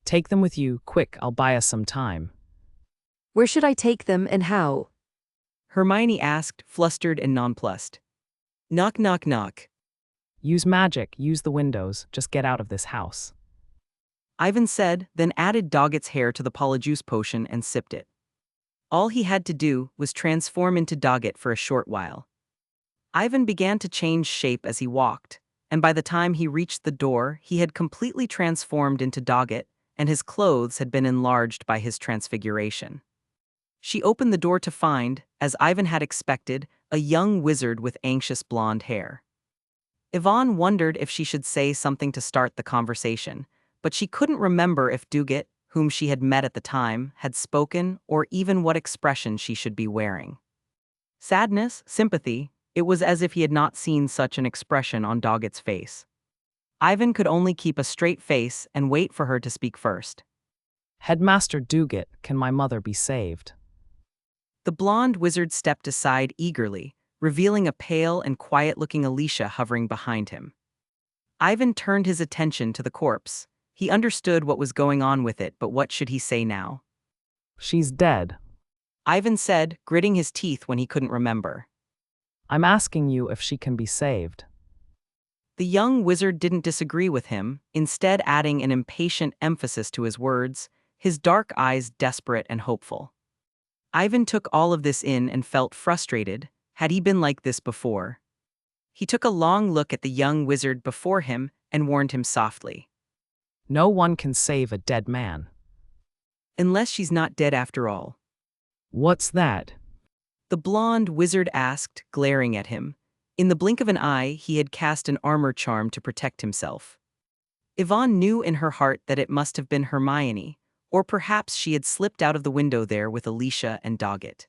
Take them with you, quick, I'll buy us some time. Where should I take them and how? Hermione asked, flustered and nonplussed. Knock, knock, knock. Use magic, use the windows, just get out of this house. Ivan said, then added Doggett's hair to the polyjuice potion and sipped it. All he had to do was transform into Doggett for a short while. Ivan began to change shape as he walked, and by the time he reached the door, he had completely transformed into Doggett, and his clothes had been enlarged by his transfiguration. She opened the door to find, as Ivan had expected, a young wizard with anxious blonde hair. Yvonne wondered if she should say something to start the conversation, but she couldn't remember if Dugat, whom she had met at the time, had spoken or even what expression she should be wearing. Sadness, sympathy, it was as if he had not seen such an expression on Doggett's face. Ivan could only keep a straight face and wait for her to speak first. Headmaster Dugat, can my mother be saved? The blonde wizard stepped aside eagerly, revealing a pale and quiet-looking Alicia hovering behind him. Ivan turned his attention to the corpse. He understood what was going on with it, but what should he say now? She's dead. Ivan said, gritting his teeth when he couldn't remember. I'm asking you if she can be saved. The young wizard didn't disagree with him, instead adding an impatient emphasis to his words, his dark eyes desperate and hopeful. Ivan took all of this in and felt frustrated. Had he been like this before? He took a long look at the young wizard before him and warned him softly. No one can save a dead man. Unless she's not dead after all. What's that? The blonde wizard asked, glaring at him. In the blink of an eye, he had cast an armor charm to protect himself. Yvonne knew in her heart that it must have been Hermione, or perhaps she had slipped out of the window there with Alicia and Doggett.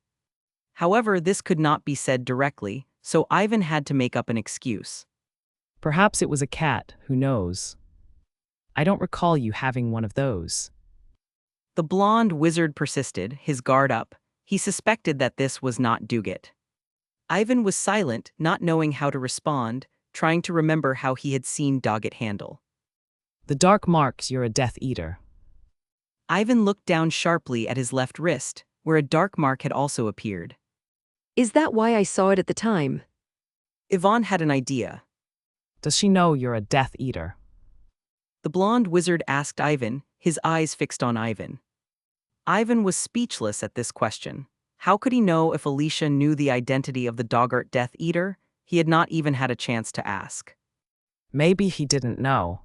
However, this could not be said directly, so Ivan had to make up an excuse. Perhaps it was a cat, who knows? I don't recall you having one of those. The blonde wizard persisted, his guard up. He suspected that this was not Doggett. Ivan was silent, not knowing how to respond, trying to remember how he had seen Doggett handle. The dark marks you're a Death Eater. Ivan looked down sharply at his left wrist, where a dark mark had also appeared. Is that why I saw it at the time? Yvonne had an idea. Does she know you're a Death Eater? The blonde wizard asked Ivan, his eyes fixed on Ivan. Ivan was speechless at this question. How could he know if Alicia knew the identity of the Doggett Death Eater? He had not even had a chance to ask. Maybe he didn't know.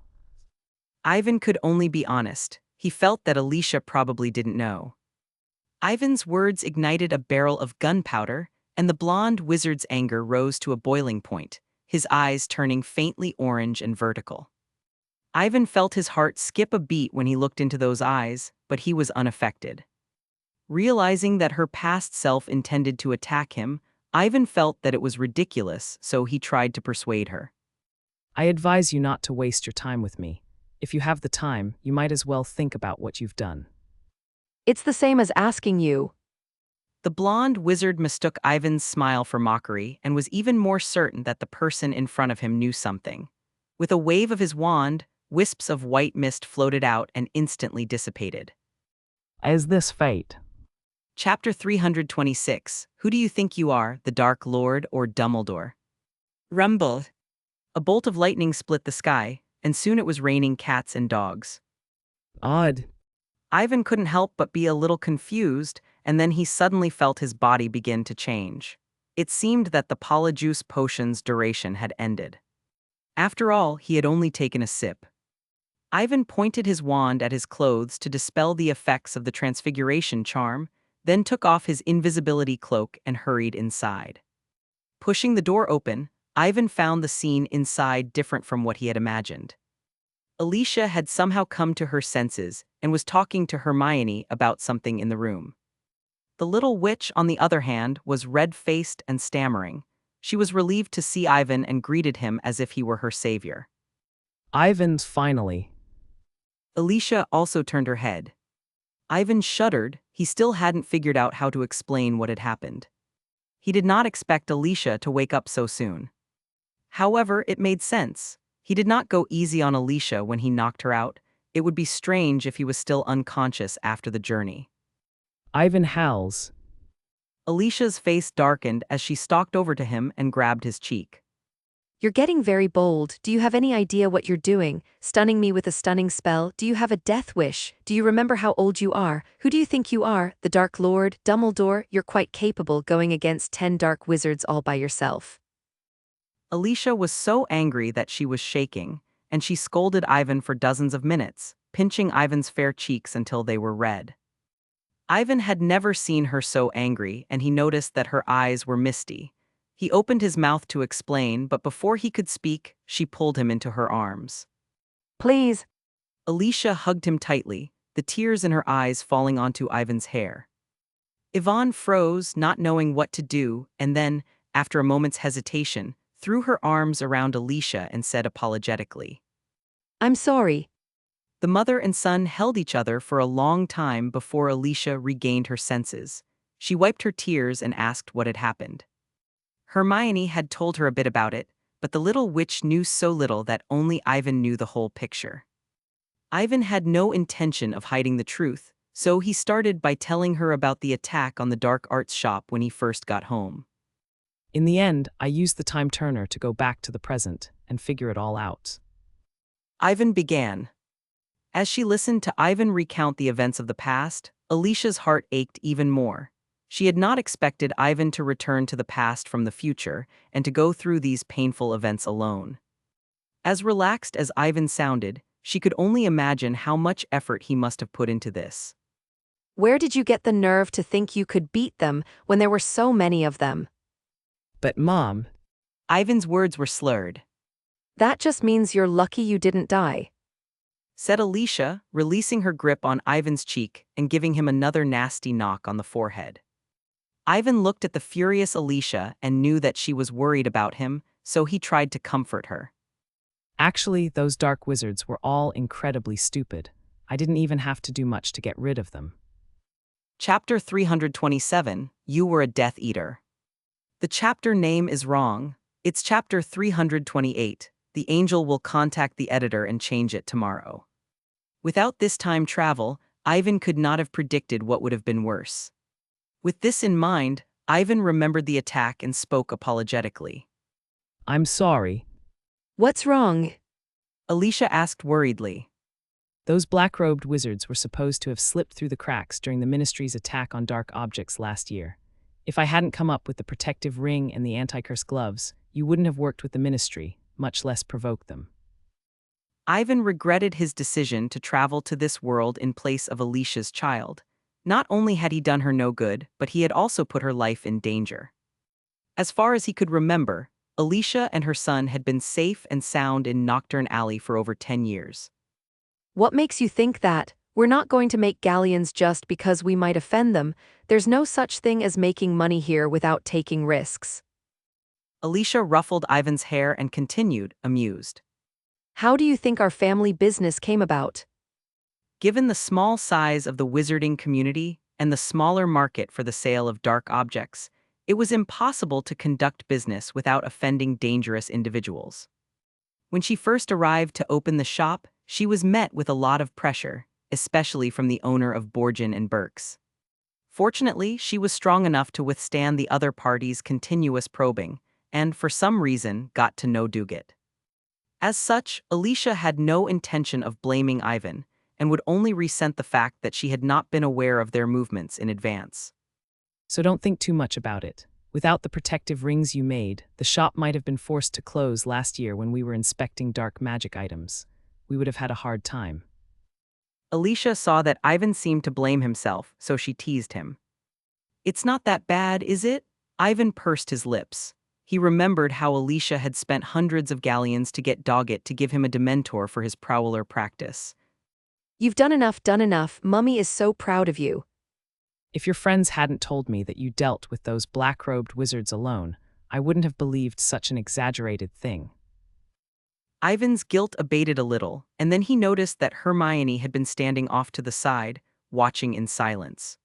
Ivan could only be honest. He felt that Alicia probably didn't know. Ivan's words ignited a barrel of gunpowder, and the blonde wizard's anger rose to a boiling point, his eyes turning faintly orange and vertical. Ivan felt his heart skip a beat when he looked into those eyes, but he was unaffected. Realizing that her past self intended to attack him, Ivan felt that it was ridiculous, so he tried to persuade her. I advise you not to waste your time with me. If you have the time, you might as well think about what you've done. It's the same as asking you. The blonde wizard mistook Ivan's smile for mockery and was even more certain that the person in front of him knew something. With a wave of his wand, wisps of white mist floated out and instantly dissipated. Is this fate? Chapter 326. Who do you think you are, the Dark Lord or Dumbledore? Rumble. A bolt of lightning split the sky, and soon it was raining cats and dogs. Odd. Ivan couldn't help but be a little confused, and then he suddenly felt his body begin to change. It seemed that the polyjuice potion's duration had ended. After all, he had only taken a sip. Ivan pointed his wand at his clothes to dispel the effects of the transfiguration charm, then took off his invisibility cloak and hurried inside. Pushing the door open, Ivan found the scene inside different from what he had imagined. Alicia had somehow come to her senses and was talking to Hermione about something in the room. The little witch, on the other hand, was red-faced and stammering. She was relieved to see Ivan and greeted him as if he were her savior. Ivan's finally. Alicia also turned her head. Ivan shuddered. He still hadn't figured out how to explain what had happened. He did not expect Alicia to wake up so soon. However, it made sense. He did not go easy on Alicia when he knocked her out. It would be strange if he was still unconscious after the journey. Ivan howls. Alicia's face darkened as she stalked over to him and grabbed his cheek. You're getting very bold. Do you have any idea what you're doing? Stunning me with a stunning spell? Do you have a death wish? Do you remember how old you are? Who do you think you are? The Dark Lord, Dumbledore? You're quite capable going against 10 dark wizards all by yourself. Alicia was so angry that she was shaking, and she scolded Ivan for dozens of minutes, pinching Ivan's fair cheeks until they were red. Ivan had never seen her so angry, and he noticed that her eyes were misty. He opened his mouth to explain, but before he could speak, she pulled him into her arms. Please. Alicia hugged him tightly, the tears in her eyes falling onto Ivan's hair. Yvonne froze, not knowing what to do, and then, after a moment's hesitation, threw her arms around Alicia and said apologetically, I'm sorry. The mother and son held each other for a long time before Alicia regained her senses. She wiped her tears and asked what had happened. Hermione had told her a bit about it, but the little witch knew so little that only Ivan knew the whole picture. Ivan had no intention of hiding the truth, so he started by telling her about the attack on the dark arts shop when he first got home. In the end, I used the time turner to go back to the present and figure it all out. Ivan began. As she listened to Ivan recount the events of the past, Alicia's heart ached even more. She had not expected Ivan to return to the past from the future and to go through these painful events alone. As relaxed as Ivan sounded, she could only imagine how much effort he must have put into this. Where did you get the nerve to think you could beat them when there were so many of them? But Mom. Ivan's words were slurred. That just means you're lucky you didn't die. said Alicia, releasing her grip on Ivan's cheek and giving him another nasty knock on the forehead. Ivan looked at the furious Alicia and knew that she was worried about him, so he tried to comfort her. Actually, those dark wizards were all incredibly stupid. I didn't even have to do much to get rid of them. Chapter 327, You Were a Death Eater. The chapter name is wrong. It's chapter 328. The angel will contact the editor and change it tomorrow. Without this time travel, Ivan could not have predicted what would have been worse. With this in mind, Ivan remembered the attack and spoke apologetically. I'm sorry. What's wrong? Alicia asked worriedly. Those black-robed wizards were supposed to have slipped through the cracks during the Ministry's attack on dark objects last year. If I hadn't come up with the protective ring and the anti-curse gloves, you wouldn't have worked with the Ministry, much less provoked them. Ivan regretted his decision to travel to this world in place of Alicia's child. Not only had he done her no good, but he had also put her life in danger. As far as he could remember, Alicia and her son had been safe and sound in Knockoff Alley for over 10 years. What makes you think that? We're not going to make galleons just because we might offend them. There's no such thing as making money here without taking risks. Alicia ruffled Ivan's hair and continued, amused. How do you think our family business came about? Given the small size of the wizarding community and the smaller market for the sale of dark objects, it was impossible to conduct business without offending dangerous individuals. When she first arrived to open the shop, she was met with a lot of pressure, especially from the owner of Borgin and Burke's. Fortunately, she was strong enough to withstand the other party's continuous probing, and for some reason got to know Dugat. As such, Alicia had no intention of blaming Ivan, and would only resent the fact that she had not been aware of their movements in advance. So don't think too much about it. Without the protective rings you made, the shop might have been forced to close last year when we were inspecting dark magic items. We would have had a hard time. Alicia saw that Ivan seemed to blame himself, so she teased him. It's not that bad, is it? Ivan pursed his lips. He remembered how Alicia had spent hundreds of galleons to get Doggett to give him a dementor for his prowler practice. You've done enough. Mummy is so proud of you. If your friends hadn't told me that you dealt with those black-robed wizards alone, I wouldn't have believed such an exaggerated thing. Ivan's guilt abated a little, and then he noticed that Hermione had been standing off to the side, watching in silence.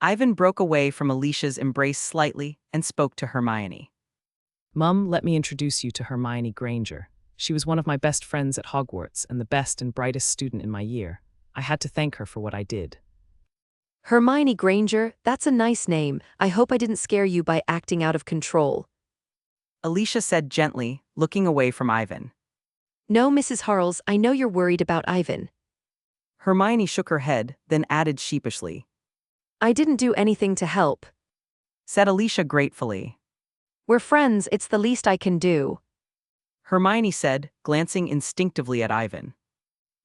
Ivan broke away from Alicia's embrace slightly and spoke to Hermione. Mum, let me introduce you to Hermione Granger. She was one of my best friends at Hogwarts and the best and brightest student in my year. I had to thank her for what I did. Hermione Granger, that's a nice name. I hope I didn't scare you by acting out of control. Alicia said gently, looking away from Ivan. No, Mrs. Harles, I know you're worried about Ivan. Hermione shook her head, then added sheepishly. I didn't do anything to help. Said Alicia gratefully. We're friends, it's the least I can do. Hermione said, glancing instinctively at Ivan.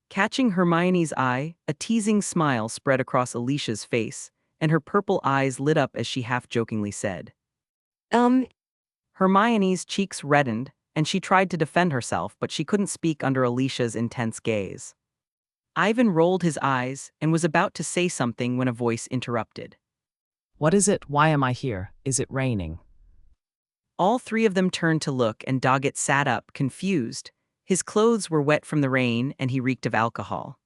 Catching Hermione's eye, a teasing smile spread across Alicia's face, and her purple eyes lit up as she half-jokingly said. Hermione's cheeks reddened, and she tried to defend herself, but she couldn't speak under Alicia's intense gaze. Ivan rolled his eyes and was about to say something when a voice interrupted. What is it? Why am I here? Is it raining? All three of them turned to look, and Doggett sat up, confused. His clothes were wet from the rain, and he reeked of alcohol.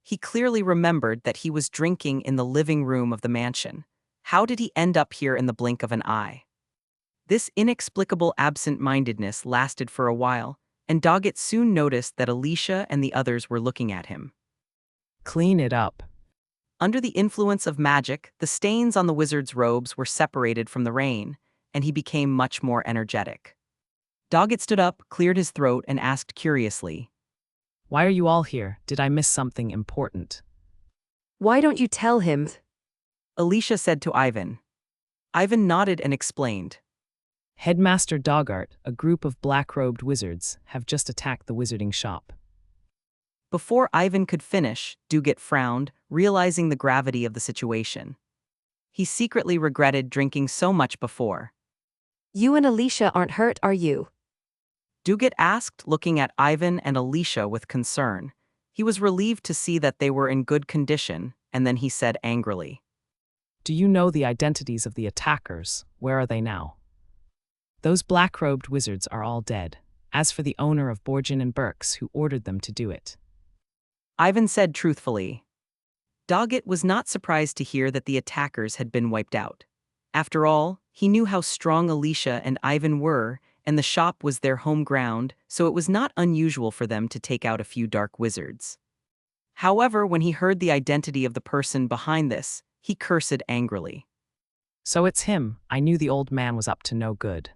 He clearly remembered that he was drinking in the living room of the mansion. How did he end up here in the blink of an eye? This inexplicable absent-mindedness lasted for a while, and Doggett soon noticed that Alicia and the others were looking at him. Clean it up. Under the influence of magic, the stains on the wizard's robes were separated from the rain, and he became much more energetic. Doggett stood up, cleared his throat, and asked curiously, Why are you all here? Did I miss something important? Why don't you tell him? Alicia said to Ivan. Ivan nodded and explained. Headmaster Doggart, a group of black-robed wizards, have just attacked the wizarding shop. Before Ivan could finish, Doggett frowned, realizing the gravity of the situation. He secretly regretted drinking so much before. You and Alicia aren't hurt, are you? Doggett asked, looking at Ivan and Alicia with concern. He was relieved to see that they were in good condition, and then he said angrily, Do you know the identities of the attackers? Where are they now? Those black-robed wizards are all dead. As for the owner of Borgin and Burke's who ordered them to do it. Ivan said truthfully. Doggett was not surprised to hear that the attackers had been wiped out. After all, he knew how strong Alicia and Ivan were, and the shop was their home ground, so it was not unusual for them to take out a few dark wizards. However, when he heard the identity of the person behind this, he cursed angrily. So it's him. I knew the old man was up to no good.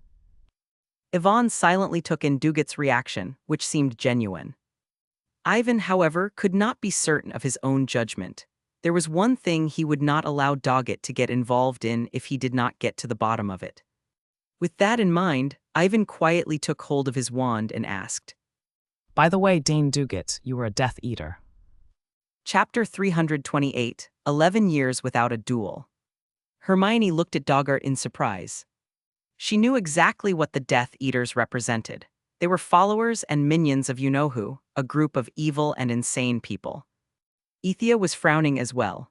Yvonne silently took in Duggett's reaction, which seemed genuine. Ivan, however, could not be certain of his own judgment. There was one thing he would not allow Doggett to get involved in if he did not get to the bottom of it. With that in mind, Ivan quietly took hold of his wand and asked, By the way, Dane Duggett, you were a Death Eater. Chapter 328, 11 Years Without a Duel. Hermione looked at Doggett in surprise. She knew exactly what the Death Eaters represented. They were followers and minions of you-know-who, a group of evil and insane people. Ethia was frowning as well.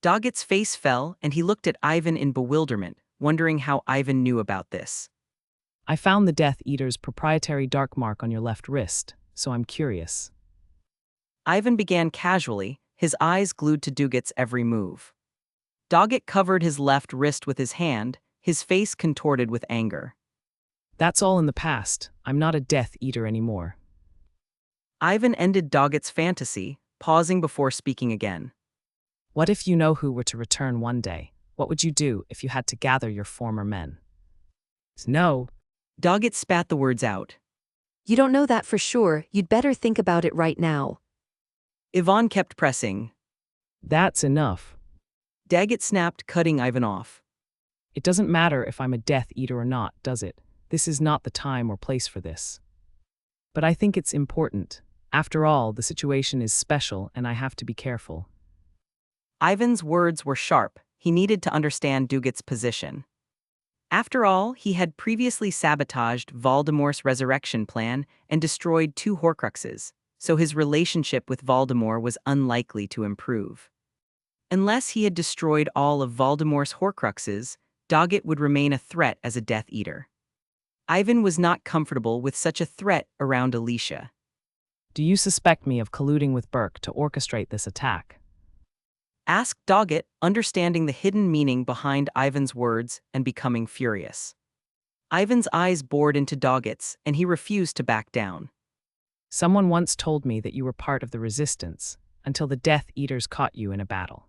Doggett's face fell, and he looked at Ivan in bewilderment, wondering how Ivan knew about this. I found the Death Eater's proprietary dark mark on your left wrist, so I'm curious. Ivan began casually, his eyes glued to Duggett's every move. Doggett covered his left wrist with his hand, his face contorted with anger. That's all in the past. I'm not a Death Eater anymore. Ivan ended Doggett's fantasy, pausing before speaking again. What if you-know-who were to return one day? What would you do if you had to gather your former men? No. Doggett spat the words out. You don't know that for sure, you'd better think about it right now. Yvonne kept pressing. That's enough. Daggett snapped, cutting Ivan off. It doesn't matter if I'm a Death Eater or not, does it? This is not the time or place for this. But I think it's important. After all, the situation is special and I have to be careful. Ivan's words were sharp. He needed to understand Duggett's position. After all, he had previously sabotaged Voldemort's resurrection plan and destroyed 2 Horcruxes, so his relationship with Voldemort was unlikely to improve. Unless he had destroyed all of Voldemort's Horcruxes, Doggett would remain a threat as a Death Eater. Ivan was not comfortable with such a threat around Alicia. Do you suspect me of colluding with Burke to orchestrate this attack? Asked Doggett, understanding the hidden meaning behind Ivan's words and becoming furious. Ivan's eyes bored into Doggett's, and he refused to back down. Someone once told me that you were part of the Resistance, until the Death Eaters caught you in a battle.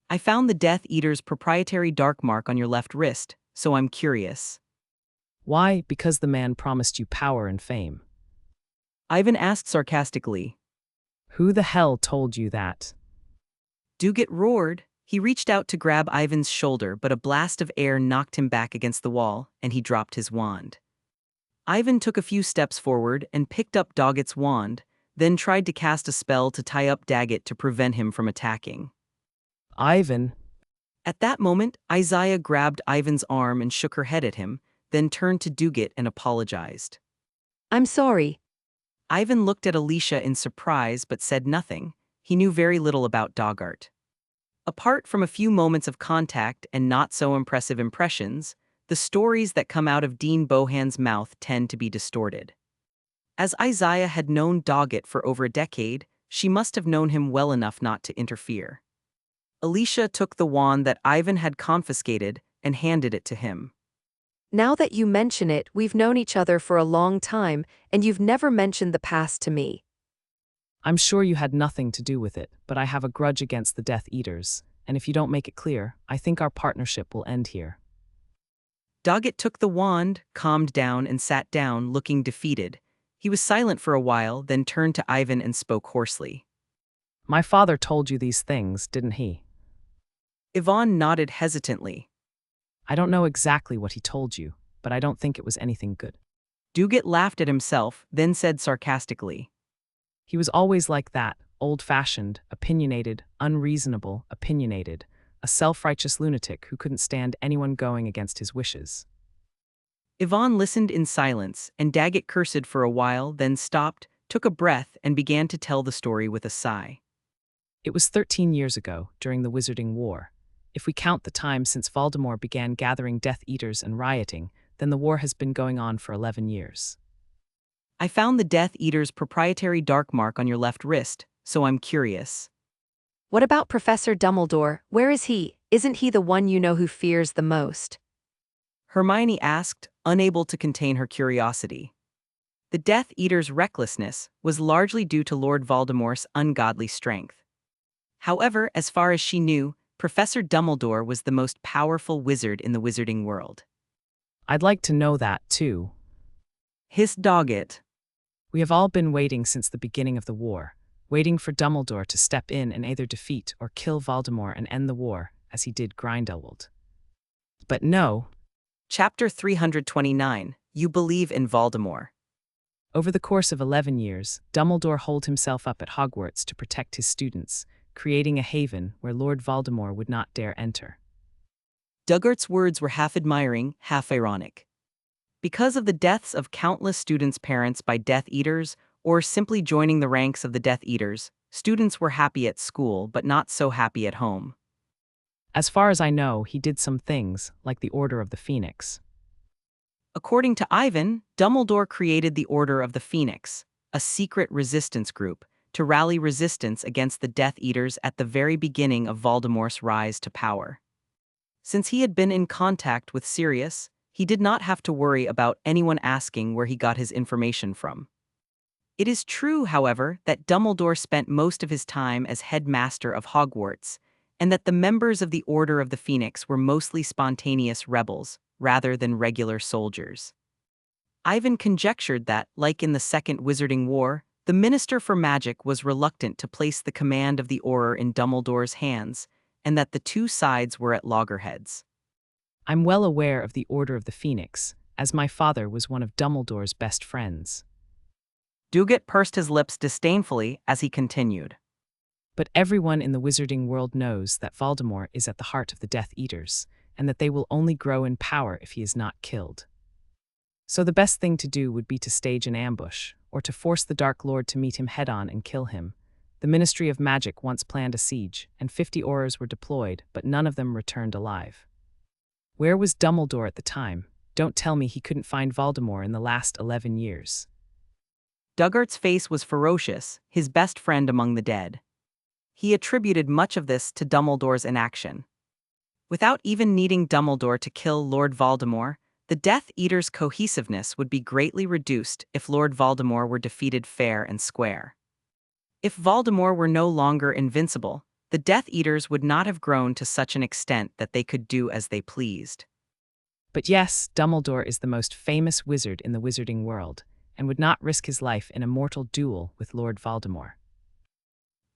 I found the Death Eater's proprietary dark mark on your left wrist, so I'm curious. Why? Because the man promised you power and fame. Ivan asked sarcastically. Who the hell told you that? Doggett roared. He reached out to grab Ivan's shoulder, but a blast of air knocked him back against the wall, and he dropped his wand. Ivan took a few steps forward and picked up Doggett's wand, then tried to cast a spell to tie up Daggett to prevent him from attacking. Ivan. At that moment, Isaiah grabbed Ivan's arm and shook her head at him, then turned to Doggett and apologized. I'm sorry. Ivan looked at Alicia in surprise but said nothing. He knew very little about Doggett. Apart from a few moments of contact and not-so-impressive impressions, the stories that come out of Dean Bohan's mouth tend to be distorted. As Isaiah had known Doggett for over a decade, she must have known him well enough not to interfere. Alicia took the wand that Ivan had confiscated and handed it to him. Now that you mention it, we've known each other for a long time, and you've never mentioned the past to me. I'm sure you had nothing to do with it, but I have a grudge against the Death Eaters, and if you don't make it clear, I think our partnership will end here. Doggett took the wand, calmed down, and sat down, looking defeated. He was silent for a while, then turned to Ivan and spoke hoarsely. My father told you these things, didn't he? Yvonne nodded hesitantly. I don't know exactly what he told you, but I don't think it was anything good. Doggett laughed at himself, then said sarcastically. He was always like that, old-fashioned, opinionated, unreasonable, opinionated, a self-righteous lunatic who couldn't stand anyone going against his wishes. Yvonne listened in silence, and Daggett cursed for a while, then stopped, took a breath and began to tell the story with a sigh. It was 13 years ago, during the Wizarding War. If we count the time since Voldemort began gathering Death Eaters and rioting, then the war has been going on for 11 years. I found the Death Eater's proprietary dark mark on your left wrist, so I'm curious. What about Professor Dumbledore? Where is he? Isn't he the one you know who fears the most? Hermione asked, unable to contain her curiosity. The Death Eater's recklessness was largely due to Lord Voldemort's ungodly strength. However, as far as she knew, Professor Dumbledore was the most powerful wizard in the wizarding world. I'd like to know that, too. Hissed Doggett. We have all been waiting since the beginning of the war, waiting for Dumbledore to step in and either defeat or kill Voldemort and end the war, as he did Grindelwald. But no. Chapter 329, You Believe in Voldemort. Over the course of 11 years, Dumbledore holed himself up at Hogwarts to protect his students, creating a haven where Lord Voldemort would not dare enter. Duggart's words were half admiring, half ironic. Because of the deaths of countless students' parents by Death Eaters, or simply joining the ranks of the Death Eaters, students were happy at school but not so happy at home. As far as I know, he did some things, like the Order of the Phoenix. According to Ivan, Dumbledore created the Order of the Phoenix, a secret resistance group, to rally resistance against the Death Eaters at the very beginning of Voldemort's rise to power. Since he had been in contact with Sirius, he did not have to worry about anyone asking where he got his information from. It is true, however, that Dumbledore spent most of his time as headmaster of Hogwarts, and that the members of the Order of the Phoenix were mostly spontaneous rebels, rather than regular soldiers. Ivan conjectured that, like in the Second Wizarding War, the Minister for Magic was reluctant to place the command of the Order in Dumbledore's hands, and that the two sides were at loggerheads. I'm well aware of the Order of the Phoenix, as my father was one of Dumbledore's best friends. Doggett pursed his lips disdainfully as he continued. But everyone in the wizarding world knows that Voldemort is at the heart of the Death Eaters, and that they will only grow in power if he is not killed. So the best thing to do would be to stage an ambush, or to force the Dark Lord to meet him head-on and kill him. The Ministry of Magic once planned a siege, and 50 Aurors were deployed, but none of them returned alive. Where was Dumbledore at the time? Don't tell me he couldn't find Voldemort in the last 11 years. Duggart's face was ferocious, his best friend among the dead. He attributed much of this to Dumbledore's inaction. Without even needing Dumbledore to kill Lord Voldemort, the Death Eaters' cohesiveness would be greatly reduced if Lord Voldemort were defeated fair and square. If Voldemort were no longer invincible, the Death Eaters would not have grown to such an extent that they could do as they pleased. But yes, Dumbledore is the most famous wizard in the wizarding world, and would not risk his life in a mortal duel with Lord Voldemort.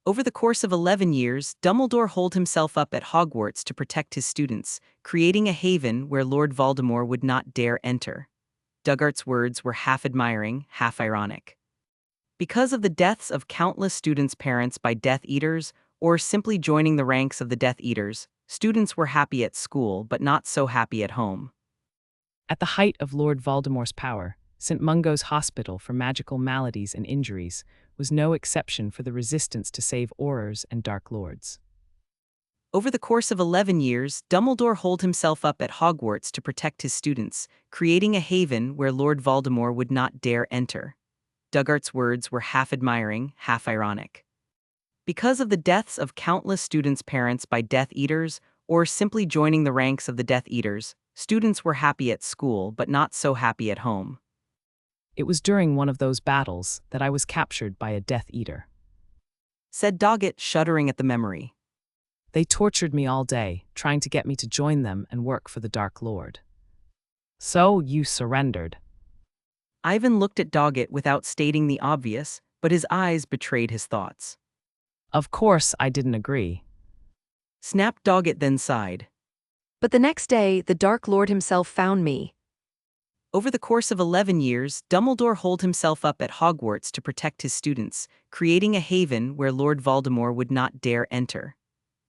Over the course of 11 years, Dumbledore holed himself up at Hogwarts to protect his students, creating a haven where Lord Voldemort would not dare enter. Duggart's words were half admiring, half ironic. Because of the deaths of countless students' parents by Death Eaters, or simply joining the ranks of the Death Eaters, students were happy at school but not so happy at home. At the height of Lord Voldemort's power, St. Mungo's Hospital for Magical Maladies and Injuries was no exception for the resistance to save Aurors and Dark Lords. Over the course of 11 years, Dumbledore holed himself up at Hogwarts to protect his students, creating a haven where Lord Voldemort would not dare enter. Duggart's words were half admiring, half ironic. Because of the deaths of countless students' parents by Death Eaters, or simply joining the ranks of the Death Eaters, students were happy at school but not so happy at home. It was during one of those battles that I was captured by a Death Eater, said Doggett, shuddering at the memory. They tortured me all day, trying to get me to join them and work for the Dark Lord. So you surrendered. Ivan looked at Doggett without stating the obvious, but his eyes betrayed his thoughts. Of course I didn't agree. Snapped Doggett, then sighed. But the next day, the Dark Lord himself found me. Over the course of 11 years, Dumbledore holed himself up at Hogwarts to protect his students, creating a haven where Lord Voldemort would not dare enter.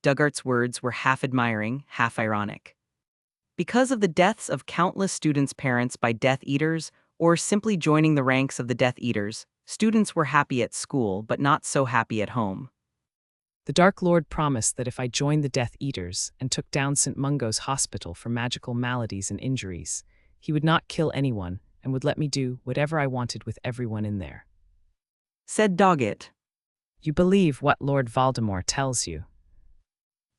Duggart's words were half admiring, half ironic. Because of the deaths of countless students' parents by Death Eaters, or simply joining the ranks of the Death Eaters, Students were happy at school but not so happy at home. The Dark Lord promised that if I joined the Death Eaters and took down St. Mungo's hospital for magical maladies and injuries, he would not kill anyone and would let me do whatever I wanted with everyone in there. Said Doggett. You believe what Lord Voldemort tells you.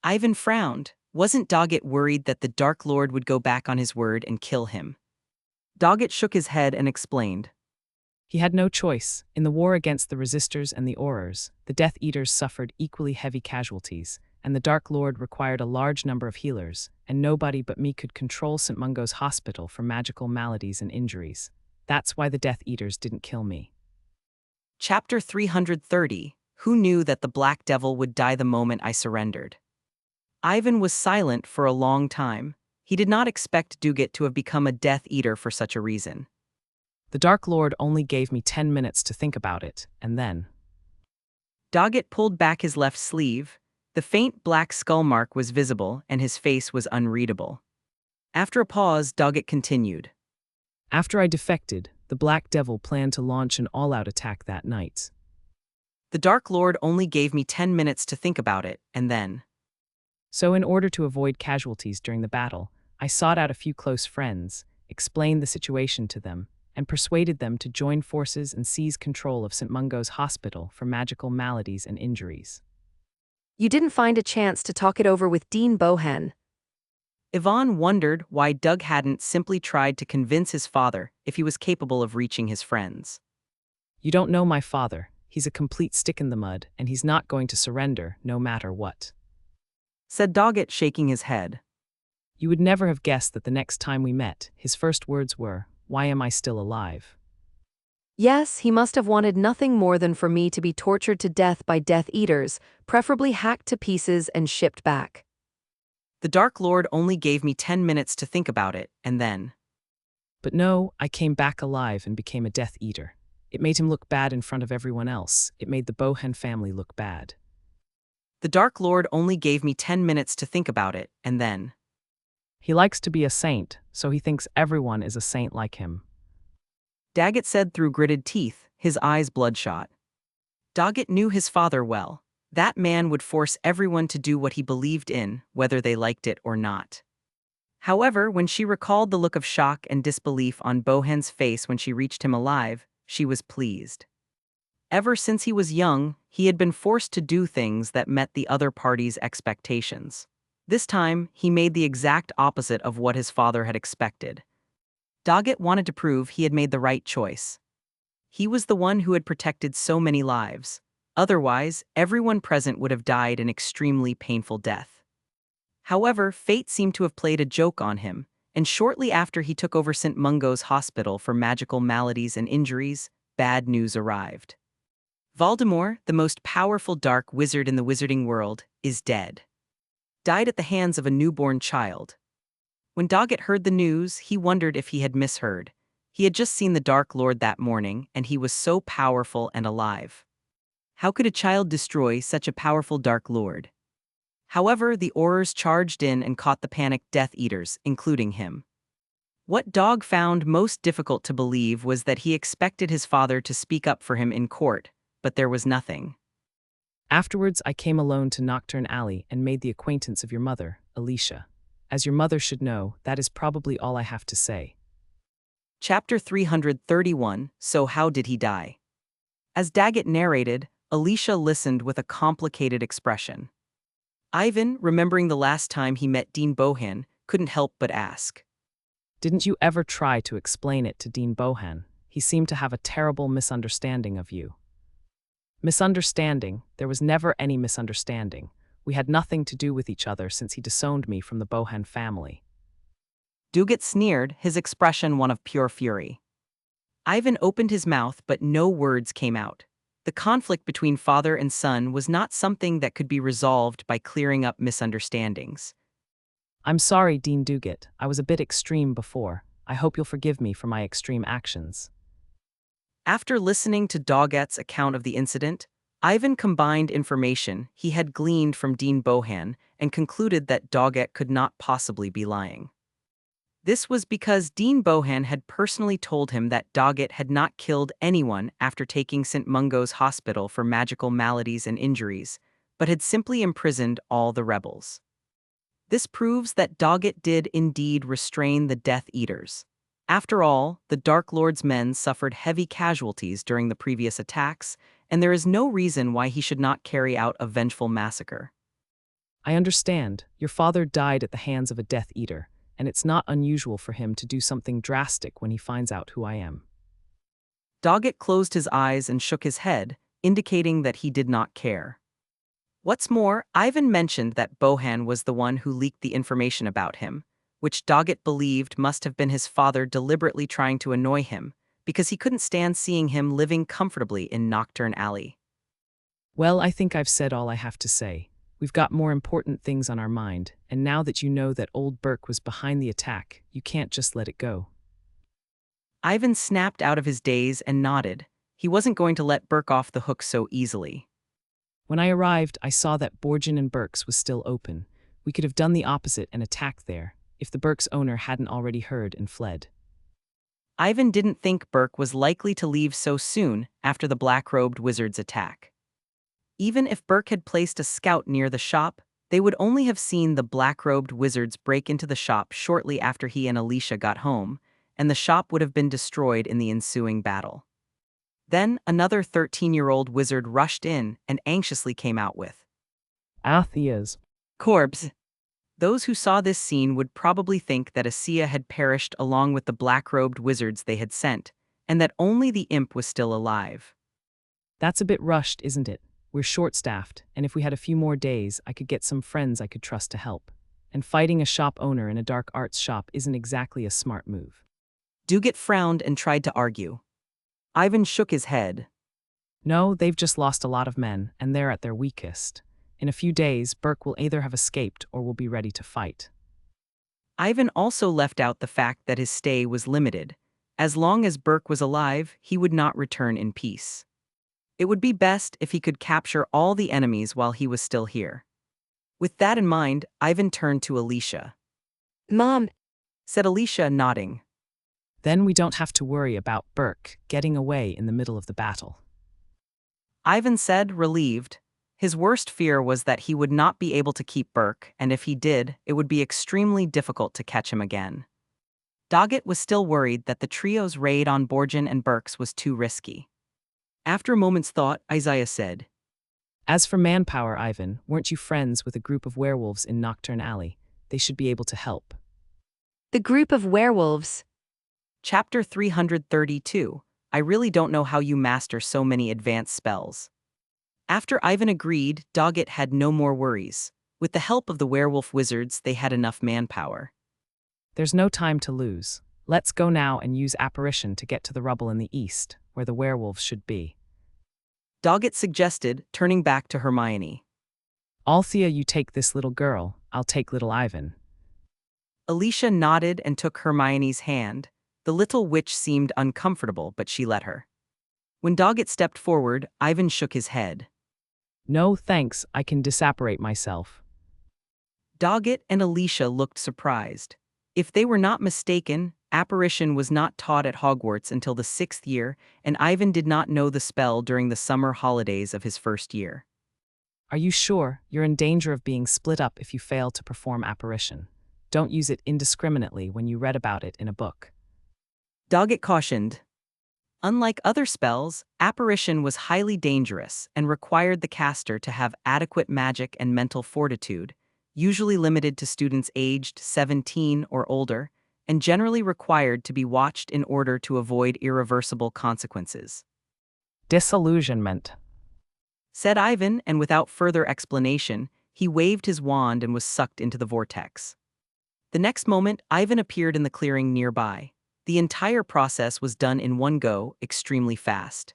Ivan frowned. Wasn't Doggett worried that the Dark Lord would go back on his word and kill him? Doggett shook his head and explained. He had no choice. In the war against the Resistors and the Aurors, the Death Eaters suffered equally heavy casualties, and the Dark Lord required a large number of healers, and nobody but me could control St. Mungo's hospital for magical maladies and injuries. That's why the Death Eaters didn't kill me. Chapter 330. Who knew that the Black Devil would die the moment I surrendered? Ivan was silent for a long time. He did not expect Doggett to have become a Death Eater for such a reason. The Dark Lord only gave me 10 minutes to think about it, and then... Doggett pulled back his left sleeve. The faint black skull mark was visible, and his face was unreadable. After a pause, Doggett continued. After I defected, the Black Devil planned to launch an all-out attack that night. The Dark Lord only gave me 10 minutes to think about it, and then... So in order to avoid casualties during the battle, I sought out a few close friends, explained the situation to them, and persuaded them to join forces and seize control of St. Mungo's hospital for magical maladies and injuries. You didn't find a chance to talk it over with Dean Bohan. Yvonne wondered why Doug hadn't simply tried to convince his father if he was capable of reaching his friends. You don't know my father. He's a complete stick in the mud, and he's not going to surrender no matter what. Said Doggett, shaking his head. You would never have guessed that the next time we met, his first words were, "Why am I still alive?" Yes, he must have wanted nothing more than for me to be tortured to death by Death Eaters, preferably hacked to pieces and shipped back. The Dark Lord only gave me 10 minutes to think about it, and then... But no, I came back alive and became a Death Eater. It made him look bad in front of everyone else. It made the Bohan family look bad. The Dark Lord only gave me 10 minutes to think about it, and then... He likes to be a saint, so he thinks everyone is a saint like him. Daggett said through gritted teeth, his eyes bloodshot. Doggett knew his father well. That man would force everyone to do what he believed in, whether they liked it or not. However, when she recalled the look of shock and disbelief on Bohan's face when she reached him alive, she was pleased. Ever since he was young, he had been forced to do things that met the other party's expectations. This time, he made the exact opposite of what his father had expected. Doggett wanted to prove he had made the right choice. He was the one who had protected so many lives. Otherwise, everyone present would have died an extremely painful death. However, fate seemed to have played a joke on him, and shortly after he took over St. Mungo's hospital for magical maladies and injuries, bad news arrived. Voldemort, the most powerful dark wizard in the wizarding world, is dead. Died at the hands of a newborn child. When Doggett heard the news, he wondered if he had misheard. He had just seen the Dark Lord that morning, and he was so powerful and alive. How could a child destroy such a powerful Dark Lord? However, the Aurors charged in and caught the panicked Death Eaters, including him. What Dog found most difficult to believe was that he expected his father to speak up for him in court, but there was nothing. Afterwards, I came alone to Knockoff Alley and made the acquaintance of your mother, Alicia. As your mother should know, that is probably all I have to say. Chapter 331. So how did he die? As Daggett narrated, Alicia listened with a complicated expression. Ivan, remembering the last time he met Dean Bohan, couldn't help but ask. Didn't you ever try to explain it to Dean Bohan? He seemed to have a terrible misunderstanding of you. Misunderstanding? There was never any misunderstanding. We had nothing to do with each other since he disowned me from the Bohan family. Doggett sneered, his expression one of pure fury. Ivan opened his mouth, but no words came out. The conflict between father and son was not something that could be resolved by clearing up misunderstandings. I'm sorry, Dean Doggett. I was a bit extreme before. I hope you'll forgive me for my extreme actions. After listening to Doggett's account of the incident, Ivan combined information he had gleaned from Dean Bohan and concluded that Doggett could not possibly be lying. This was because Dean Bohan had personally told him that Doggett had not killed anyone after taking St. Mungo's hospital for magical maladies and injuries, but had simply imprisoned all the rebels. This proves that Doggett did indeed restrain the Death Eaters. After all, the Dark Lord's men suffered heavy casualties during the previous attacks, and there is no reason why he should not carry out a vengeful massacre. I understand. Your father died at the hands of a Death Eater, and it's not unusual for him to do something drastic when he finds out who I am. Doggett closed his eyes and shook his head, indicating that he did not care. What's more, Ivan mentioned that Bohan was the one who leaked the information about him, which Doggett believed must have been his father deliberately trying to annoy him, because he couldn't stand seeing him living comfortably in Knockturn Alley. Well, I think I've said all I have to say. We've got more important things on our mind, and now that you know that old Burke was behind the attack, you can't just let it go. Ivan snapped out of his daze and nodded. He wasn't going to let Burke off the hook so easily. When I arrived, I saw that Borgin and Burke's was still open. We could have done the opposite and attacked there, if the Burke's owner hadn't already heard and fled. Ivan didn't think Burke was likely to leave so soon after the black-robed wizard's attack. Even if Burke had placed a scout near the shop, they would only have seen the black-robed wizards break into the shop shortly after he and Alicia got home, and the shop would have been destroyed in the ensuing battle. Then another 13-year-old wizard rushed in and anxiously came out with Athea's corpse. Those who saw this scene would probably think that Asia had perished along with the black-robed wizards they had sent, and that only the imp was still alive. That's a bit rushed, isn't it? We're short-staffed, and if we had a few more days, I could get some friends I could trust to help. And fighting a shop owner in a dark arts shop isn't exactly a smart move. Doggett frowned and tried to argue. Ivan shook his head. No, they've just lost a lot of men, and they're at their weakest. In a few days, Burke will either have escaped or will be ready to fight. Ivan also left out the fact that his stay was limited. As long as Burke was alive, he would not return in peace. It would be best if he could capture all the enemies while he was still here. With that in mind, Ivan turned to Alicia. Mom, Said Alicia, nodding. Then we don't have to worry about Burke getting away in the middle of the battle. Ivan said, relieved. His worst fear was that he would not be able to keep Burke, and if he did, it would be extremely difficult to catch him again. Doggett was still worried that the trio's raid on Borgin and Burke's was too risky. After a moment's thought, Isaiah said, As for manpower, Ivan, weren't you friends with a group of werewolves in Knockturn Alley? They should be able to help. the group of werewolves. Chapter 332. I really don't know how you master so many advanced spells. After Ivan agreed, Doggett had no more worries. With the help of the werewolf wizards, they had enough manpower. There's no time to lose. Let's go now and use apparition to get to the rubble in the east, where the werewolves should be. Doggett suggested, turning back to Hermione. Althea, you take this little girl, I'll take little Ivan. Alicia nodded and took Hermione's hand. The little witch seemed uncomfortable, but she let her. When Doggett stepped forward, Ivan shook his head. No, thanks, I can disapparate myself. Doggett and Alicia looked surprised. If they were not mistaken, apparition was not taught at Hogwarts until the 6th year, and Ivan did not know the spell during the summer holidays of his first year. Are you sure? You're in danger of being split up if you fail to perform apparition. Don't use it indiscriminately when you read about it in a book. Doggett cautioned. Unlike other spells, apparition was highly dangerous and required the caster to have adequate magic and mental fortitude, usually limited to students aged 17 or older, and generally required to be watched in order to avoid irreversible consequences. Disillusionment. Said Ivan, and without further explanation, he waved his wand and was sucked into the vortex. The next moment, Ivan appeared in the clearing nearby. The entire process was done in one go, extremely fast.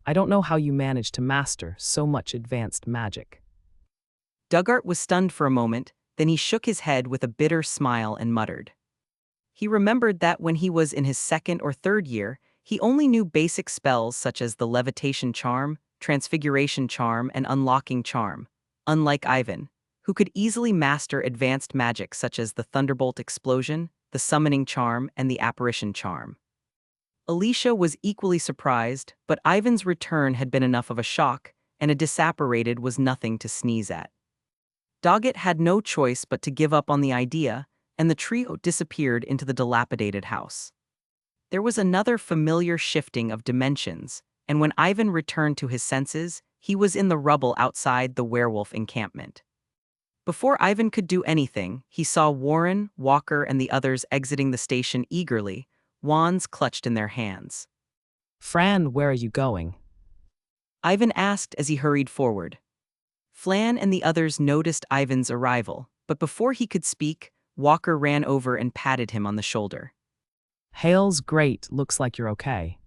I don't know how you managed to master so much advanced magic. Doggart was stunned for a moment, then he shook his head with a bitter smile and muttered. He remembered that when he was in his 2nd or 3rd year, he only knew basic spells such as the levitation charm, transfiguration charm, and unlocking charm, unlike Ivan, who could easily master advanced magic such as the thunderbolt explosion, the summoning charm and the apparition charm. Alicia was equally surprised, but Ivan's return had been enough of a shock, and a disapparated was nothing to sneeze at. Doggett had no choice but to give up on the idea, and the trio disappeared into the dilapidated house. There was another familiar shifting of dimensions, and when Ivan returned to his senses, he was in the rubble outside the werewolf encampment. Before Ivan could do anything, he saw Warren, Walker, and the others exiting the station eagerly, wands clutched in their hands. Fran, where are you going? Ivan asked as he hurried forward. Flan and the others noticed Ivan's arrival, but before he could speak, Walker ran over and patted him on the shoulder. Hales, great, looks like you're okay.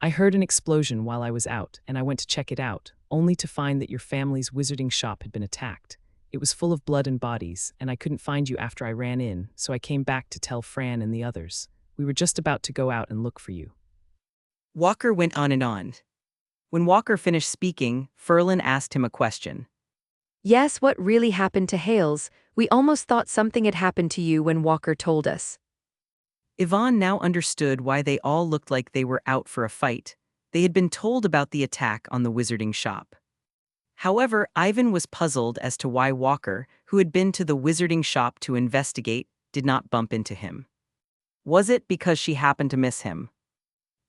I heard an explosion while I was out, and I went to check it out, only to find that your family's wizarding shop had been attacked. It was full of blood and bodies, and I couldn't find you after I ran in, so I came back to tell Fran and the others. We were just about to go out and look for you. Walker went on and on. When Walker finished speaking, Ferlin asked him a question. Yes, what really happened to Hales? We almost thought something had happened to you when Walker told us. Yvonne now understood why they all looked like they were out for a fight. They had been told about the attack on the wizarding shop. However, Ivan was puzzled as to why Walker, who had been to the wizarding shop to investigate, did not bump into him. Was it because she happened to miss him?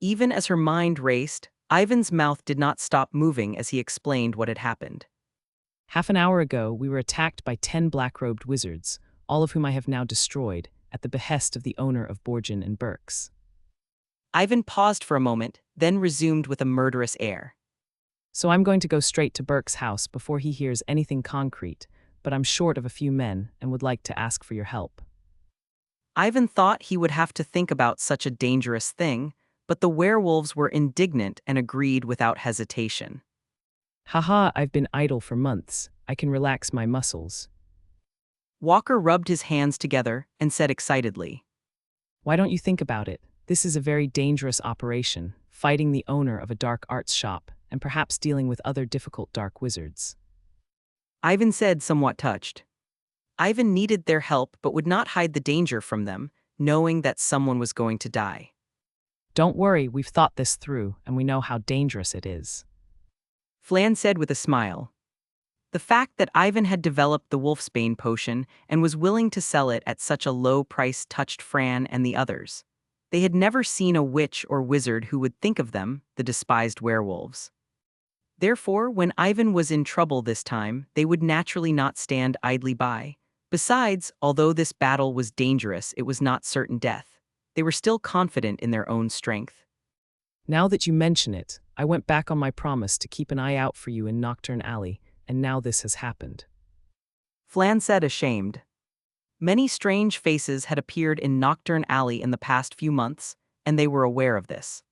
Even as her mind raced, Ivan's mouth did not stop moving as he explained what had happened. Half an hour ago, we were attacked by 10 black-robed wizards, all of whom I have now destroyed, at the behest of the owner of Borgin and Burke's. Ivan paused for a moment, then resumed with a murderous air. So I'm going to go straight to Burke's house before he hears anything concrete, but I'm short of a few men and would like to ask for your help. Ivan thought he would have to think about such a dangerous thing, but the werewolves were indignant and agreed without hesitation. Haha, I've been idle for months. I can relax my muscles. Walker rubbed his hands together and said excitedly, Why don't you think about it? This is a very dangerous operation, fighting the owner of a dark arts shop, and perhaps dealing with other difficult dark wizards. Ivan said, somewhat touched. Ivan needed their help but would not hide the danger from them, knowing that someone was going to die. Don't worry, we've thought this through, and we know how dangerous it is. Flan said with a smile. The fact that Ivan had developed the wolfsbane potion and was willing to sell it at such a low price touched Fran and the others. They had never seen a witch or wizard who would think of them, the despised werewolves. Therefore, when Ivan was in trouble this time, they would naturally not stand idly by. Besides, although this battle was dangerous, it was not certain death. They were still confident in their own strength. Now that you mention it, I went back on my promise to keep an eye out for you in Knockoff Alley, and now this has happened. Flan said, ashamed. Many strange faces had appeared in Knockoff Alley in the past few months, and they were aware of this.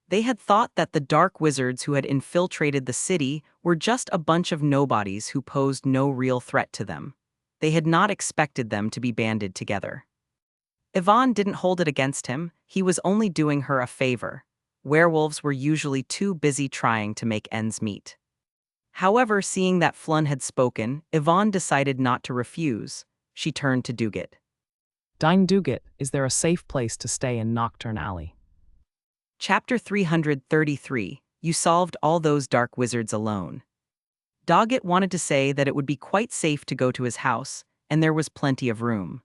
They had thought that the dark wizards who had infiltrated the city were just a bunch of nobodies who posed no real threat to them. They had not expected them to be banded together. Yvonne didn't hold it against him, he was only doing her a favor. Werewolves were usually too busy trying to make ends meet. However, seeing that Flun had spoken, Yvonne decided not to refuse. She turned to Duguet. Dine Duguet, is there a safe place to stay in Knockoff Alley? Chapter 333, You solved all those dark wizards alone. Doggett wanted to say that it would be quite safe to go to his house, and there was plenty of room.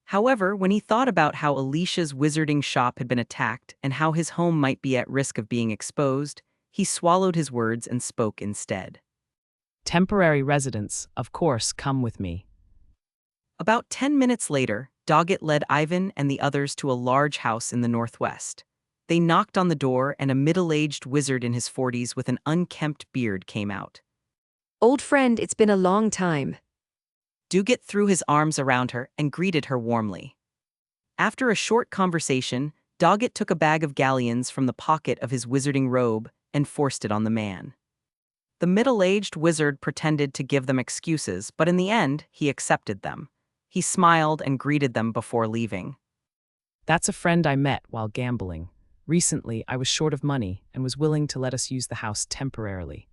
However, when he thought about how Alicia's wizarding shop had been attacked and how his home might be at risk of being exposed, he swallowed his words and spoke instead. Temporary residents, of course, come with me. About 10 minutes later, Doggett led Ivan and the others to a large house in the northwest. They knocked on the door and a middle-aged wizard in his 40s with an unkempt beard came out. Old friend, it's been a long time. Duguet threw his arms around her and greeted her warmly. After a short conversation, Doggett took a bag of galleons from the pocket of his wizarding robe and forced it on the man. The middle-aged wizard pretended to give them excuses, but in the end, he accepted them. He smiled and greeted them before leaving. That's a friend I met while gambling. Recently, I was short of money and was willing to let us use the house temporarily.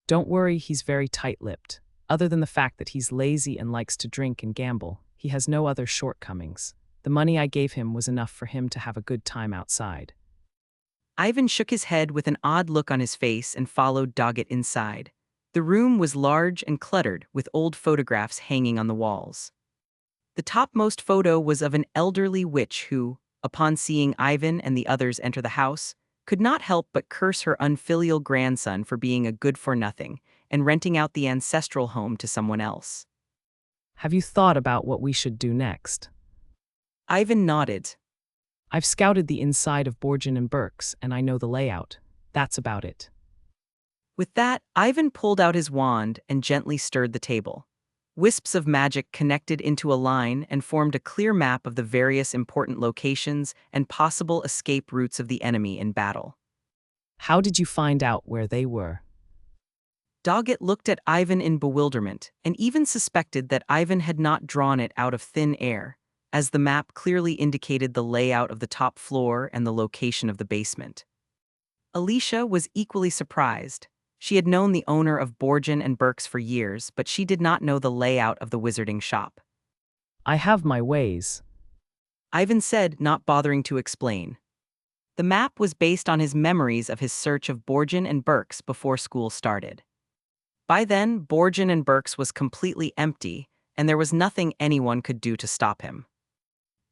Don't worry, he's very tight-lipped. Other than the fact that he's lazy and likes to drink and gamble, He has no other shortcomings. The money I gave him was enough for him to have a good time outside. Ivan shook his head with an odd look on his face and followed Doggett inside. The room was large and cluttered, with old photographs hanging on the walls. The topmost photo was of an elderly witch who, upon seeing Ivan and the others enter the house, could not help but curse her unfilial grandson for being a good-for-nothing and renting out the ancestral home to someone else. Have you thought about what we should do next? Ivan nodded. I've scouted the inside of Borgin and Burke's, and I know the layout. That's about it. With that, Ivan pulled out his wand and gently stirred the table. Wisps of magic connected into a line and formed a clear map of the various important locations and possible escape routes of the enemy in battle. How did you find out where they were? Doggett looked at Ivan in bewilderment and even suspected that Ivan had not drawn it out of thin air, as the map clearly indicated the layout of the top floor and the location of the basement. Alicia was equally surprised. She had known the owner of Borgin and Burke's for years, but she did not know the layout of the wizarding shop. I have my ways. Ivan said, not bothering to explain. The map was based on his memories of his search of Borgin and Burke's before school started. By then, Borgin and Burke's was completely empty, and there was nothing anyone could do to stop him.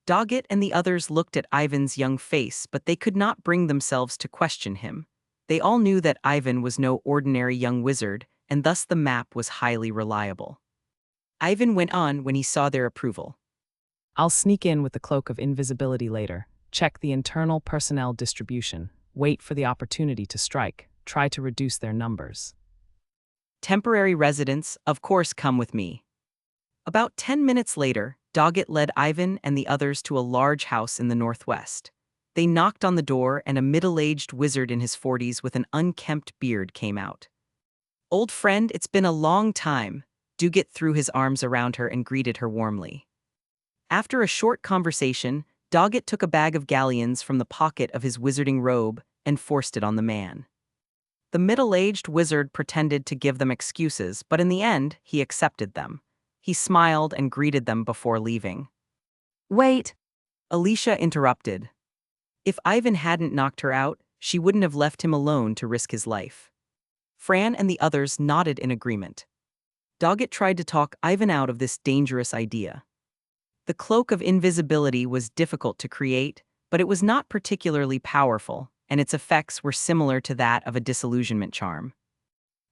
Doggett and the others looked at Ivan's young face, but they could not bring themselves to question him. They all knew that Ivan was no ordinary young wizard, and thus the map was highly reliable. Ivan went on when he saw their approval. I'll sneak in with the cloak of invisibility later, check the internal personnel distribution, wait for the opportunity to strike, try to reduce their numbers. Temporary residents, of course, come with me. About 10 minutes later, Doggett led Ivan and the others to a large house in the northwest. They knocked on the door and a middle-aged wizard in his 40s with an unkempt beard came out. Old friend, it's been a long time. Doggett threw his arms around her and greeted her warmly. After a short conversation, Doggett took a bag of galleons from the pocket of his wizarding robe and forced it on the man. The middle-aged wizard pretended to give them excuses, but in the end, he accepted them. He smiled and greeted them before leaving. Wait. Alicia interrupted. If Ivan hadn't knocked her out, she wouldn't have left him alone to risk his life. Fran and the others nodded in agreement. Doggett tried to talk Ivan out of this dangerous idea. The cloak of invisibility was difficult to create, but it was not particularly powerful, and its effects were similar to that of a disillusionment charm.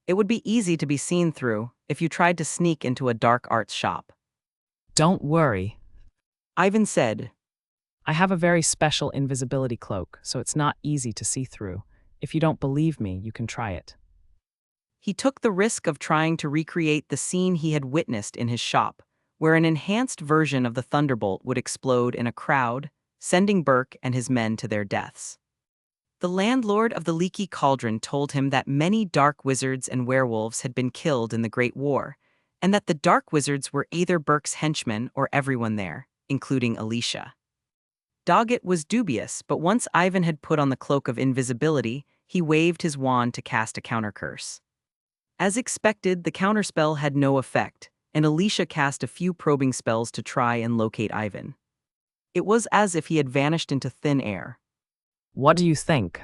It would be easy to be seen through if you tried to sneak into a dark arts shop. Don't worry. Ivan said, I have a very special invisibility cloak, so it's not easy to see through. If you don't believe me, you can try it. He took the risk of trying to recreate the scene he had witnessed in his shop, where an enhanced version of the thunderbolt would explode in a crowd, sending Burke and his men to their deaths. The landlord of the Leaky Cauldron told him that many dark wizards and werewolves had been killed in the Great War, and that the dark wizards were either Burke's henchmen or everyone there, including Alicia. Doggett was dubious, but once Ivan had put on the cloak of invisibility, he waved his wand to cast a countercurse. As expected, the counterspell had no effect, and Alicia cast a few probing spells to try and locate Ivan. It was as if he had vanished into thin air. What do you think?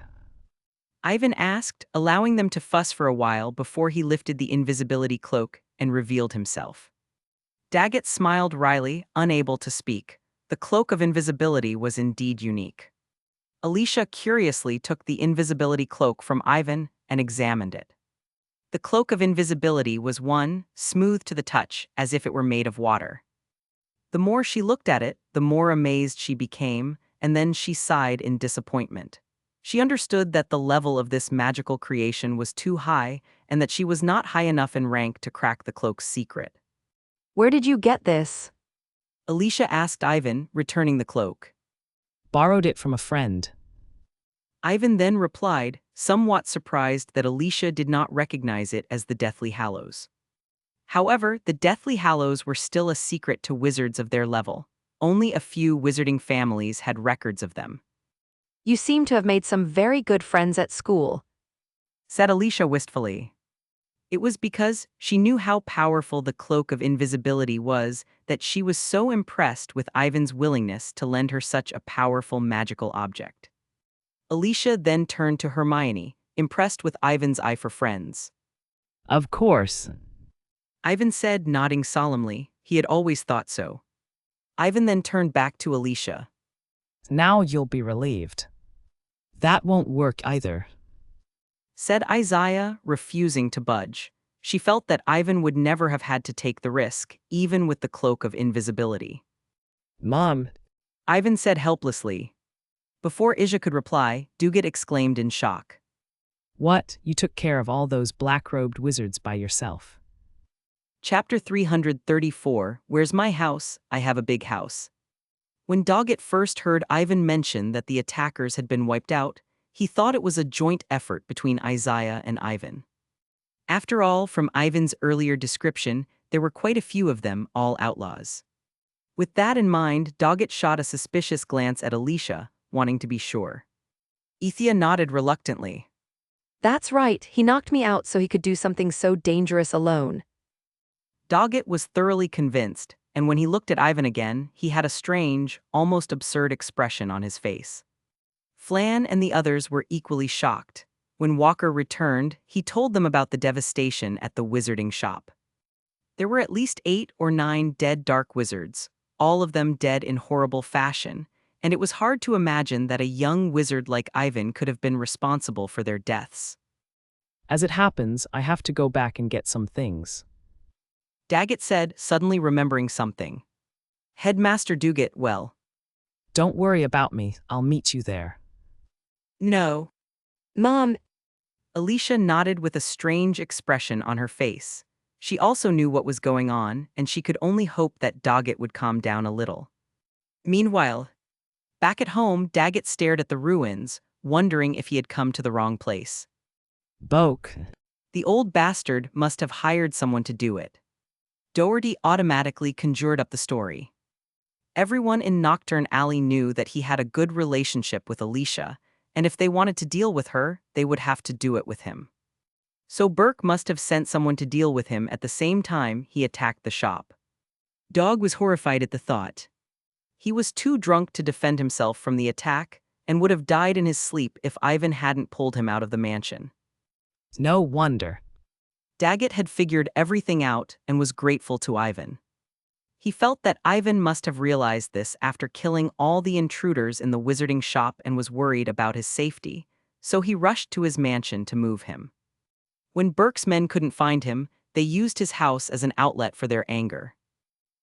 Ivan asked, allowing them to fuss for a while before he lifted the invisibility cloak and revealed himself. Daggett smiled wryly, unable to speak. The cloak of invisibility was indeed unique. Alicia curiously took the invisibility cloak from Ivan and examined it. The cloak of invisibility was smooth to the touch, as if it were made of water. The more she looked at it, the more amazed she became, and then she sighed in disappointment. She understood that the level of this magical creation was too high, and that she was not high enough in rank to crack the cloak's secret. Where did you get this? Alicia asked Ivan, returning the cloak. Borrowed it from a friend. Ivan then replied, somewhat surprised that Alicia did not recognize it as the Deathly Hallows. However, the Deathly Hallows were still a secret to wizards of their level. Only a few wizarding families had records of them. You seem to have made some very good friends at school, Said Alicia wistfully. It was because she knew how powerful the cloak of invisibility was that she was so impressed with Ivan's willingness to lend her such a powerful magical object. Alicia then turned to Hermione, impressed with Ivan's eye for friends. Of course. Ivan said, nodding solemnly. He had always thought so. Ivan then turned back to Alicia. Now you'll be relieved. That won't work either, Said Isaiah, refusing to budge. She felt that Ivan would never have had to take the risk, even with the cloak of invisibility. Mom. Ivan said helplessly. Before Isha could reply, Dugat exclaimed in shock. What? You took care of all those black-robed wizards by yourself. Chapter 334, Where's My House? I Have a Big House. When Doggett first heard Ivan mention that the attackers had been wiped out, he thought it was a joint effort between Isaiah and Ivan. After all, from Ivan's earlier description, there were quite a few of them, all outlaws. With that in mind, Doggett shot a suspicious glance at Alicia, wanting to be sure. Ethia nodded reluctantly. That's right, he knocked me out so he could do something so dangerous alone. Doggett was thoroughly convinced, and when he looked at Ivan again, he had a strange, almost absurd expression on his face. Flan and the others were equally shocked. When Walker returned, he told them about the devastation at the wizarding shop. There were at least 8 or 9 dead dark wizards, all of them dead in horrible fashion, and it was hard to imagine that a young wizard like Ivan could have been responsible for their deaths. As it happens, I have to go back and get some things. Daggett said, suddenly remembering something. Headmaster Dugat, well. Don't worry about me, I'll meet you there. No. Mom. Alicia nodded with a strange expression on her face. She also knew what was going on, and she could only hope that Doggett would calm down a little. Meanwhile, back at home, Daggett stared at the ruins, wondering if he had come to the wrong place. Boke. The old bastard must have hired someone to do it. Doherty automatically conjured up the story. Everyone in Knockoff Alley knew that he had a good relationship with Alicia, and if they wanted to deal with her, they would have to do it with him. So Burke must have sent someone to deal with him at the same time he attacked the shop. Dog was horrified at the thought. He was too drunk to defend himself from the attack, and would have died in his sleep if Ivan hadn't pulled him out of the mansion. No wonder. Daggett had figured everything out and was grateful to Ivan. He felt that Ivan must have realized this after killing all the intruders in the wizarding shop and was worried about his safety, so he rushed to his mansion to move him. When Burke's men couldn't find him, they used his house as an outlet for their anger.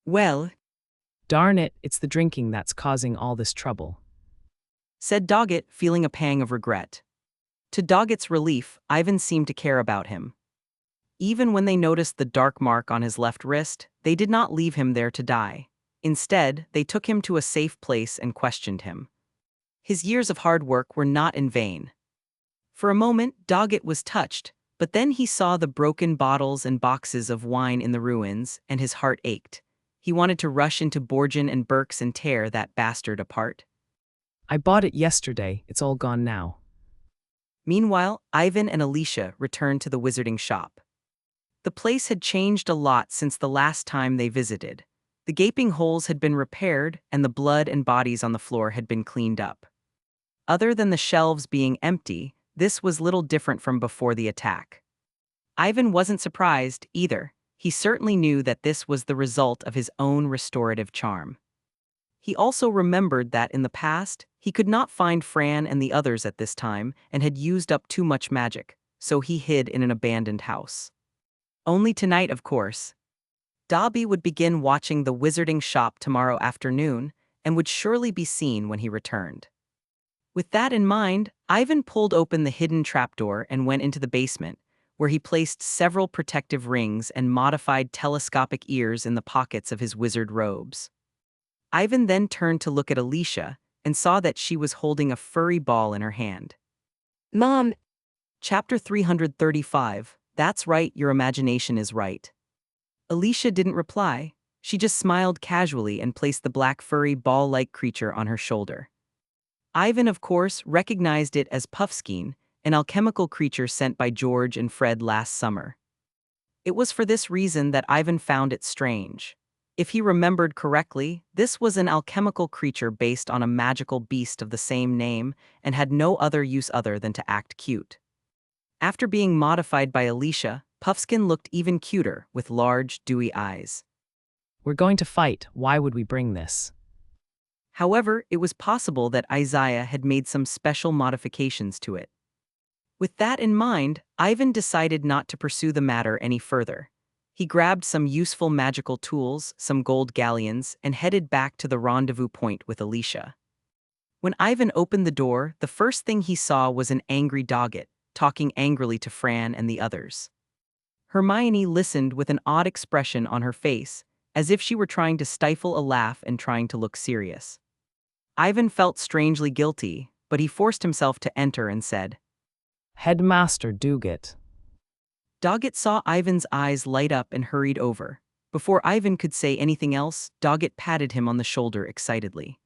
Well, Darn it, it's the drinking that's causing all this trouble, said Doggett, feeling a pang of regret. To Doggett's relief, Ivan seemed to care about him. Even when they noticed the dark mark on his left wrist, they did not leave him there to die. Instead, they took him to a safe place and questioned him. His years of hard work were not in vain. For a moment, Doggett was touched, but then he saw the broken bottles and boxes of wine in the ruins, and his heart ached. He wanted to rush into Borgin and Burke's and tear that bastard apart. I bought it yesterday, it's all gone now. Meanwhile, Ivan and Alicia returned to the wizarding shop. The place had changed a lot since the last time they visited. The gaping holes had been repaired, and the blood and bodies on the floor had been cleaned up. Other than the shelves being empty, this was little different from before the attack. Ivan wasn't surprised, either. He certainly knew that this was the result of his own restorative charm. He also remembered that in the past, he could not find Fran and the others at this time and had used up too much magic, so he hid in an abandoned house. Only tonight, of course. Dobby would begin watching the wizarding shop tomorrow afternoon and would surely be seen when he returned. With that in mind, Ivan pulled open the hidden trapdoor and went into the basement, where he placed several protective rings and modified telescopic ears in the pockets of his wizard robes. Ivan then turned to look at Alicia and saw that she was holding a furry ball in her hand. Mom. Chapter 335. That's right, your imagination is right. Alicia didn't reply. She just smiled casually and placed the black furry ball-like creature on her shoulder. Ivan, of course, recognized it as Puffskein, an alchemical creature sent by George and Fred last summer. It was for this reason that Ivan found it strange. If he remembered correctly, this was an alchemical creature based on a magical beast of the same name and had no other use other than to act cute. After being modified by Alicia, Puffskin looked even cuter with large, dewy eyes. We're going to fight, why would we bring this? However, it was possible that Isaiah had made some special modifications to it. With that in mind, Ivan decided not to pursue the matter any further. He grabbed some useful magical tools, some gold galleons, and headed back to the rendezvous point with Alicia. When Ivan opened the door, the first thing he saw was an angry Doggett, talking angrily to Fran and the others. Hermione listened with an odd expression on her face, as if she were trying to stifle a laugh and trying to look serious. Ivan felt strangely guilty, but he forced himself to enter and said, Headmaster Doggett. Doggett saw Ivan's eyes light up and hurried over. Before Ivan could say anything else, Doggett patted him on the shoulder excitedly.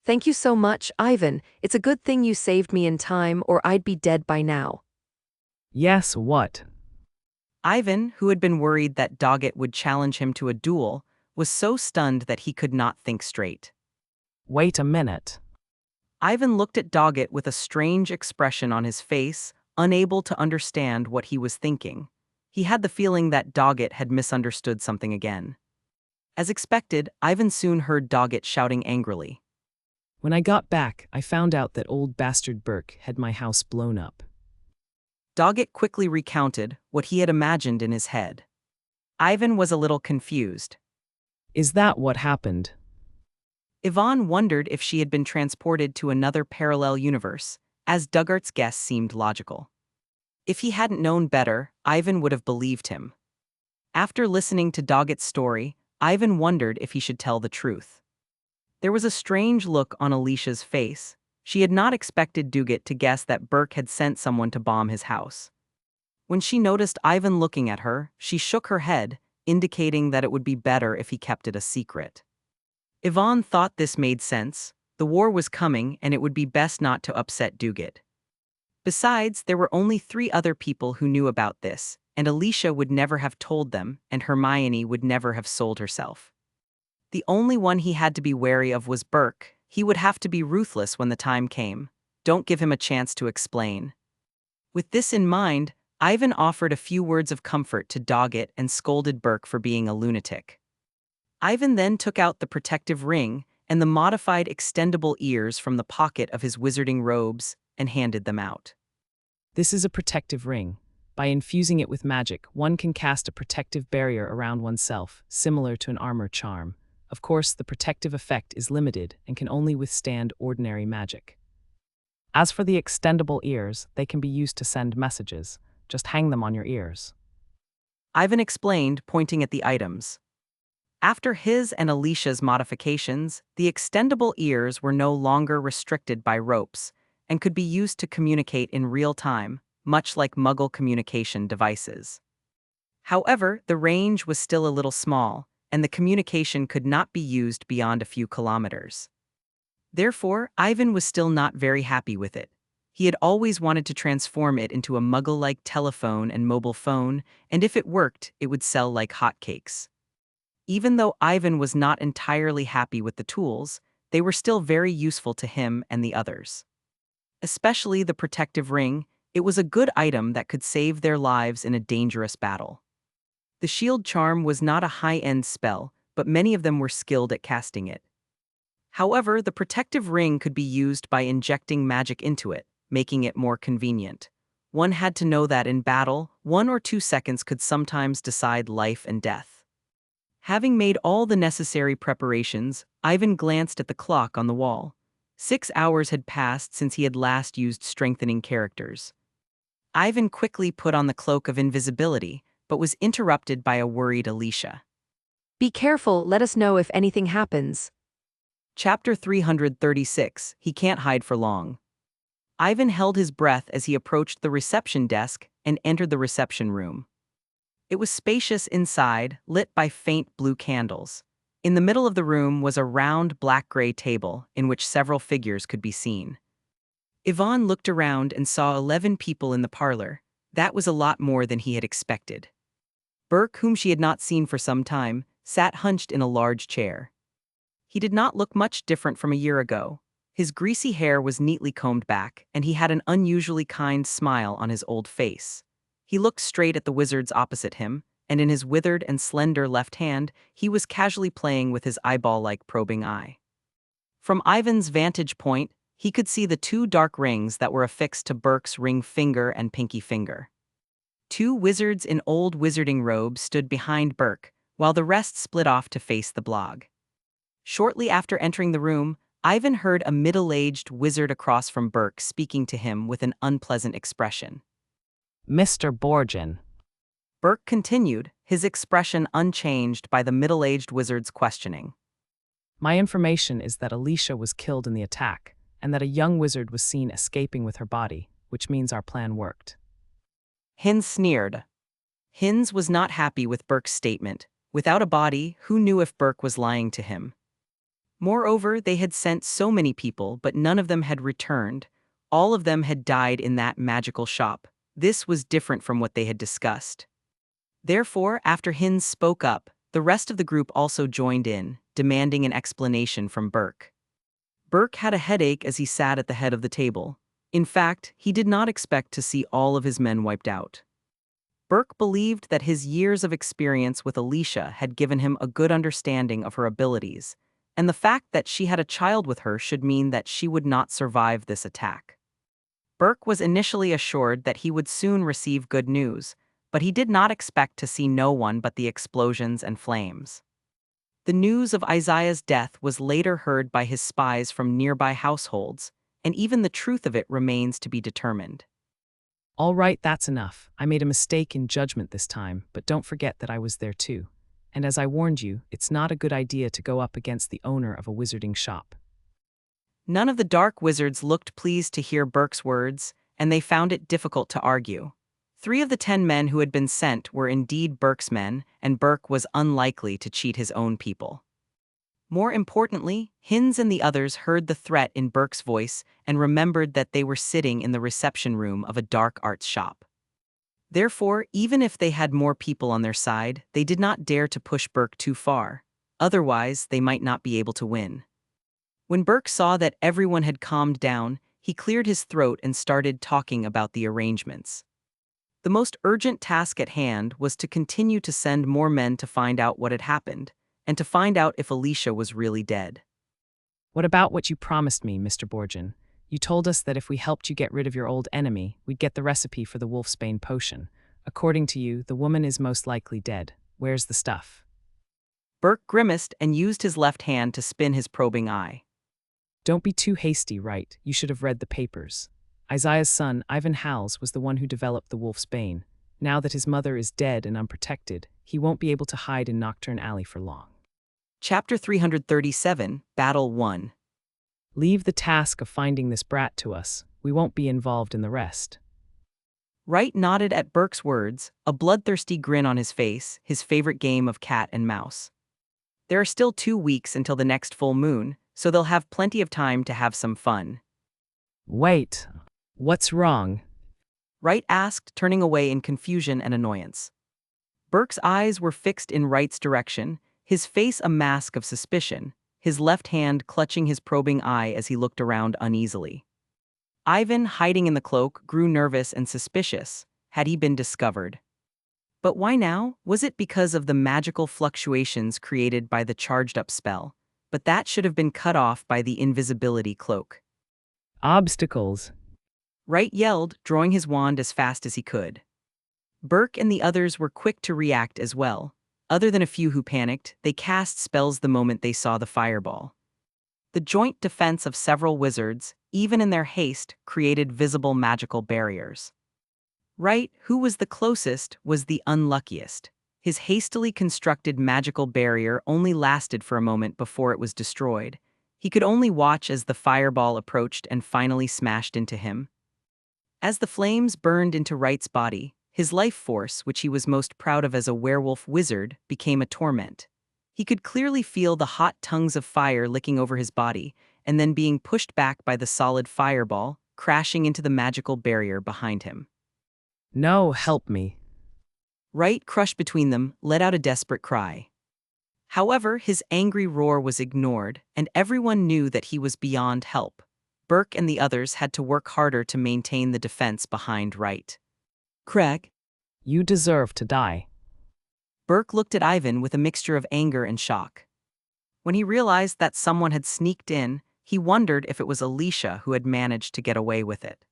Thank you so much, Ivan. It's a good thing you saved me in time or I'd be dead by now. Yes, what? Ivan, who had been worried that Doggett would challenge him to a duel, was so stunned that he could not think straight. Wait a minute. Ivan looked at Doggett with a strange expression on his face, unable to understand what he was thinking. He had the feeling that Doggett had misunderstood something again. As expected, Ivan soon heard Doggett shouting angrily. When I got back, I found out that old bastard Burke had my house blown up. Doggett quickly recounted what he had imagined in his head. Ivan was a little confused. Is that what happened? Yvonne wondered if she had been transported to another parallel universe, as Duggart's guess seemed logical. If he hadn't known better, Ivan would have believed him. After listening to Doggett's story, Ivan wondered if he should tell the truth. There was a strange look on Alicia's face. She had not expected Doggett to guess that Burke had sent someone to bomb his house. When she noticed Ivan looking at her, she shook her head, indicating that it would be better if he kept it a secret. Yvonne thought this made sense. The war was coming and it would be best not to upset Doggett. Besides, there were only 3 other people who knew about this, and Alicia would never have told them, and Hermione would never have sold herself. The only one he had to be wary of was Burke. He would have to be ruthless when the time came. Don't give him a chance to explain. With this in mind, Ivan offered a few words of comfort to Doggett and scolded Burke for being a lunatic. Ivan then took out the protective ring and the modified extendable ears from the pocket of his wizarding robes and handed them out. This is a protective ring. By infusing it with magic, one can cast a protective barrier around oneself, similar to an armor charm. Of course, the protective effect is limited and can only withstand ordinary magic. As for the extendable ears, they can be used to send messages. Just hang them on your ears. Ivan explained, pointing at the items. After his and Alicia's modifications, the extendable ears were no longer restricted by ropes and could be used to communicate in real time, much like Muggle communication devices. However, the range was still a little small, and the communication could not be used beyond a few kilometers. Therefore, Ivan was still not very happy with it. He had always wanted to transform it into a Muggle-like telephone and mobile phone, and if it worked, it would sell like hotcakes. Even though Ivan was not entirely happy with the tools, they were still very useful to him and the others. Especially the protective ring, it was a good item that could save their lives in a dangerous battle. The shield charm was not a high-end spell, but many of them were skilled at casting it. However, the protective ring could be used by injecting magic into it, making it more convenient. One had to know that in battle, 1 or 2 seconds could sometimes decide life and death. Having made all the necessary preparations, Ivan glanced at the clock on the wall. 6 hours had passed since he had last used strengthening characters. Ivan quickly put on the cloak of invisibility, but was interrupted by a worried Alicia. Be careful, let us know if anything happens. Chapter 336, He Can't Hide for Long. Ivan held his breath as he approached the reception desk and entered the reception room. It was spacious inside, lit by faint blue candles. In the middle of the room was a round black-gray table in which several figures could be seen. Yvonne looked around and saw 11 people in the parlor. That was a lot more than he had expected. Burke, whom she had not seen for some time, sat hunched in a large chair. He did not look much different from a year ago. His greasy hair was neatly combed back, and he had an unusually kind smile on his old face. He looked straight at the wizards opposite him, and in his withered and slender left hand, he was casually playing with his eyeball-like probing eye. From Ivan's vantage point, he could see the two dark rings that were affixed to Burke's ring finger and pinky finger. Two wizards in old wizarding robes stood behind Burke, while the rest split off to face the blog. Shortly after entering the room, Ivan heard a middle-aged wizard across from Burke speaking to him with an unpleasant expression. Mr. Borgin. Burke continued, his expression unchanged by the middle-aged wizard's questioning. My information is that Alicia was killed in the attack, and that a young wizard was seen escaping with her body, which means our plan worked. Hinz sneered. Hinz was not happy with Burke's statement. Without a body, who knew if Burke was lying to him? Moreover, they had sent so many people, but none of them had returned. All of them had died in that magical shop. This was different from what they had discussed. Therefore, after Hinz spoke up, the rest of the group also joined in, demanding an explanation from Burke. Burke had a headache as he sat at the head of the table. In fact, he did not expect to see all of his men wiped out. Burke believed that his years of experience with Alicia had given him a good understanding of her abilities, and the fact that she had a child with her should mean that she would not survive this attack. Burke was initially assured that he would soon receive good news, but he did not expect to see no one but the explosions and flames. The news of Isaiah's death was later heard by his spies from nearby households, and even the truth of it remains to be determined. All right, that's enough. I made a mistake in judgment this time, but don't forget that I was there too. And as I warned you, it's not a good idea to go up against the owner of a wizarding shop. None of the dark wizards looked pleased to hear Burke's words, and they found it difficult to argue. 3 of the 10 men who had been sent were indeed Burke's men, and Burke was unlikely to cheat his own people. More importantly, Hinz and the others heard the threat in Burke's voice and remembered that they were sitting in the reception room of a dark arts shop. Therefore, even if they had more people on their side, they did not dare to push Burke too far. Otherwise, they might not be able to win. When Burke saw that everyone had calmed down, he cleared his throat and started talking about the arrangements. The most urgent task at hand was to continue to send more men to find out what had happened, and to find out if Alicia was really dead. What about what you promised me, Mr. Borgin? You told us that if we helped you get rid of your old enemy, we'd get the recipe for the wolfsbane potion. According to you, the woman is most likely dead. Where's the stuff? Burke grimaced and used his left hand to spin his probing eye. Don't be too hasty, right? You should have read the papers. Isaiah's son, Ivan Hals, was the one who developed the wolfsbane. Now that his mother is dead and unprotected, he won't be able to hide in Knockoff Alley for long. Chapter 337, Battle 1. Leave the task of finding this brat to us. We won't be involved in the rest. Wright nodded at Burke's words, a bloodthirsty grin on his face, his favorite game of cat and mouse. There are still 2 weeks until the next full moon, so they'll have plenty of time to have some fun. Wait, what's wrong? Wright asked, turning away in confusion and annoyance. Burke's eyes were fixed in Wright's direction, his face a mask of suspicion, his left hand clutching his probing eye as he looked around uneasily. Ivan, hiding in the cloak, grew nervous and suspicious. Had he been discovered? But why now? Was it because of the magical fluctuations created by the charged-up spell? But that should have been cut off by the invisibility cloak. Obstacles. Wright yelled, drawing his wand as fast as he could. Burke and the others were quick to react as well. Other than a few who panicked, they cast spells the moment they saw the fireball. The joint defense of several wizards, even in their haste, created visible magical barriers. Wright, who was the closest, was the unluckiest. His hastily constructed magical barrier only lasted for a moment before it was destroyed. He could only watch as the fireball approached and finally smashed into him. As the flames burned into Wright's body, his life force, which he was most proud of as a werewolf wizard, became a torment. He could clearly feel the hot tongues of fire licking over his body, and then being pushed back by the solid fireball, crashing into the magical barrier behind him. No, help me. Wright, crushed between them, let out a desperate cry. However, his angry roar was ignored, and everyone knew that he was beyond help. Burke and the others had to work harder to maintain the defense behind Wright. Craig, you deserve to die. Burke looked at Ivan with a mixture of anger and shock. When he realized that someone had sneaked in, he wondered if it was Alicia who had managed to get away with it.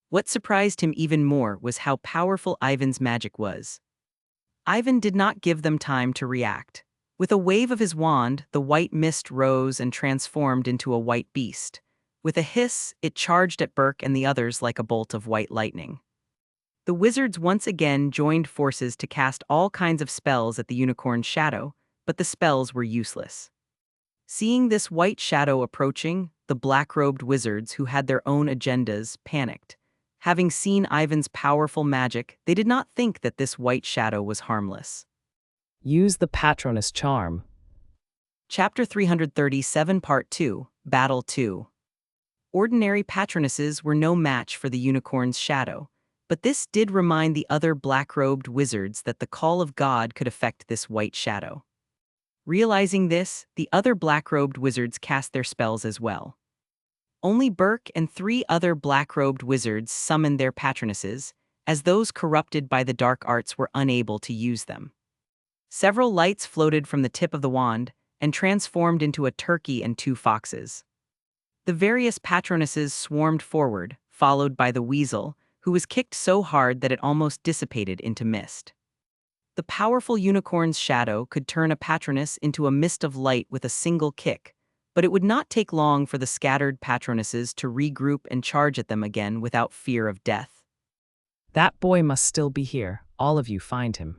What surprised him even more was how powerful Ivan's magic was. Ivan did not give them time to react. With a wave of his wand, the white mist rose and transformed into a white beast. With a hiss, it charged at Burke and the others like a bolt of white lightning. The wizards once again joined forces to cast all kinds of spells at the unicorn's shadow, but the spells were useless. Seeing this white shadow approaching, the black-robed wizards, who had their own agendas, panicked. Having seen Ivan's powerful magic, they did not think that this white shadow was harmless. Use the Patronus charm. Chapter 337, Part 2, Battle 2. Ordinary patronesses were no match for the unicorn's shadow, but this did remind the other black-robed wizards that the call of God could affect this white shadow. Realizing this, the other black-robed wizards cast their spells as well. Only Burke and 3 other black-robed wizards summoned their patronesses, as those corrupted by the dark arts were unable to use them. Several lights floated from the tip of the wand and transformed into a turkey and 2 foxes. The various patronesses swarmed forward, followed by the weasel, who was kicked so hard that it almost dissipated into mist. The powerful unicorn's shadow could turn a patroness into a mist of light with a single kick, but it would not take long for the scattered patronesses to regroup and charge at them again without fear of death. That boy must still be here. All of you find him.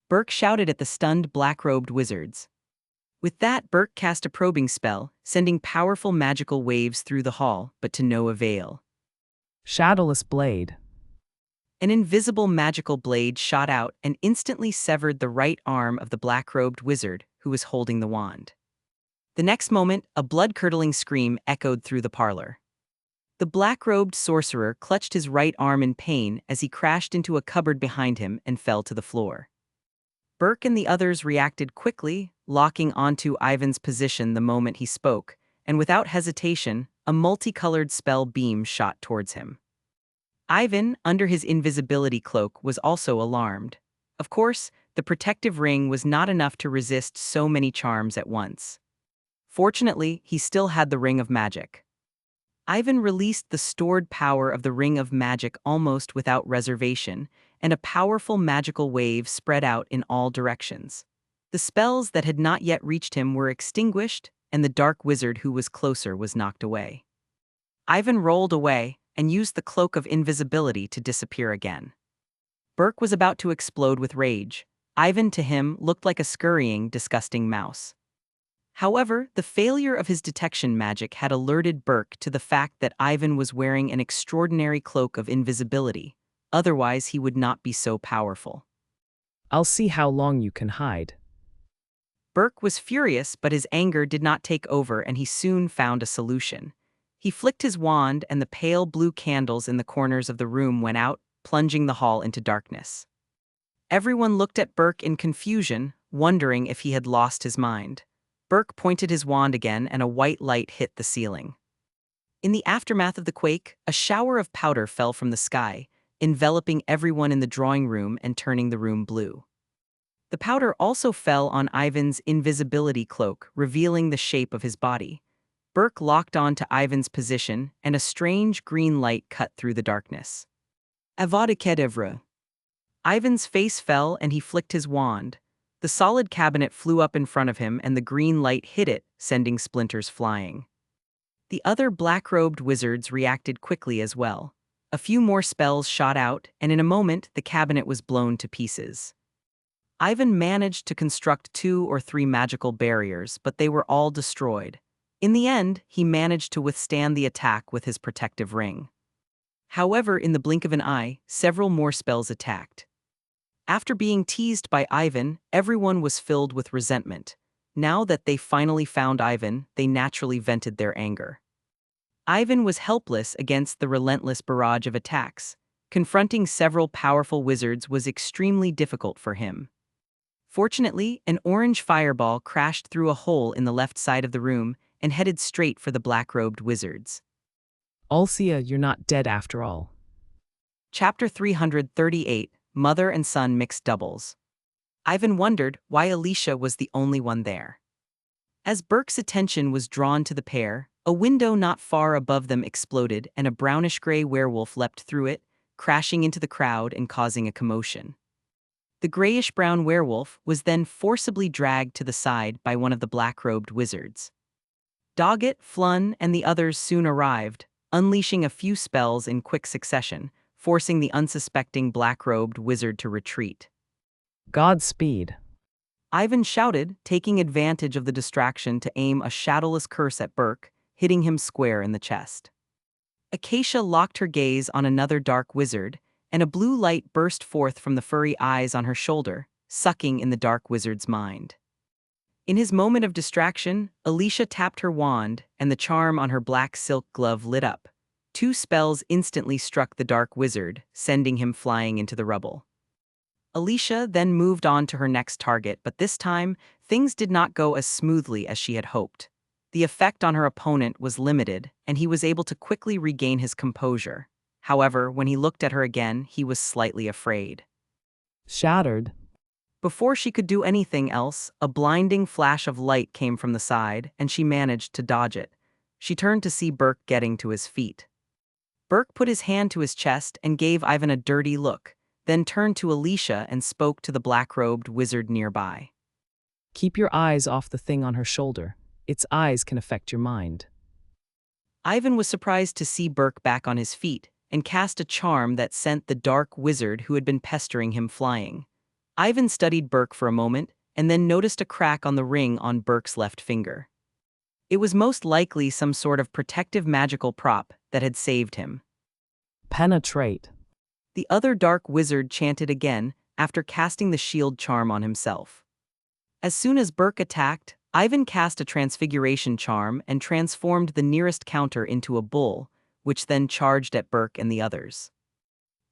Burke shouted at the stunned black-robed wizards. With that, Burke cast a probing spell, sending powerful magical waves through the hall, but to no avail. Shadowless blade. An invisible magical blade shot out and instantly severed the right arm of the black-robed wizard who was holding the wand. The next moment, a blood-curdling scream echoed through the parlor. The black-robed sorcerer clutched his right arm in pain as he crashed into a cupboard behind him and fell to the floor. Burke and the others reacted quickly, locking onto Ivan's position the moment he spoke, and without hesitation, a multicolored spell beam shot towards him. Ivan, under his invisibility cloak, was also alarmed. Of course, the protective ring was not enough to resist so many charms at once. Fortunately, he still had the Ring of Magic. Ivan released the stored power of the Ring of Magic almost without reservation, and a powerful magical wave spread out in all directions. The spells that had not yet reached him were extinguished, and the dark wizard who was closer was knocked away. Ivan rolled away and used the cloak of invisibility to disappear again. Burke was about to explode with rage. Ivan, to him, looked like a scurrying, disgusting mouse. However, the failure of his detection magic had alerted Burke to the fact that Ivan was wearing an extraordinary cloak of invisibility. Otherwise, he would not be so powerful. I'll see how long you can hide. Burke was furious, but his anger did not take over and he soon found a solution. He flicked his wand and the pale blue candles in the corners of the room went out, plunging the hall into darkness. Everyone looked at Burke in confusion, wondering if he had lost his mind. Burke pointed his wand again and a white light hit the ceiling. In the aftermath of the quake, a shower of powder fell from the sky, enveloping everyone in the drawing room and turning the room blue. The powder also fell on Ivan's invisibility cloak, revealing the shape of his body. Burke locked on to Ivan's position, and a strange green light cut through the darkness. Avada Kedavra. Ivan's face fell and he flicked his wand. The solid cabinet flew up in front of him and the green light hit it, sending splinters flying. The other black-robed wizards reacted quickly as well. A few more spells shot out, and in a moment the cabinet was blown to pieces. Ivan managed to construct 2 or 3 magical barriers, but they were all destroyed. In the end, he managed to withstand the attack with his protective ring. However, in the blink of an eye, several more spells attacked. After being teased by Ivan, everyone was filled with resentment. Now that they finally found Ivan, they naturally vented their anger. Ivan was helpless against the relentless barrage of attacks. Confronting several powerful wizards was extremely difficult for him. Fortunately, an orange fireball crashed through a hole in the left side of the room and headed straight for the black-robed wizards. Ulcia, you're not dead after all. Chapter 338, Mother and Son Mixed Doubles. Ivan wondered why Alicia was the only one there. As Burke's attention was drawn to the pair, a window not far above them exploded and a brownish-gray werewolf leapt through it, crashing into the crowd and causing a commotion. The grayish-brown werewolf was then forcibly dragged to the side by one of the black-robed wizards. Doggett, Flunn, and the others soon arrived, unleashing a few spells in quick succession, forcing the unsuspecting black-robed wizard to retreat. Godspeed. Ivan shouted, taking advantage of the distraction to aim a shadowless curse at Burke, hitting him square in the chest. Acacia locked her gaze on another dark wizard, and a blue light burst forth from the furry eyes on her shoulder, sucking in the dark wizard's mind. In his moment of distraction, Alicia tapped her wand, and the charm on her black silk glove lit up. 2 spells instantly struck the dark wizard, sending him flying into the rubble. Alicia then moved on to her next target, but this time, things did not go as smoothly as she had hoped. The effect on her opponent was limited, and he was able to quickly regain his composure. However, when he looked at her again, he was slightly afraid. Shattered. Before she could do anything else, a blinding flash of light came from the side, and she managed to dodge it. She turned to see Burke getting to his feet. Burke put his hand to his chest and gave Ivan a dirty look, then turned to Alicia and spoke to the black-robed wizard nearby. Keep your eyes off the thing on her shoulder. Its eyes can affect your mind. Ivan was surprised to see Burke back on his feet and cast a charm that sent the dark wizard who had been pestering him flying. Ivan studied Burke for a moment and then noticed a crack on the ring on Burke's left finger. It was most likely some sort of protective magical prop that had saved him. Penetrate. The other dark wizard chanted again after casting the shield charm on himself. As soon as Burke attacked, Ivan cast a transfiguration charm and transformed the nearest counter into a bull, which then charged at Burke and the others.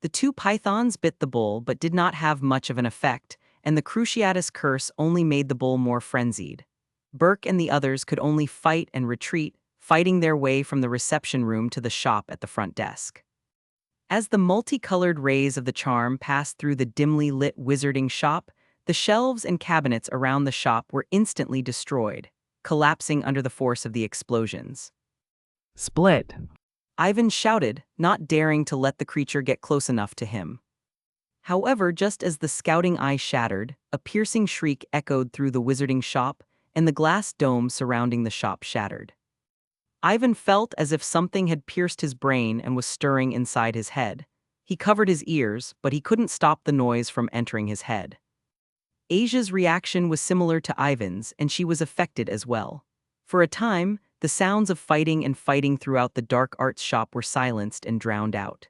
The 2 pythons bit the bull but did not have much of an effect, and the Cruciatus curse only made the bull more frenzied. Burke and the others could only fight and retreat, fighting their way from the reception room to the shop at the front desk. As the multicolored rays of the charm passed through the dimly lit wizarding shop, the shelves and cabinets around the shop were instantly destroyed, collapsing under the force of the explosions. Split. Ivan shouted, not daring to let the creature get close enough to him. However, just as the scouting eye shattered, a piercing shriek echoed through the wizarding shop, and the glass dome surrounding the shop shattered. Ivan felt as if something had pierced his brain and was stirring inside his head. He covered his ears, but he couldn't stop the noise from entering his head. Asia's reaction was similar to Ivan's, and she was affected as well. For a time, the sounds of fighting and fighting throughout the dark arts shop were silenced and drowned out.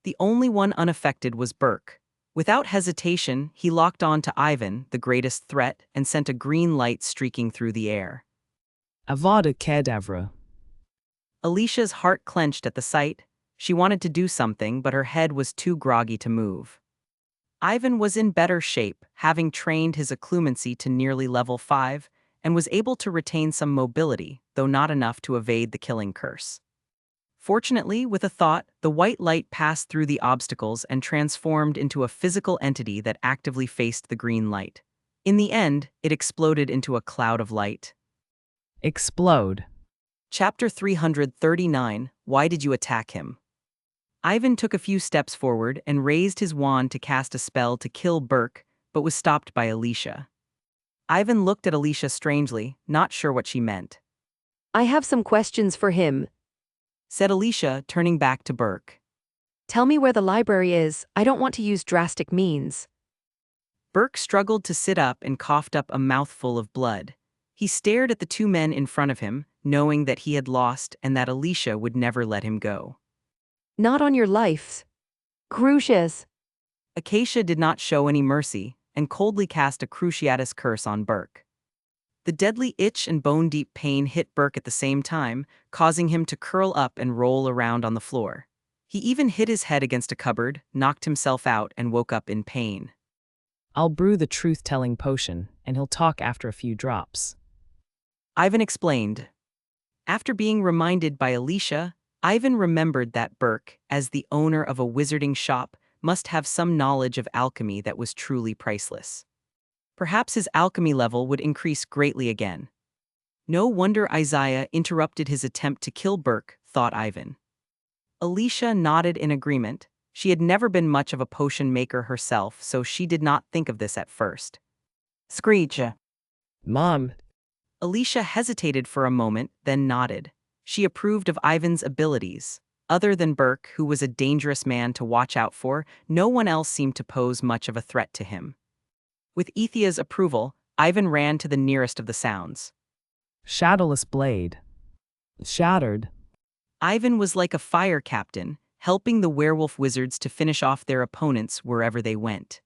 The only one unaffected was Burke. Without hesitation, he locked on to Ivan, the greatest threat, and sent a green light streaking through the air. Avada Kedavra. Alicia's heart clenched at the sight. She wanted to do something, but her head was too groggy to move. Ivan was in better shape, having trained his occlumency to nearly level 5, and was able to retain some mobility, though not enough to evade the killing curse. Fortunately, with a thought, the white light passed through the obstacles and transformed into a physical entity that actively faced the green light. In the end, it exploded into a cloud of light. Explode. Chapter 339, Why Did You Attack Him? Ivan took a few steps forward and raised his wand to cast a spell to kill Burke, but was stopped by Alicia. Ivan looked at Alicia strangely, not sure what she meant. I have some questions for him, Said Alicia, turning back to Burke. Tell me where the library is. I don't want to use drastic means. Burke struggled to sit up and coughed up a mouthful of blood. He stared at the 2 men in front of him, knowing that he had lost and that Alicia would never let him go. Not on your life. Crucius. Acacia did not show any mercy and coldly cast a Cruciatus curse on Burke. The deadly itch and bone-deep pain hit Burke at the same time, causing him to curl up and roll around on the floor. He even hit his head against a cupboard, knocked himself out, and woke up in pain. I'll brew the truth-telling potion, and he'll talk after a few drops. Ivan explained. After being reminded by Alicia, Ivan remembered that Burke, as the owner of a wizarding shop, must have some knowledge of alchemy that was truly priceless. Perhaps his alchemy level would increase greatly again. No wonder Isaiah interrupted his attempt to kill Burke, thought Ivan. Alicia nodded in agreement. She had never been much of a potion maker herself, so she did not think of this at first. Screech. Mom. Alicia hesitated for a moment, then nodded. She approved of Ivan's abilities. Other than Burke, who was a dangerous man to watch out for, no one else seemed to pose much of a threat to him. With Ethia's approval, Ivan ran to the nearest of the sounds. Shadowless blade. Shattered. Ivan was like a fire captain, helping the werewolf wizards to finish off their opponents wherever they went.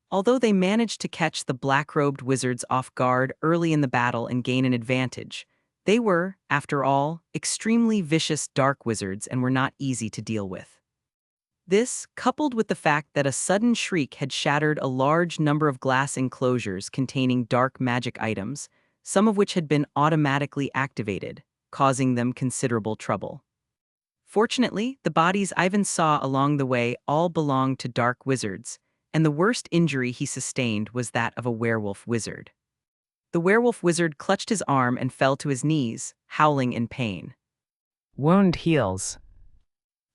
Although they managed to catch the black-robed wizards off guard early in the battle and gain an advantage, they were, after all, extremely vicious dark wizards and were not easy to deal with. This, coupled with the fact that a sudden shriek had shattered a large number of glass enclosures containing dark magic items, some of which had been automatically activated, causing them considerable trouble. Fortunately, the bodies Ivan saw along the way all belonged to dark wizards, and the worst injury he sustained was that of a werewolf wizard. The werewolf wizard clutched his arm and fell to his knees, howling in pain. Wound heals.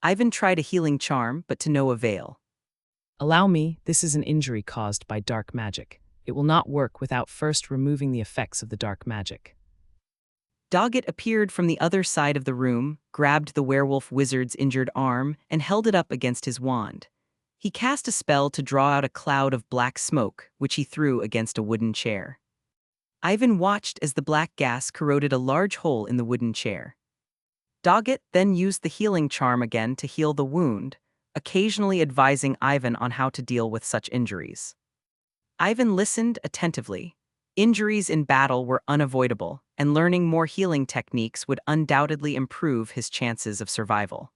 Ivan tried a healing charm, but to no avail. Allow me, this is an injury caused by dark magic. It will not work without first removing the effects of the dark magic. Doggett appeared from the other side of the room, grabbed the werewolf wizard's injured arm, and held it up against his wand. He cast a spell to draw out a cloud of black smoke, which he threw against a wooden chair. Ivan watched as the black gas corroded a large hole in the wooden chair. Doggett then used the healing charm again to heal the wound, occasionally advising Ivan on how to deal with such injuries. Ivan listened attentively. Injuries in battle were unavoidable, and learning more healing techniques would undoubtedly improve his chances of survival.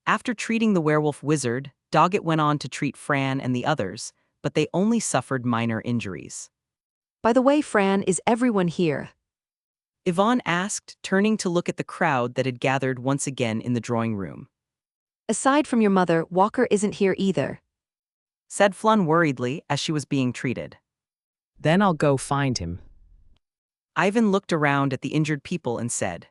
After treating the werewolf wizard, Doggett went on to treat Fran and the others, but they only suffered minor injuries. By the way, Fran, is everyone here? Yvonne asked, turning to look at the crowd that had gathered once again in the drawing room. Aside from your mother, Walker isn't here either, Said Flun worriedly as she was being treated. Then I'll go find him. Ivan looked around at the injured people and said.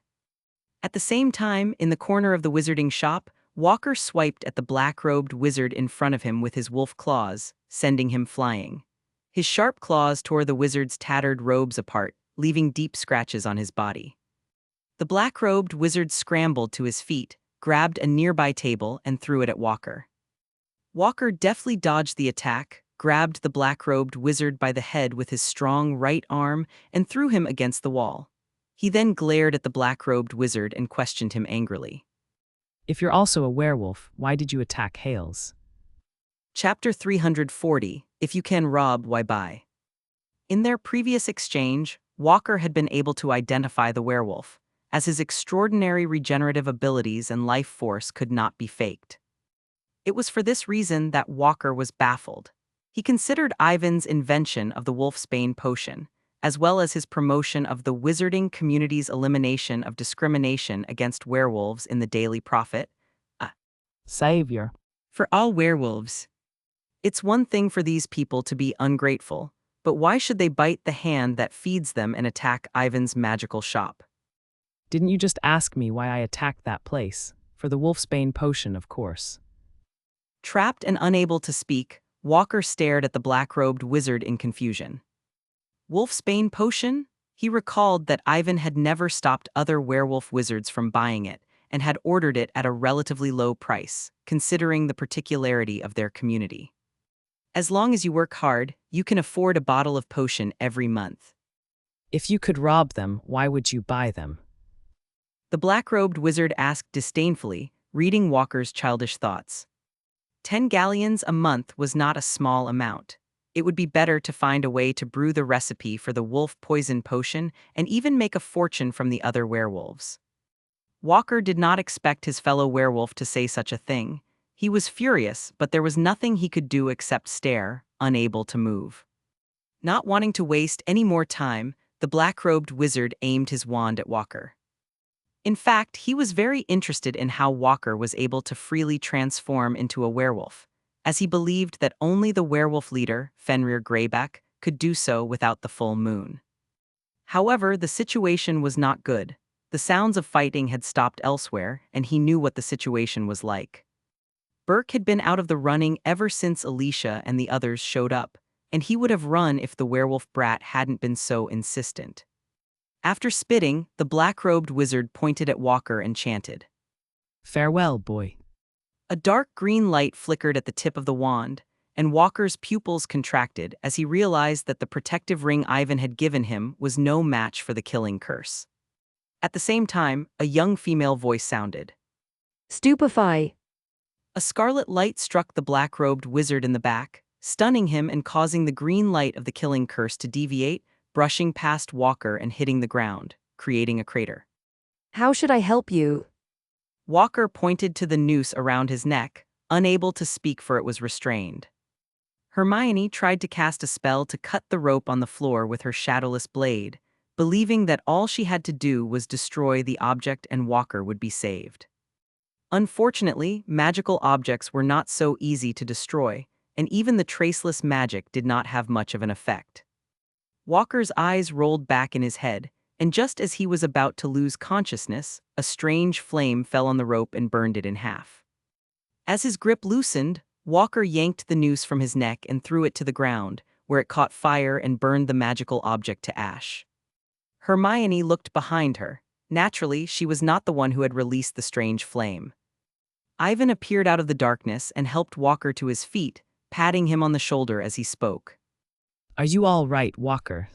At the same time, in the corner of the wizarding shop, Walker swiped at the black-robed wizard in front of him with his wolf claws, sending him flying. His sharp claws tore the wizard's tattered robes apart, leaving deep scratches on his body. The black-robed wizard scrambled to his feet, grabbed a nearby table, and threw it at Walker. Walker deftly dodged the attack, grabbed the black-robed wizard by the head with his strong right arm, and threw him against the wall. He then glared at the black-robed wizard and questioned him angrily. If you're also a werewolf, why did you attack Hales? Chapter 340, If You Can Rob, Why Buy? In their previous exchange, Walker had been able to identify the werewolf, as his extraordinary regenerative abilities and life force could not be faked. It was for this reason that Walker was baffled. He considered Ivan's invention of the wolfsbane potion, as well as his promotion of the wizarding community's elimination of discrimination against werewolves in the Daily Prophet, Savior. for all werewolves. It's one thing for these people to be ungrateful, but why should they bite the hand that feeds them and attack Ivan's magical shop? Didn't you just ask me why I attacked that place? For the wolfsbane potion, of course. Trapped and unable to speak, Walker stared at the black-robed wizard in confusion. Wolfsbane potion? He recalled that Ivan had never stopped other werewolf wizards from buying it, and had ordered it at a relatively low price, considering the particularity of their community. As long as you work hard, you can afford a bottle of potion every month. If you could rob them, why would you buy them? The black-robed wizard asked disdainfully, reading Walker's childish thoughts. 10 galleons a month was not a small amount. It would be better to find a way to brew the recipe for the wolf poison potion and even make a fortune from the other werewolves. Walker did not expect his fellow werewolf to say such a thing. He was furious, but there was nothing he could do except stare, unable to move. Not wanting to waste any more time, the black-robed wizard aimed his wand at Walker. In fact, he was very interested in how Walker was able to freely transform into a werewolf, as he believed that only the werewolf leader, Fenrir Greyback, could do so without the full moon. However, the situation was not good. The sounds of fighting had stopped elsewhere, and he knew what the situation was like. Burke had been out of the running ever since Alicia and the others showed up, and he would have run if the werewolf brat hadn't been so insistent. After spitting, the black-robed wizard pointed at Walker and chanted. Farewell, boy. A dark green light flickered at the tip of the wand, and Walker's pupils contracted as he realized that the protective ring Ivan had given him was no match for the killing curse. At the same time, a young female voice sounded. Stupefy. A scarlet light struck the black-robed wizard in the back, stunning him and causing the green light of the killing curse to deviate, brushing past Walker and hitting the ground, creating a crater. How should I help you? Walker pointed to the noose around his neck, unable to speak for it was restrained. Hermione tried to cast a spell to cut the rope on the floor with her shadowless blade, believing that all she had to do was destroy the object and Walker would be saved. Unfortunately, magical objects were not so easy to destroy, and even the traceless magic did not have much of an effect. Walker's eyes rolled back in his head, and just as he was about to lose consciousness, a strange flame fell on the rope and burned it in half. As his grip loosened, Walker yanked the noose from his neck and threw it to the ground, where it caught fire and burned the magical object to ash. Hermione looked behind her. Naturally, she was not the one who had released the strange flame. Ivan appeared out of the darkness and helped Walker to his feet, patting him on the shoulder as he spoke. Are you all right, Walker?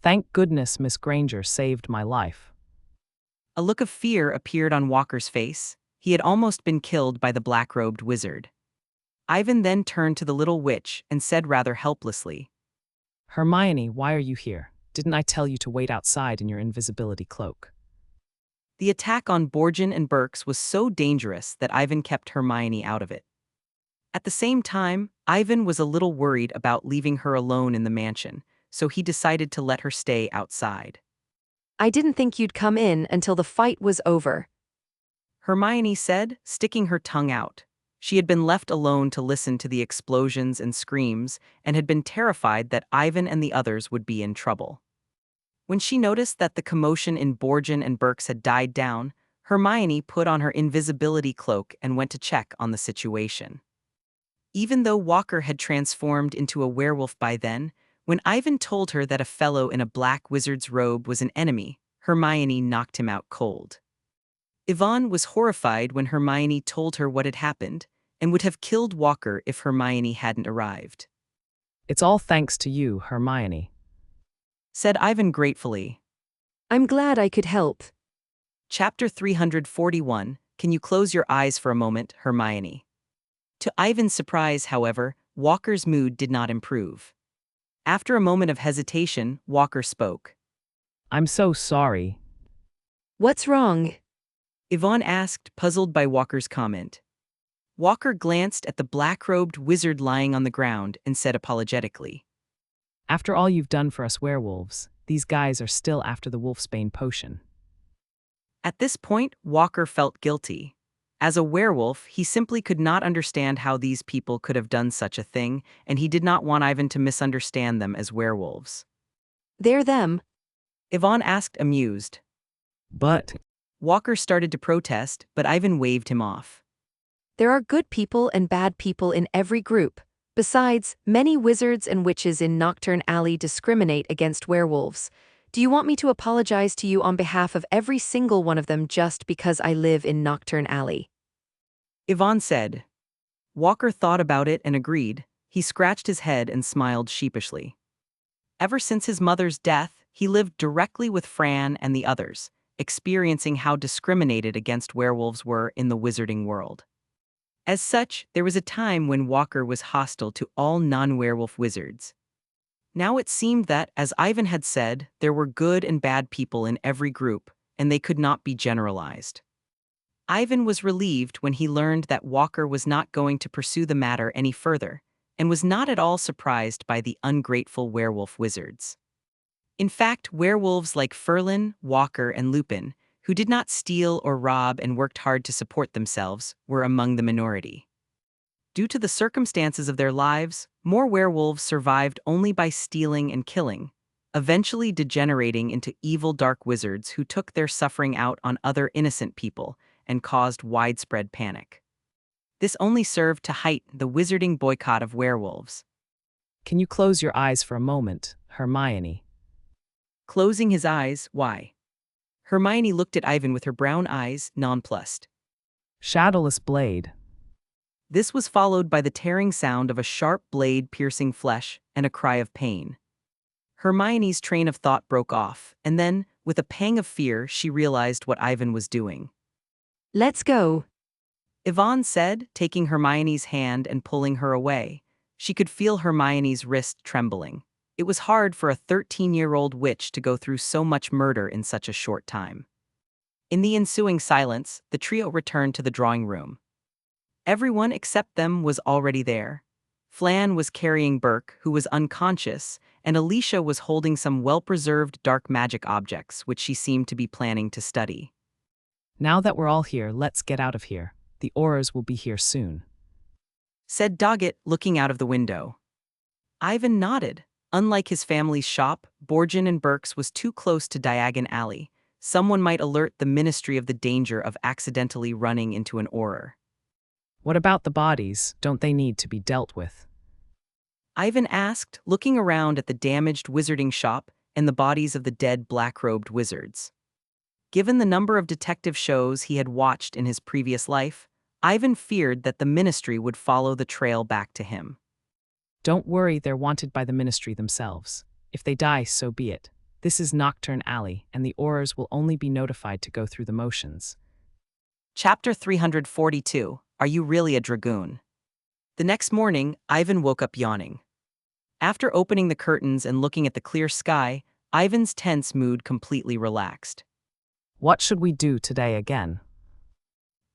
Thank goodness Miss Granger saved my life. A look of fear appeared on Walker's face. He had almost been killed by the black-robed wizard. Ivan then turned to the little witch and said rather helplessly, Hermione, why are you here? Didn't I tell you to wait outside in your invisibility cloak? The attack on Borgin and Burks was so dangerous that Ivan kept Hermione out of it. At the same time, Ivan was a little worried about leaving her alone in the mansion, so he decided to let her stay outside. I didn't think you'd come in until the fight was over. Hermione said, sticking her tongue out. She had been left alone to listen to the explosions and screams and had been terrified that Ivan and the others would be in trouble. When she noticed that the commotion in Borgin and Burks had died down, Hermione put on her invisibility cloak and went to check on the situation. Even though Walker had transformed into a werewolf by then, when Ivan told her that a fellow in a black wizard's robe was an enemy, Hermione knocked him out cold. Yvonne was horrified when Hermione told her what had happened, and would have killed Walker if Hermione hadn't arrived. It's all thanks to you, Hermione, said Ivan gratefully. I'm glad I could help. Chapter 341, Can you close your eyes for a moment, Hermione? To Ivan's surprise, however, Walker's mood did not improve. After a moment of hesitation, Walker spoke. I'm so sorry. What's wrong? Yvonne asked, puzzled by Walker's comment. Walker glanced at the black-robed wizard lying on the ground and said apologetically. After all you've done for us werewolves, these guys are still after the wolfsbane potion. At this point, Walker felt guilty. As a werewolf, he simply could not understand how these people could have done such a thing, and he did not want Ivan to misunderstand them as werewolves. They're them. Yvonne asked, amused. But Walker started to protest, but Ivan waved him off. There are good people and bad people in every group. Besides, many wizards and witches in Knockoff Alley discriminate against werewolves. Do you want me to apologize to you on behalf of every single one of them just because I live in Knockoff Alley? Yvonne said. Walker thought about it and agreed. He scratched his head and smiled sheepishly. Ever since his mother's death, he lived directly with Fran and the others, experiencing how discriminated against werewolves were in the wizarding world. As such, there was a time when Walker was hostile to all non-werewolf wizards. Now it seemed that, as Ivan had said, there were good and bad people in every group, and they could not be generalized. Ivan was relieved when he learned that Walker was not going to pursue the matter any further, and was not at all surprised by the ungrateful werewolf wizards. In fact, werewolves like Ferlin, Walker, and Lupin, who did not steal or rob and worked hard to support themselves, were among the minority. Due to the circumstances of their lives, more werewolves survived only by stealing and killing, eventually degenerating into evil dark wizards who took their suffering out on other innocent people and caused widespread panic. This only served to heighten the wizarding boycott of werewolves. Can you close your eyes for a moment, Hermione? Closing his eyes, why? Hermione looked at Ivan with her brown eyes, nonplussed. Shadowless blade. This was followed by the tearing sound of a sharp blade piercing flesh and a cry of pain. Hermione's train of thought broke off, and then, with a pang of fear, she realized what Ivan was doing. Let's go. Yvonne said, taking Hermione's hand and pulling her away. She could feel Hermione's wrist trembling. It was hard for a 13-year-old witch to go through so much murder in such a short time. In the ensuing silence, the trio returned to the drawing room. Everyone except them was already there. Flan was carrying Burke, who was unconscious, and Alicia was holding some well-preserved dark magic objects which she seemed to be planning to study. Now that we're all here, let's get out of here. The Aurors will be here soon, said Doggett, looking out of the window. Ivan nodded. Unlike his family's shop, Borgin and Burke's was too close to Diagon Alley. Someone might alert the Ministry of the danger of accidentally running into an Auror. What about the bodies? Don't they need to be dealt with? Ivan asked, looking around at the damaged wizarding shop and the bodies of the dead black-robed wizards. Given the number of detective shows he had watched in his previous life, Ivan feared that the Ministry would follow the trail back to him. Don't worry, they're wanted by the Ministry themselves. If they die, so be it. This is Knockturn Alley, and the Aurors will only be notified to go through the motions. Chapter 342. Are you really a dragoon? The next morning, Ivan woke up yawning. After opening the curtains and looking at the clear sky, Ivan's tense mood completely relaxed. What should we do today again?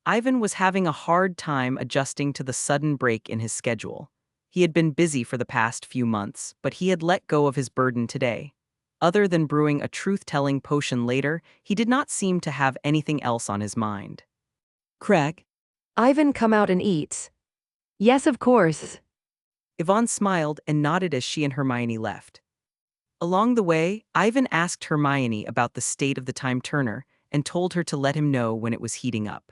Ivan was having a hard time adjusting to the sudden break in his schedule. He had been busy for the past few months, but he had let go of his burden today. Other than brewing a truth-telling potion later, he did not seem to have anything else on his mind. Craig? Ivan, come out and eat. Yes, of course. Yvonne smiled and nodded as she and Hermione left. Along the way, Ivan asked Hermione about the state of the time turner and told her to let him know when it was heating up.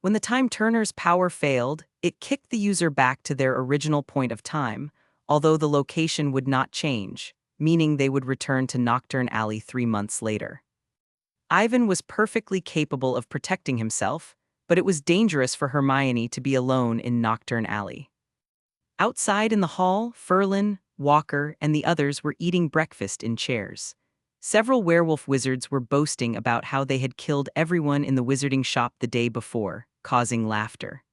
When the time turner's power failed, it kicked the user back to their original point of time, although the location would not change, meaning they would return to Knockturn Alley 3 months later. Ivan was perfectly capable of protecting himself, but it was dangerous for Hermione to be alone in Knockturn Alley. Outside in the hall, Ferlin, Walker, and the others were eating breakfast in chairs. Several werewolf wizards were boasting about how they had killed everyone in the wizarding shop the day before, causing laughter.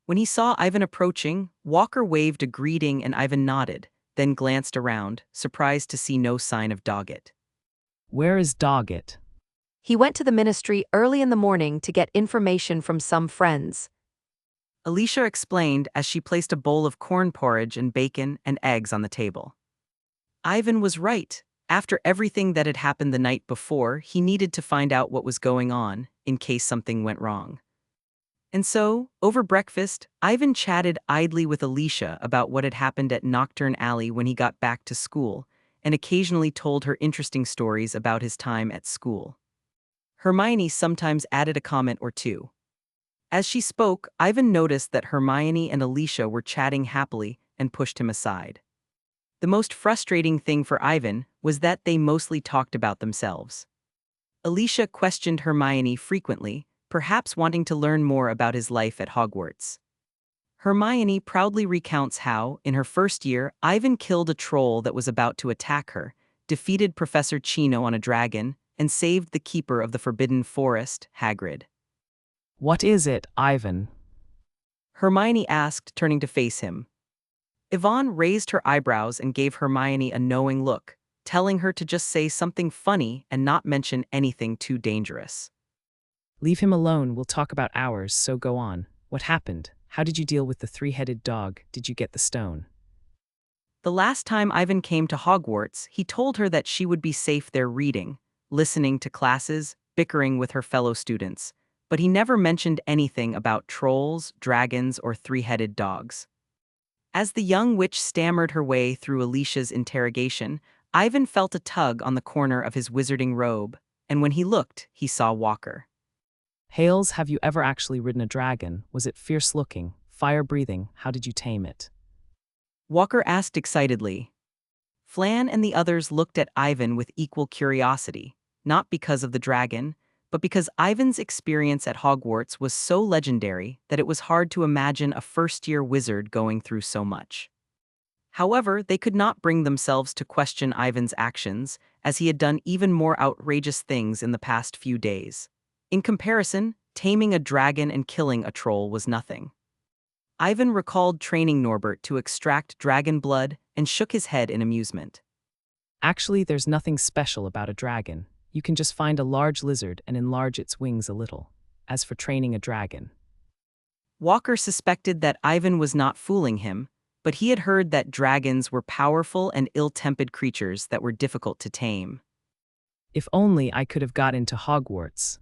When he saw Ivan approaching, Walker waved a greeting and Ivan nodded, then glanced around, surprised to see no sign of Doggett. Where is Doggett? He went to the Ministry early in the morning to get information from some friends. Alicia explained as she placed a bowl of corn porridge and bacon and eggs on the table. Ivan was right. After everything that had happened the night before, he needed to find out what was going on, in case something went wrong. And so, over breakfast, Ivan chatted idly with Alicia about what had happened at Knockturn Alley when he got back to school, and occasionally told her interesting stories about his time at school. Hermione sometimes added a comment or two. As she spoke, Ivan noticed that Hermione and Alicia were chatting happily and pushed him aside. The most frustrating thing for Ivan was that they mostly talked about themselves. Alicia questioned Hermione frequently, perhaps wanting to learn more about his life at Hogwarts. Hermione proudly recounts how, in her first year, Ivan killed a troll that was about to attack her, defeated Professor Chino on a dragon, and saved the keeper of the Forbidden Forest, Hagrid. What is it, Ivan? Hermione asked, turning to face him. Yvonne raised her eyebrows and gave Hermione a knowing look. telling her to just say something funny and not mention anything too dangerous. Leave him alone, we'll talk about ours, so go on. What happened? How did you deal with the three-headed dog? Did you get the stone? The last time Ivan came to Hogwarts, he told her that she would be safe there reading, listening to classes, bickering with her fellow students, but he never mentioned anything about trolls, dragons, or three-headed dogs. As the young witch stammered her way through Alicia's interrogation, Ivan felt a tug on the corner of his wizarding robe, and when he looked, he saw Walker. Hales, have you ever actually ridden a dragon? Was it fierce-looking, fire-breathing? How did you tame it? Walker asked excitedly. Flan and the others looked at Ivan with equal curiosity, not because of the dragon, but because Ivan's experience at Hogwarts was so legendary that it was hard to imagine a first-year wizard going through so much. However, they could not bring themselves to question Ivan's actions, as he had done even more outrageous things in the past few days. In comparison, taming a dragon and killing a troll was nothing. Ivan recalled training Norbert to extract dragon blood and shook his head in amusement. Actually, there's nothing special about a dragon. You can just find a large lizard and enlarge its wings a little. As for training a dragon. Walker suspected that Ivan was not fooling him, but he had heard that dragons were powerful and ill-tempered creatures that were difficult to tame. If only I could have got into Hogwarts.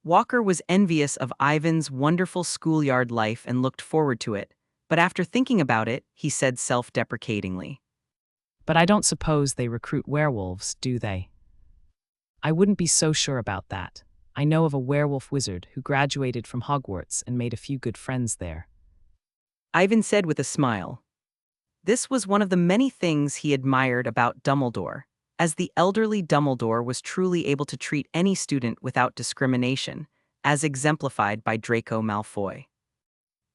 Walker was envious of Ivan's wonderful schoolyard life and looked forward to it, but after thinking about it, he said self-deprecatingly. But I don't suppose they recruit werewolves, do they? I wouldn't be so sure about that. I know of a werewolf wizard who graduated from Hogwarts and made a few good friends there. Ivan said with a smile. This was one of the many things he admired about Dumbledore, as the elderly Dumbledore was truly able to treat any student without discrimination, as exemplified by Draco Malfoy.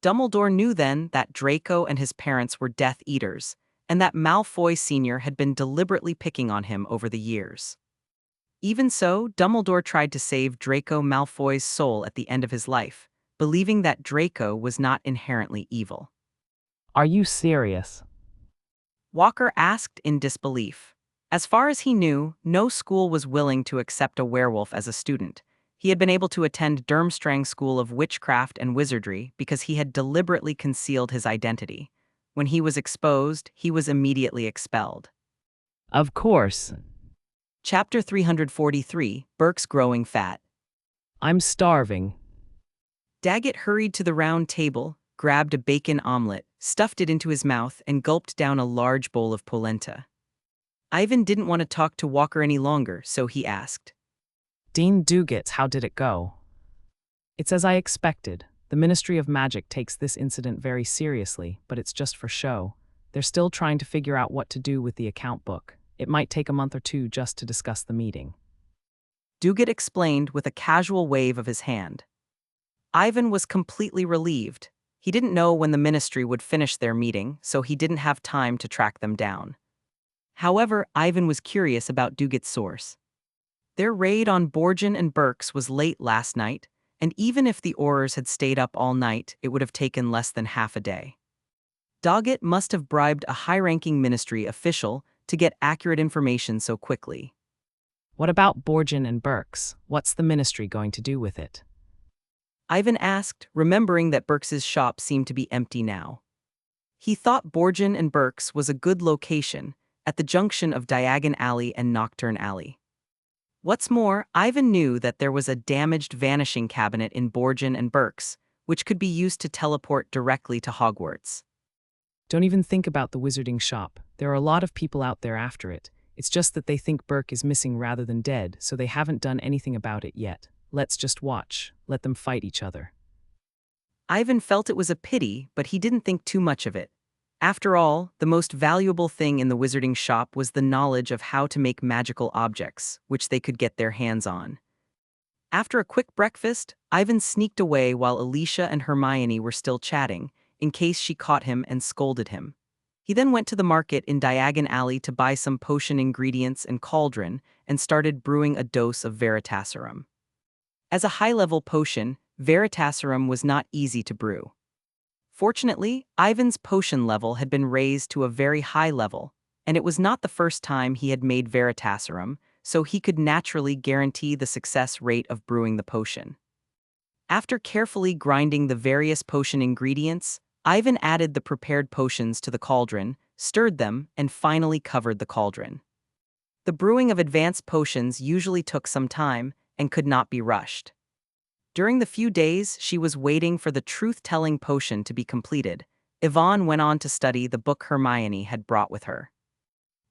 Dumbledore knew then that Draco and his parents were Death Eaters, and that Malfoy Sr. had been deliberately picking on him over the years. Even so, Dumbledore tried to save Draco Malfoy's soul at the end of his life, believing that Draco was not inherently evil. Are you serious? Walker asked in disbelief. As far as he knew, no school was willing to accept a werewolf as a student. He had been able to attend Durmstrang School of Witchcraft and Wizardry because he had deliberately concealed his identity. When he was exposed, he was immediately expelled. Of course. Chapter 343, Burke's Growing Fat. I'm starving. Daggett hurried to the round table, grabbed a bacon omelet, stuffed it into his mouth, and gulped down a large bowl of polenta. Ivan didn't want to talk to Walker any longer, so he asked. Dean Dugatz, how did it go? It's as I expected. The Ministry of Magic takes this incident very seriously, but it's just for show. They're still trying to figure out what to do with the account book. It might take a month or two just to discuss the meeting. Dugat explained with a casual wave of his hand. Ivan was completely relieved. He didn't know when the ministry would finish their meeting, so he didn't have time to track them down. However, Ivan was curious about Dugat's source. Their raid on Borgin and Burke's was late last night, and even if the Aurors had stayed up all night, it would have taken less than half a day. Doggett must have bribed a high-ranking ministry official to get accurate information so quickly. What about Borgin and Burke's? What's the ministry going to do with it? Ivan asked, remembering that Burke's shop seemed to be empty now. He thought Borgin and Burke's was a good location, at the junction of Diagon Alley and Nocturne Alley. What's more, Ivan knew that there was a damaged vanishing cabinet in Borgin and Burke's, which could be used to teleport directly to Hogwarts. Don't even think about the wizarding shop. There are a lot of people out there after it. It's just that they think Burke is missing rather than dead, so they haven't done anything about it yet. Let's just watch. Let them fight each other. Ivan felt it was a pity, but he didn't think too much of it. After all, the most valuable thing in the wizarding shop was the knowledge of how to make magical objects, which they could get their hands on. After a quick breakfast, Ivan sneaked away while Alicia and Hermione were still chatting, in case she caught him and scolded him. He then went to the market in Diagon Alley to buy some potion ingredients and cauldron and started brewing a dose of Veritaserum. As a high-level potion, Veritaserum was not easy to brew. Fortunately, Ivan's potion level had been raised to a very high level, and it was not the first time he had made Veritaserum, so he could naturally guarantee the success rate of brewing the potion. After carefully grinding the various potion ingredients, Ivan added the prepared potions to the cauldron, stirred them, and finally covered the cauldron. The brewing of advanced potions usually took some time and could not be rushed. During the few days she was waiting for the truth-telling potion to be completed, Yvonne went on to study the book Hermione had brought with her.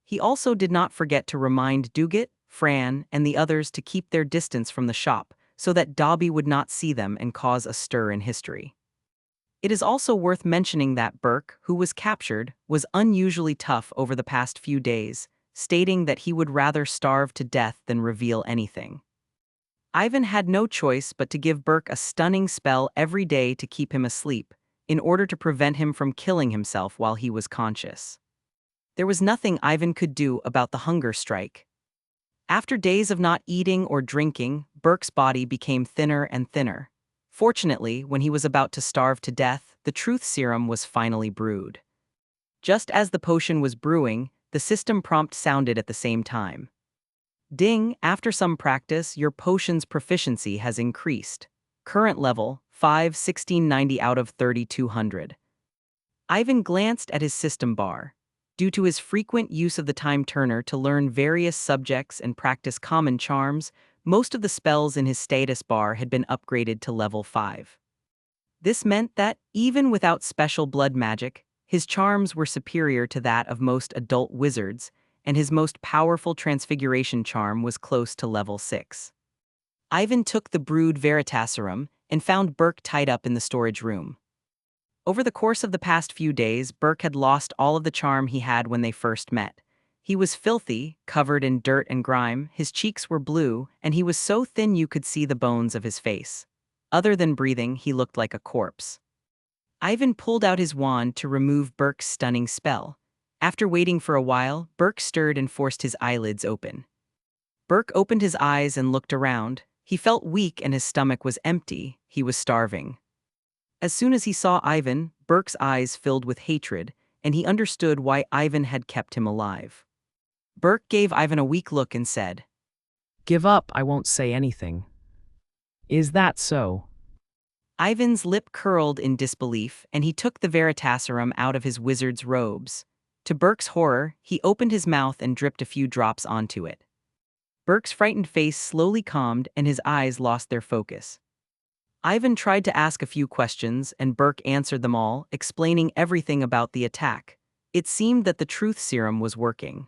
He also did not forget to remind Douget, Fran, and the others to keep their distance from the shop, so that Dobby would not see them and cause a stir in history. It is also worth mentioning that Burke, who was captured, was unusually tough over the past few days, stating that he would rather starve to death than reveal anything. Ivan had no choice but to give Burke a stunning spell every day to keep him asleep, in order to prevent him from killing himself while he was conscious. There was nothing Ivan could do about the hunger strike. After days of not eating or drinking, Burke's body became thinner and thinner. Fortunately, when he was about to starve to death, the truth serum was finally brewed. Just as the potion was brewing, the system prompt sounded at the same time. Ding, after some practice, your potion's proficiency has increased. Current level, 5 1690 out of 3200. Ivan glanced at his system bar. Due to his frequent use of the time turner to learn various subjects and practice common charms, most of the spells in his status bar had been upgraded to level 5. This meant that, even without special blood magic, his charms were superior to that of most adult wizards, and his most powerful transfiguration charm was close to level 6. Ivan took the brewed Veritaserum and found Burke tied up in the storage room. Over the course of the past few days, Burke had lost all of the charm he had when they first met. He was filthy, covered in dirt and grime, his cheeks were blue, and he was so thin you could see the bones of his face. Other than breathing, he looked like a corpse. Ivan pulled out his wand to remove Burke's stunning spell. After waiting for a while, Burke stirred and forced his eyelids open. Burke opened his eyes and looked around. He felt weak and his stomach was empty. He was starving. As soon as he saw Ivan, Burke's eyes filled with hatred, and he understood why Ivan had kept him alive. Burke gave Ivan a weak look and said, Give up, I won't say anything. Is that so? Ivan's lip curled in disbelief, and he took the Veritaserum out of his wizard's robes. To Burke's horror, he opened his mouth and dripped a few drops onto it. Burke's frightened face slowly calmed and his eyes lost their focus. Ivan tried to ask a few questions, and Burke answered them all, explaining everything about the attack. It seemed that the truth serum was working.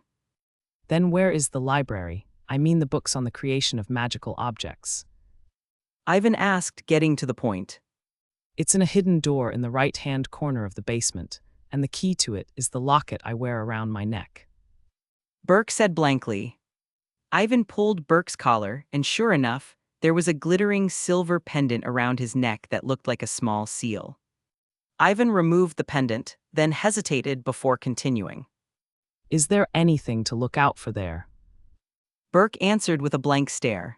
Then where is the library? I mean the books on the creation of magical objects. Ivan asked, getting to the point. It's in a hidden door in the right-hand corner of the basement, and the key to it is the locket I wear around my neck. Burke said blankly. Ivan pulled Burke's collar, and sure enough, there was a glittering silver pendant around his neck that looked like a small seal. Ivan removed the pendant, then hesitated before continuing. Is there anything to look out for there? Burke answered with a blank stare.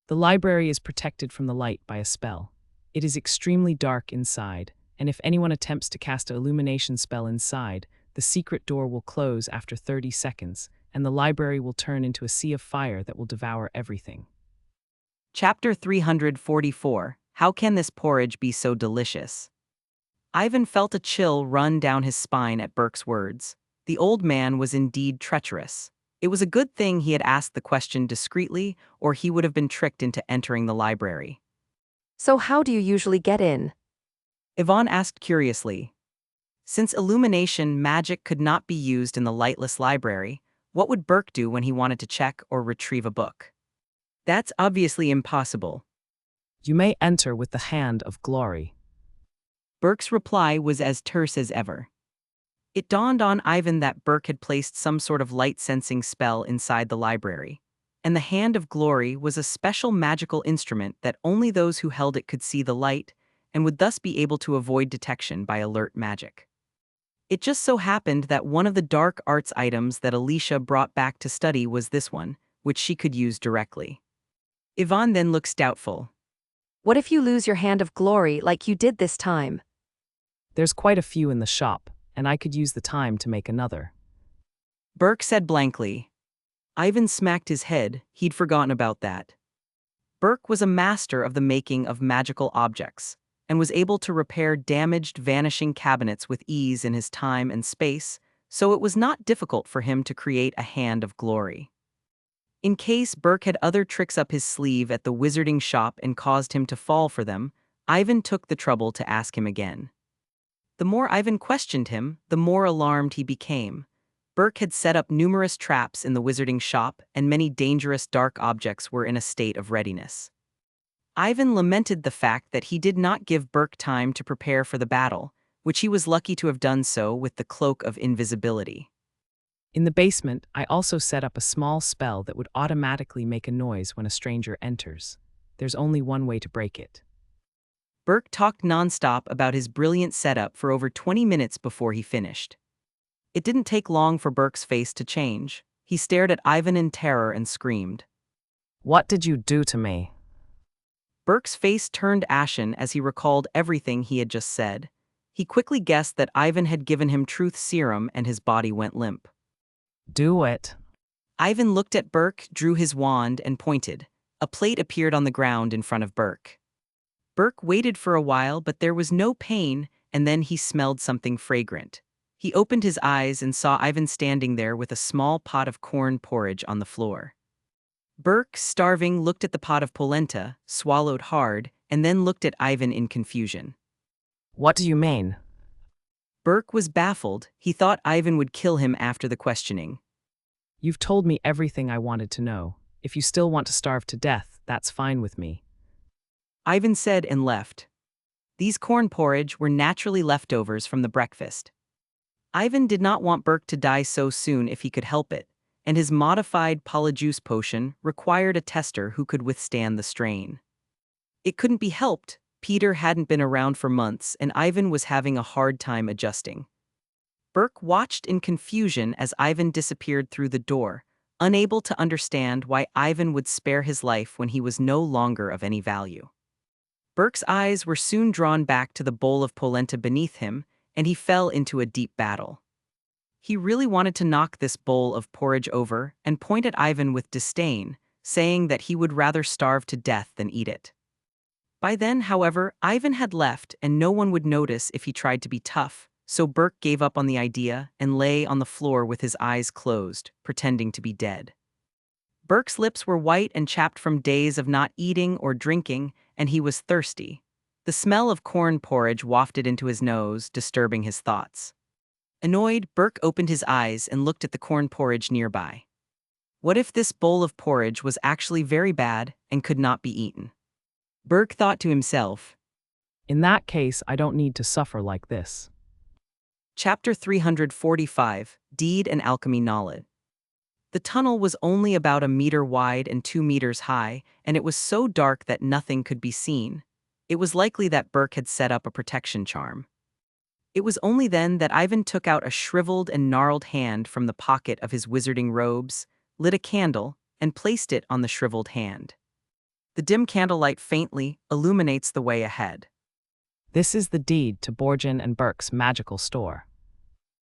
The library is protected from the light by a spell. It is extremely dark inside, and if anyone attempts to cast an illumination spell inside, the secret door will close after 30 seconds, and the library will turn into a sea of fire that will devour everything. Chapter 344. How can this porridge be so delicious? Ivan felt a chill run down his spine at Burke's words. The old man was indeed treacherous. It was a good thing he had asked the question discreetly, or he would have been tricked into entering the library. So how do you usually get in? Yvonne asked curiously. Since illumination magic could not be used in the lightless library, what would Burke do when he wanted to check or retrieve a book? That's obviously impossible. You may enter with the hand of glory. Burke's reply was as terse as ever. It dawned on Ivan that Burke had placed some sort of light-sensing spell inside the library, and the Hand of Glory was a special magical instrument that only those who held it could see the light and would thus be able to avoid detection by alert magic. It just so happened that one of the dark arts items that Alicia brought back to study was this one, which she could use directly. Yvonne then looks doubtful. What if you lose your Hand of Glory like you did this time? There's quite a few in the shop, and I could use the time to make another. Burke said blankly. Ivan smacked his head, he'd forgotten about that. Burke was a master of the making of magical objects, and was able to repair damaged, vanishing cabinets with ease in his time and space, so it was not difficult for him to create a hand of glory. In case Burke had other tricks up his sleeve at the wizarding shop and caused him to fall for them, Ivan took the trouble to ask him again. The more Ivan questioned him, the more alarmed he became. Burke had set up numerous traps in the wizarding shop, and many dangerous dark objects were in a state of readiness. Ivan lamented the fact that he did not give Burke time to prepare for the battle, which he was lucky to have done so with the cloak of invisibility. In the basement, I also set up a small spell that would automatically make a noise when a stranger enters. There's only one way to break it. Burke talked nonstop about his brilliant setup for over 20 minutes before he finished. It didn't take long for Burke's face to change. He stared at Ivan in terror and screamed. What did you do to me? Burke's face turned ashen as he recalled everything he had just said. He quickly guessed that Ivan had given him truth serum and his body went limp. Do it. Ivan looked at Burke, drew his wand, and pointed. A plate appeared on the ground in front of Burke. Burke waited for a while, but there was no pain, and then he smelled something fragrant. He opened his eyes and saw Ivan standing there with a small pot of corn porridge on the floor. Burke, starving, looked at the pot of polenta, swallowed hard, and then looked at Ivan in confusion. What do you mean? Burke was baffled. He thought Ivan would kill him after the questioning. You've told me everything I wanted to know. If you still want to starve to death, that's fine with me. Ivan said and left. These corn porridge were naturally leftovers from the breakfast. Ivan did not want Burke to die so soon if he could help it, and his modified polyjuice potion required a tester who could withstand the strain. It couldn't be helped. Peter hadn't been around for months, and Ivan was having a hard time adjusting. Burke watched in confusion as Ivan disappeared through the door, unable to understand why Ivan would spare his life when he was no longer of any value. Burke's eyes were soon drawn back to the bowl of polenta beneath him, and he fell into a deep battle. He really wanted to knock this bowl of porridge over and point at Ivan with disdain, saying that he would rather starve to death than eat it. By then, however, Ivan had left and no one would notice if he tried to be tough, so Burke gave up on the idea and lay on the floor with his eyes closed, pretending to be dead. Burke's lips were white and chapped from days of not eating or drinking, and he was thirsty. The smell of corn porridge wafted into his nose, disturbing his thoughts. Annoyed, Burke opened his eyes and looked at the corn porridge nearby. What if this bowl of porridge was actually very bad and could not be eaten? Burke thought to himself. In that case, I don't need to suffer like this. Chapter 345, Deed and Alchemy Knowledge. The tunnel was only about 1 meter wide and 2 meters high, and it was so dark that nothing could be seen. It was likely that Burke had set up a protection charm. It was only then that Ivan took out a shriveled and gnarled hand from the pocket of his wizarding robes, lit a candle, and placed it on the shriveled hand. The dim candlelight faintly illuminates the way ahead. This is the deed to Borgin and Burke's magical store.